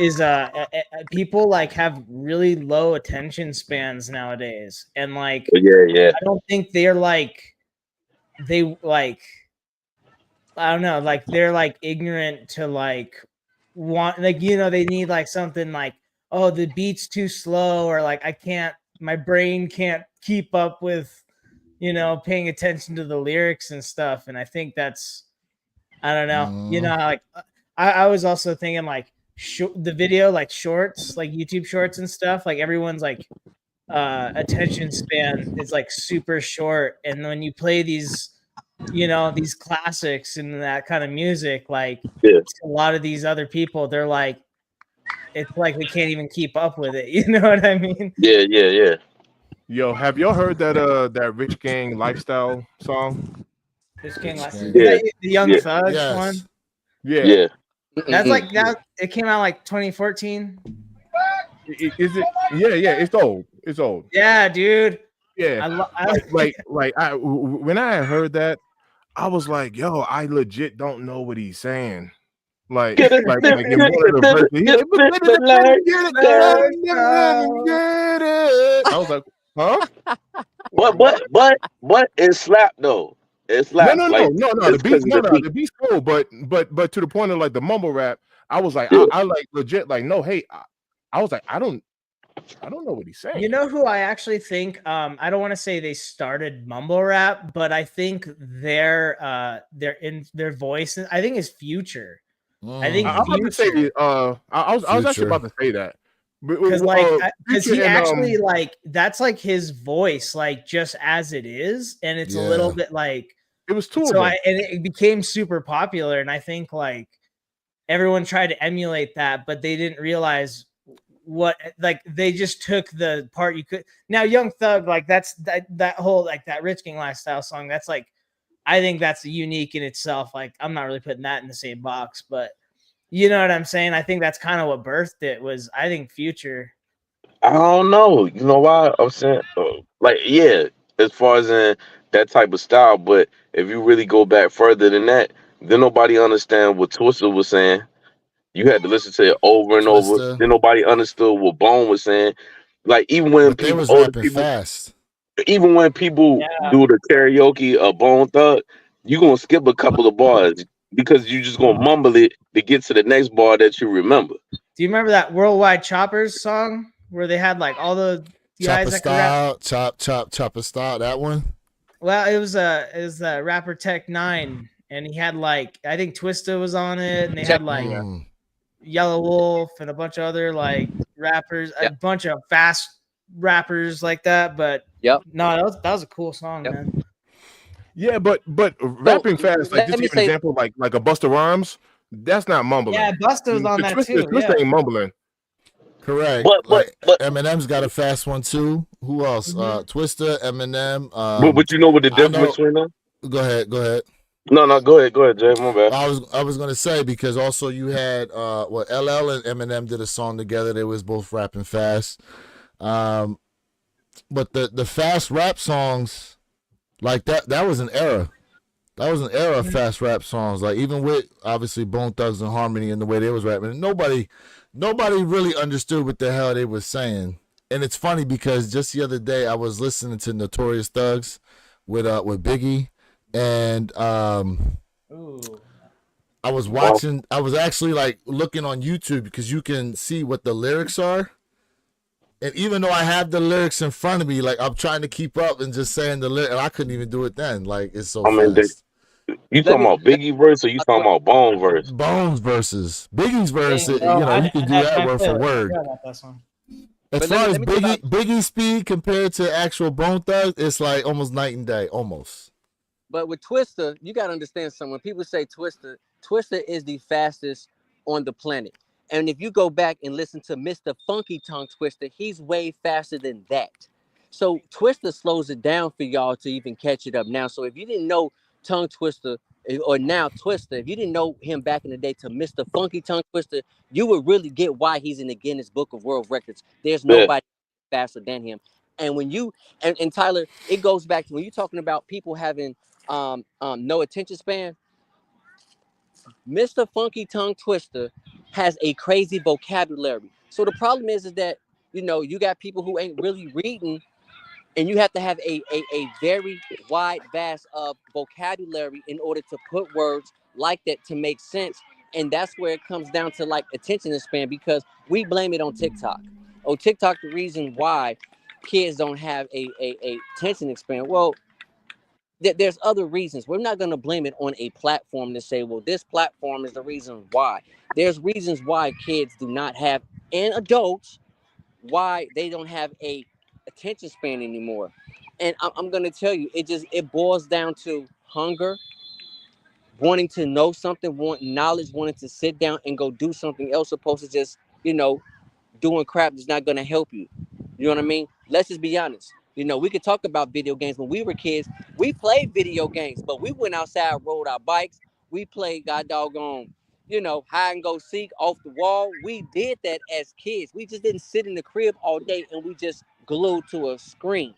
people like have really low attention spans nowadays, and like Yeah. I don't think they're like I don't know, like they're like ignorant to like want, like, you know, they need like something like, oh, the beat's too slow, or like my brain can't keep up with, you know, paying attention to the lyrics and stuff. And I think that's, I don't know, you know, like I was also thinking like the video, like shorts, like YouTube shorts and stuff, like everyone's like attention span is like super short, and when you play these, you know, these classics and that kind of music, like a lot of these other people, they're like, it's like they can't even keep up with it. You know what I mean? Yeah. Yo, have y'all heard that Rich Gang Lifestyle song? Rich Gang Lifestyle. Yeah. The Young Thug one. Yeah. That's like that. It came out like 2014. Is it? Yeah. It's old. Yeah, dude. Yeah. When I heard that, I was like, yo, I legit don't know what he's saying. Like in one of the verses, he's like, I was like, huh? But it slapped though. It slapped. No. The beat's cool, but to the point of like the mumble rap, I was like, I like legit, like, no, hey, I was like, I don't know what he's saying. You know who I actually think? I don't want to say they started mumble rap, but I think their voice, I think is Future. I think I was about to say, I was actually about to say that, Because he actually like that's like his voice, like just as it is, and it's a little bit like it was two so of them. and it became super popular, and I think like everyone tried to emulate that, but they didn't realize what like they just took the part you could. Now Young Thug, like that's that whole like that Rich King Lifestyle song, that's like I think that's unique in itself. Like I'm not really putting that in the same box, but you know what I'm saying? I think that's kind of what birthed it was I think Future. I don't know. You know why I'm saying? Like, yeah, as far as in that type of style, but if you really go back further than that, then nobody understand what Twister was saying. You had to listen to it over and over. Twister. Then nobody understood what Bone was saying. Like even when But they people, was older rapping people, fast. even when people do the karaoke of Bone Thug, you gonna skip a couple of bars because you just gonna mumble it to get to the next bar that you remember. Do you remember that Worldwide Choppers song where they had like all the guys that could rap? Chopper style, that one? Well, it was a rapper Tech 9, and he had like I think Twista was on it, and they had like Yellow Wolf and a bunch of other like rappers, a bunch of fast rappers like that. But no, that was a cool song, man. Yeah, but rapping fast, like just give an example, like a Busta Rhymes, that's not mumbling. Yeah, Busta was on that too. Twista ain't mumbling. Correct. But Eminem's got a fast one too. Who else? Twista, Eminem. But you know what the difference between them? Go ahead. No, go ahead, Jay. My bad. I was gonna say because also you had LL and Eminem did a song together. They was both rapping fast. But the fast rap songs like that was an era. That was an era of fast rap songs. Like even with obviously Bone Thugs and Harmony and the way they was rapping, nobody really understood what the hell they was saying. And it's funny because just the other day I was listening to Notorious Thugs with Biggie, and I was watching. I was actually like looking on YouTube because you can see what the lyrics are. And even though I have the lyrics in front of me, like I'm trying to keep up and just saying the lyrics, and I couldn't even do it then. Like it's so fast. You talking about Biggie verse or you talking about Bone verse? Bones versus Biggie's verse. You can do that word for word. As far as Biggie speed compared to actual Bone Thugs, it's like almost night and day, almost. But with Twista, you gotta understand something. When people say Twista is the fastest on the planet. And if you go back and listen to Mr. Funky Tongue Twista, he's way faster than that. So Twista slows it down for y'all to even catch it up now. So if you didn't know Tongue Twister or now Twista, if you didn't know him back in the day to Mr. Funky Tongue Twister, you would really get why he's in the Guinness Book of World Records. There's nobody faster than him. And when you and Tyler, it goes back to when you're talking about people having no attention span. Mr. Funky Tongue Twister has a crazy vocabulary. So the problem is that you got people who ain't really reading, and you have to have a very wide, vast vocabulary in order to put words like that to make sense. And that's where it comes down to like attention span, because we blame it on TikTok. Oh, TikTok, the reason why kids don't have a attention span. Well, there's other reasons. We're not going to blame it on a platform to say, well, this platform is the reason why. There's reasons why kids do not have, and adults, why they don't have a attention span anymore. And I'm going to tell you, it boils down to hunger, wanting to know something, wanting knowledge, wanting to sit down and go do something else, opposed to just, doing crap that's not going to help you. You know what I mean? Let's just be honest. We could talk about video games. When we were kids, we played video games, but we went outside, rode our bikes. We played hide and go seek off the wall. We did that as kids. We just didn't sit in the crib all day and we just glued to a screen.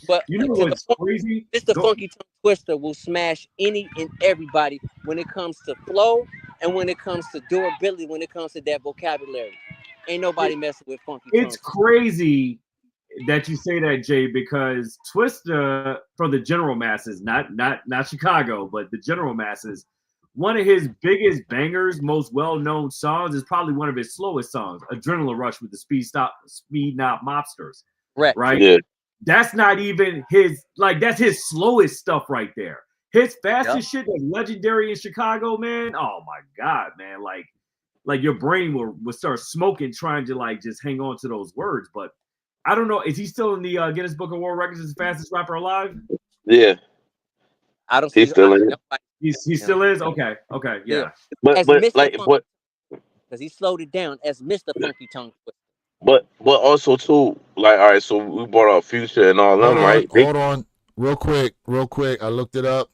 But what's crazy? Mr. Funky Tongue Twister will smash any and everybody when it comes to flow and when it comes to durability, when it comes to that vocabulary. Ain't nobody messing with Funky Tongue. It's crazy that you say that, Jay, because Twista, for the general masses, not Chicago, but the general masses, one of his biggest bangers, most well-known songs is probably one of his slowest songs, Adrenaline Rush with the Speed Knob Mobsters. Right? Yeah. That's not even his, that's his slowest stuff right there. His fastest shit that's legendary in Chicago, man. Oh my God, man. like your brain will start smoking trying to like just hang on to those words. But I don't know. Is he still in the Guinness Book of World Records as the fastest rapper alive? Yeah, I don't he's see. still in it. He still is. Okay. Yeah. But As but Mr. like Funky, because he slowed it down as Mr. Funky Tongue Twister. but also too, like, all right, so we brought up Future and all them, right? Hold on, real quick. I looked it up.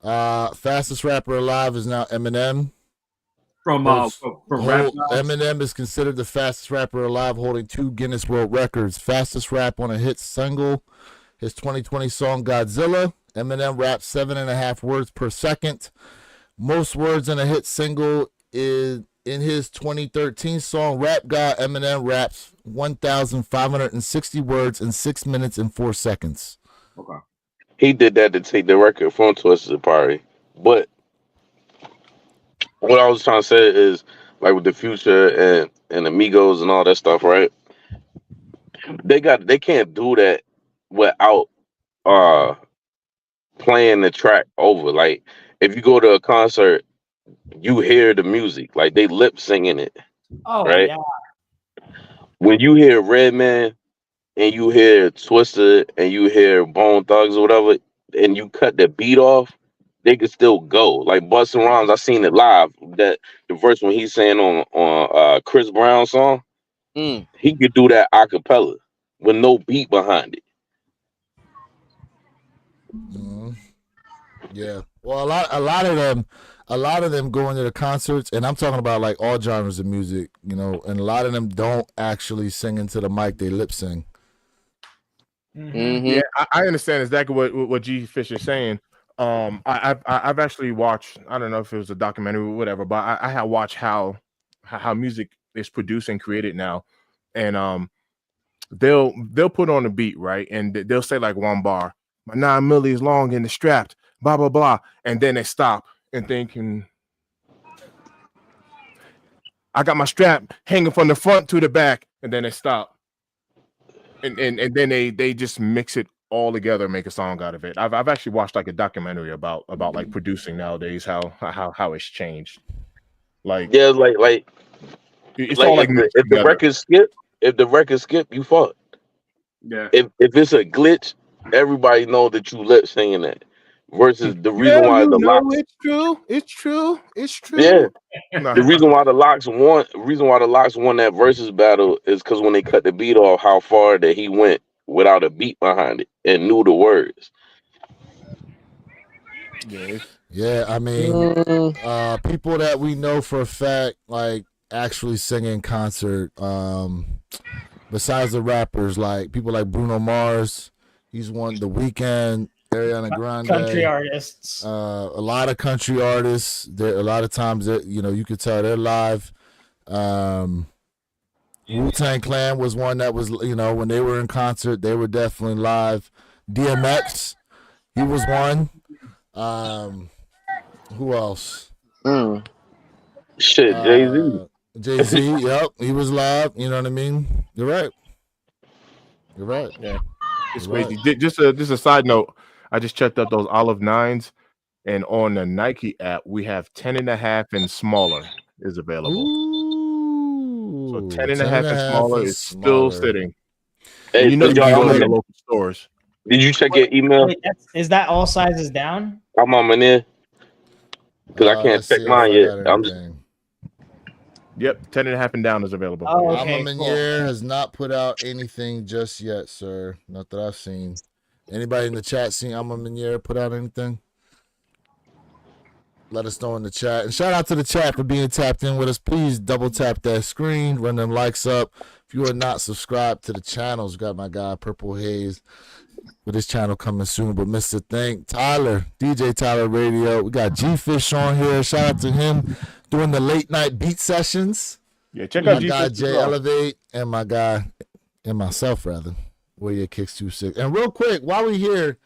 Fastest rapper alive is now Eminem. From Rap Gods. Eminem is considered the fastest rapper alive, holding 2 Guinness World Records. Fastest rap on a hit single, his 2020 song Godzilla. Eminem raps 7.5 words per second. Most words in a hit single is in his 2013 song Rap God. Eminem raps 1,560 words in 6 minutes and 4 seconds. Okay. He did that to take the record from Twisted Party. But what I was trying to say is, like with the Future and Amigos and all that stuff, right? They can't do that without playing the track over. Like if you go to a concert, you hear the music, like they lip singing it, Oh right? yeah. When you hear Redman and you hear Twister and you hear Bone Thugs or whatever, and you cut the beat off, they could still go. Like Busta Rhymes, I seen it live. That the verse when he's saying on Chris Brown's song, he could do that a cappella with no beat behind it. Mm-hmm. Yeah. Well, a lot of them go into the concerts, and I'm talking about like all genres of music, and a lot of them don't actually sing into the mic; they lip sing. Yeah, I understand exactly what G Fish is saying. I've actually watched. I don't know if it was a documentary or whatever, but I have watched how music is produced and created now, and they'll put on a beat, right, and they'll say like one bar, "My 9 milli is long and it's strapped," blah blah blah, and then they stop and thinking, "I got my strap hanging from the front to the back," and then they stop. And then they just mix it all together, make a song out of it. I've actually watched like a documentary about like producing nowadays, how it's changed. Like Yeah, like it's all like if the record skip, you fucked. Yeah. If it's a glitch, everybody know that you lip singing that. Versus the reason why the locks. It's true. Yeah. The reason why the locks won that versus battle is because when they cut the beat off, how far that he went without a beat behind it and knew the words. Yeah, I mean, people that we know for a fact, like actually sing in concert, besides the rappers, like people like Bruno Mars, he's one. The Weeknd, Ariana Grande, country artists, a lot of country artists. A lot of times that you could tell they're live. Wu-Tang Clan was one that was when they were in concert, they were definitely live. DMX, he was one. Who else? Shit, Jay-Z. Jay-Z, yep, he was live. You know what I mean? You're right. Yeah, it's crazy. Right. Just a side note. I just checked out those Olive 9s, and on the Nike app, we have 10.5 and smaller is available. Ooh, so 10.5 and smaller is still sitting. Hey, you can go to the local stores. Did you check your email? Wait, is that all sizes down? I'm on my near. Because I can't check mine yet. Yep, 10.5 and down is available. Oh, okay, Meniere has not put out anything just yet, sir. Not that I've seen. Anybody in the chat seen Alma Meniere put out anything? Let us know in the chat. And shout out to the chat for being tapped in with us. Please double tap that screen, run them likes up. If you are not subscribed to the channels, got my guy Purple Haze with his channel coming soon. But Mr. Think, Tyler, DJ Tyler Radio. We got G-Fish on here. Shout out to him doing the late night beat sessions. Yeah, check out my guy Jay Elevate and my guy and myself rather. Warrior Kicks 26. And real quick, while we here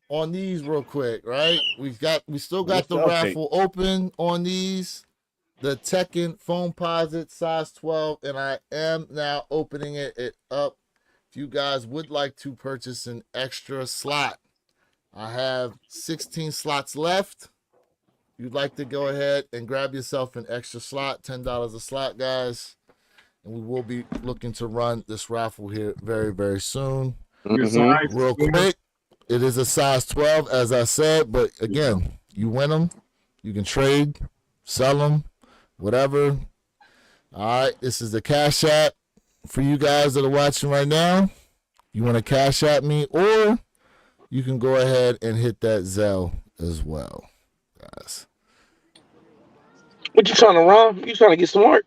on these real quick, right? We still got the raffle open on these. The Tekken Foam Posit size 12, and I am now opening it up. If you guys would like to purchase an extra slot, I have 16 slots left. you'd like to go ahead and grab yourself an extra slot, $10 a slot, guys. And we will be looking to run this raffle here very, very soon. Your Mhm. size, Real quick, it is a size 12, as I said, but again, you win them, you can trade, sell them, whatever. All right, this is the Cash App for you guys that are watching right now. You want to Cash App me, or you can go ahead and hit that Zelle as well, guys. What you trying to run? You trying to get smart?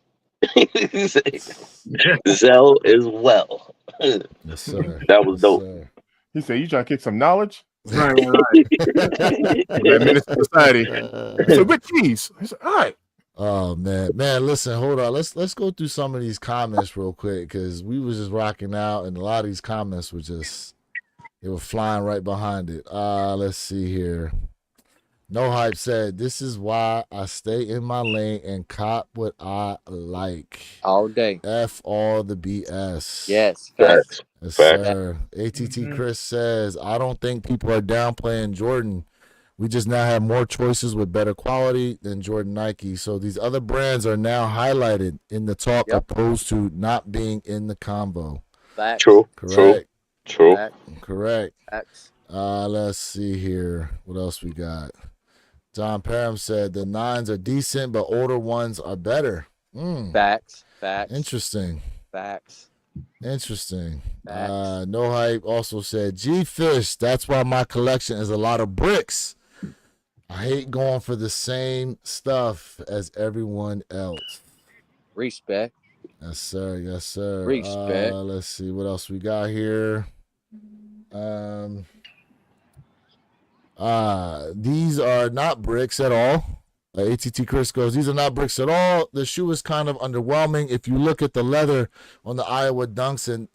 Zell as well. Yes, sir. That was Yes, dope. sir. He said, "You trying to get some knowledge?" right. That Minister Society. He said, "With cheese." He said, "All right." Oh man, listen, hold on. Let's go through some of these comments real quick, because we was just rocking out, and a lot of these comments were just, they were flying right behind it. Let's see here. No Hype said, "This is why I stay in my lane and cop what I like. All day. F all the BS." Yes. Facts. Yes, Facts. sir. ATT Chris says, "I don't think people are downplaying Jordan. We just now have more choices with better quality than Jordan Nike. So these other brands are now highlighted in the talk, Yep. opposed to not being in the combo." Facts. True. Correct. True. Facts. Correct. Facts. Let's see here. What else we got? John Parham said the 9s are decent, but older ones are better. Facts. Facts. Interesting. Facts. Interesting. Facts. No Hype also said, G-Fish, that's why my collection is a lot of bricks. I hate going for the same stuff as everyone else. Respect. Yes, sir. Yes, sir. Respect. Let's see what else we got here. These are not bricks at all. ATT Chris goes, these are not bricks at all. The shoe is kind of underwhelming. If you look at the leather on the Iowa Dunks and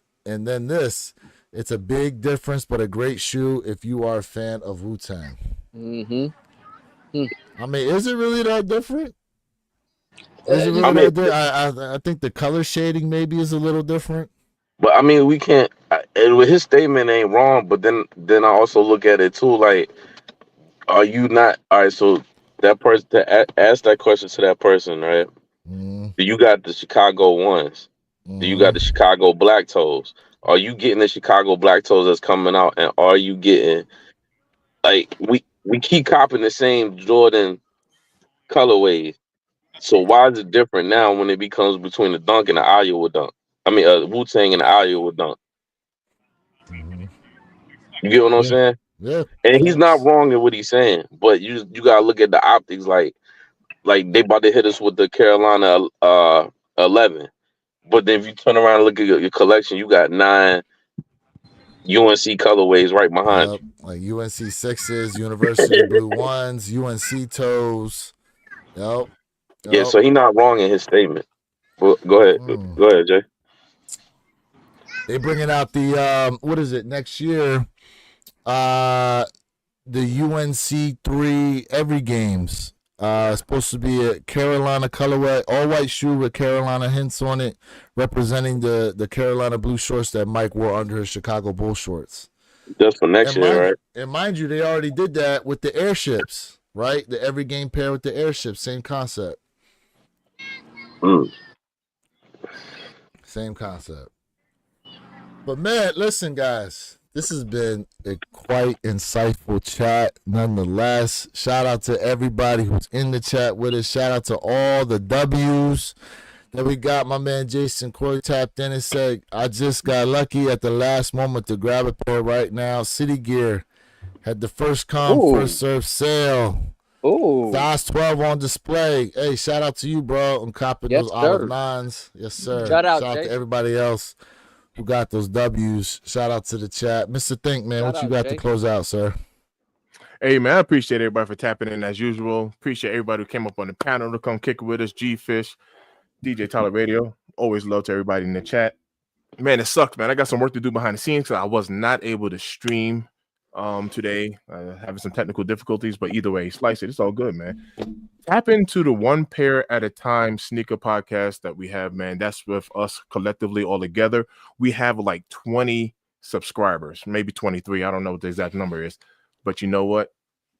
then this, it's a big difference, but a great shoe if you are a fan of Wu-Tang. Mm-hmm. I mean, is it really that different? Is it really I mean- that different? I think the color shading maybe is a little different. But I mean, we can't. And with his statement ain't wrong. But then I also look at it too. Like, are you not all right? So that person, to ask that question to that person, right? Mm, Do you got the Chicago ones? Do you got the Chicago Black Toes? Are you getting the Chicago Black Toes that's coming out? And are you getting, like, we keep copying the same Jordan colorways. So why is it different now when it becomes between the Dunk and the Iowa Dunk? I mean, Wu-Tang and the Iowa Dunk. Mhm. You get what I'm saying? Yeah. And he's not wrong in what he's saying, but you gotta look at the optics. Like they about to hit us with the Carolina 11, but then if you turn around and look at your collection, you got 9 UNC colorways right behind you. Like UNC 6s, University Blue 1s, UNC toes. Yep. Yeah, so he's not wrong in his statement. Well, go ahead, Jay. They bringing out the what is it next year? The UNC 3 every games. Supposed to be a Carolina colorway, all white shoe with Carolina hints on it, representing the Carolina blue shorts that Mike wore under his Chicago Bull shorts. That's for next year, right? And mind you, they already did that with the airships, right? The every game pair with the airships, same concept. Same concept. But man, listen, guys, this has been a quite insightful chat nonetheless. Shout out to everybody who's in the chat with us. Shout out to all the W's that we got. My man Jason Corey tapped in and said, I just got lucky at the last moment to grab a pair right now. City Gear had the first come, first serve sale. Ooh. Size 12 on display. Hey, shout out to you, bro. I'm copping those Olive 9s. Yes, sir. Shout out to everybody else who got those W's. Shout out to the chat. Mr. Think, man, what you got to close out, sir? Hey, man, I appreciate everybody for tapping in as usual. Appreciate everybody who came up on the panel to come kick it with us. G-Fish, DJ Tyler Radio. Always love to everybody in the chat. Man, it sucked, man. I got some work to do behind the scenes because I was not able to stream today. Having some technical difficulties, but either way, slice it. It's all good, man. Tap into the One Pair at a Time sneaker podcast that we have, man. That's with us collectively all together. We have like 20 subscribers, maybe 23. I don't know what the exact number is, but you know what?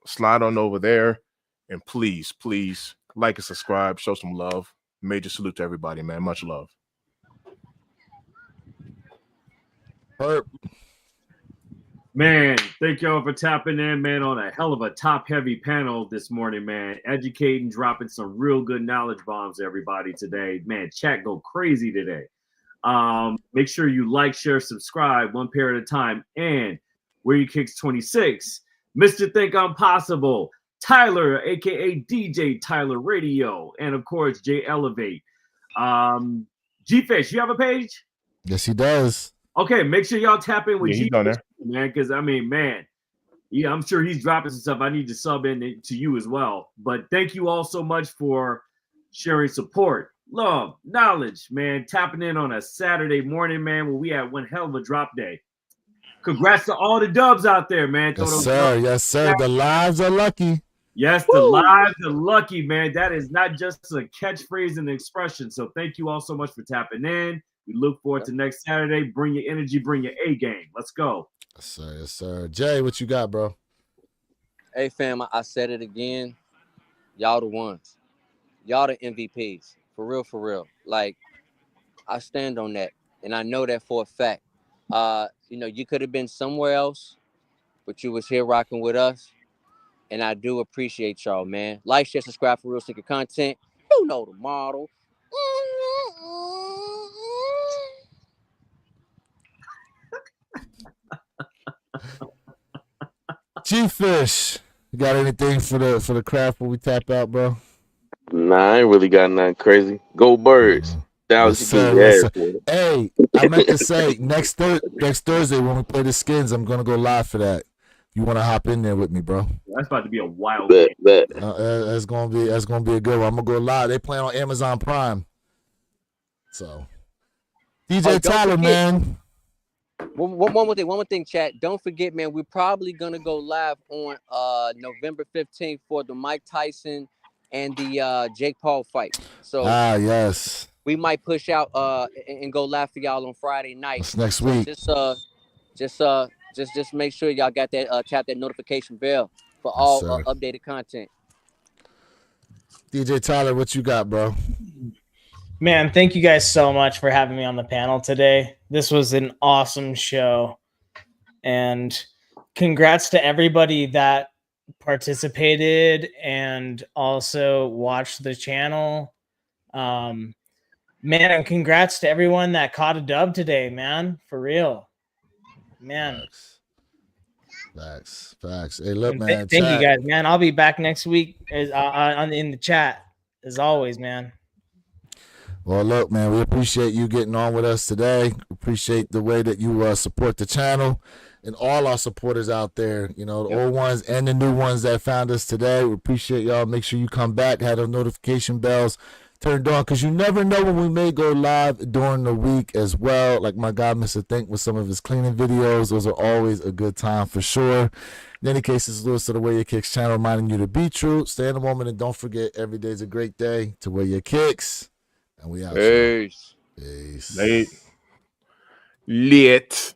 Slide on over there. And please, please like and subscribe. Show some love. Major salute to everybody, man. Much love. Herb. Man, thank y'all for tapping in, man, on a hell of a top-heavy panel this morning, man. Educating, dropping some real good knowledge bombs, everybody, today. Man, chat go crazy today. Make sure you like, share, subscribe, one pair at a time. And Where You Kicks 26, Mr. Think I'm Possible, Tyler, aka DJ Tyler Radio, and of course, J Elevate. G-Fish, you have a page? Yes, he does. Okay, make sure y'all tap in with Yeah, he's G-Fish, on there. man, because I mean, man, yeah, I'm sure he's dropping some stuff. I need to sub in to you as well. But thank you all so much for sharing support, love, knowledge, man. Tapping in on a Saturday morning, man, when we had one hell of a drop day. Congrats to all the dubs out there, man. Yes, sir. Yes, sir. The lives are lucky. Yes, the lives are lucky, man. That is not just a catchphrase and an expression. So thank you all so much for tapping in. We look forward to next Saturday. Bring your energy, bring your A game. Let's go. Yes, sir. Yes, sir. Jay, what you got, bro? Hey, fam, I said it again. Y'all the ones. Y'all the MVPs. For real, for real. Like, I stand on that. And I know that for a fact. You could have been somewhere else, but you was here rocking with us. And I do appreciate y'all, man. Like, share, subscribe for real sneaker content. You know the model. G-Fish, you got anything for the craft when we tap out, bro? Nah, I ain't really got nothing crazy. Go Birds. Yes, sir, yes, sir. Hey, I meant to say next Thursday when we play the Skins, I'm gonna go live for that. You want to hop in there with me, bro? That's about to be a wild game. That's gonna be a good one. I'm gonna go live. They playing on Amazon Prime. So, DJ Tyler, man. One more thing, chat. Don't forget, man, we're probably gonna go live on November 15th for the Mike Tyson and the Jake Paul fight. So yes. We might push out and go live for y'all on Friday night. That's next week. Just make sure y'all got that tap that notification bell for all updated content. DJ Tyler, what you got, bro? Man, thank you guys so much for having me on the panel today. This was an awesome show. And congrats to everybody that participated and also watched the channel. Man, and congrats to everyone that caught a dub today, man. For real. Man. Facts. Hey, look, man. Thank you guys, man. I'll be back next week in the chat as always, man. Well, look, man, we appreciate you getting on with us today. Appreciate the way that you support the channel and all our supporters out there, the old ones and the new ones that found us today. We appreciate y'all. Make sure you come back, have those notification bells turned on, because you never know when we may go live during the week as well. Like my guy, Mr. Think, with some of his cleaning videos. Those are always a good time for sure. In any case, it's Lewis to the Way Your Kicks channel, reminding you to be true, stay in the moment, and don't forget, every day's a great day to wear your kicks. And we out. Peace. Peace. Lit.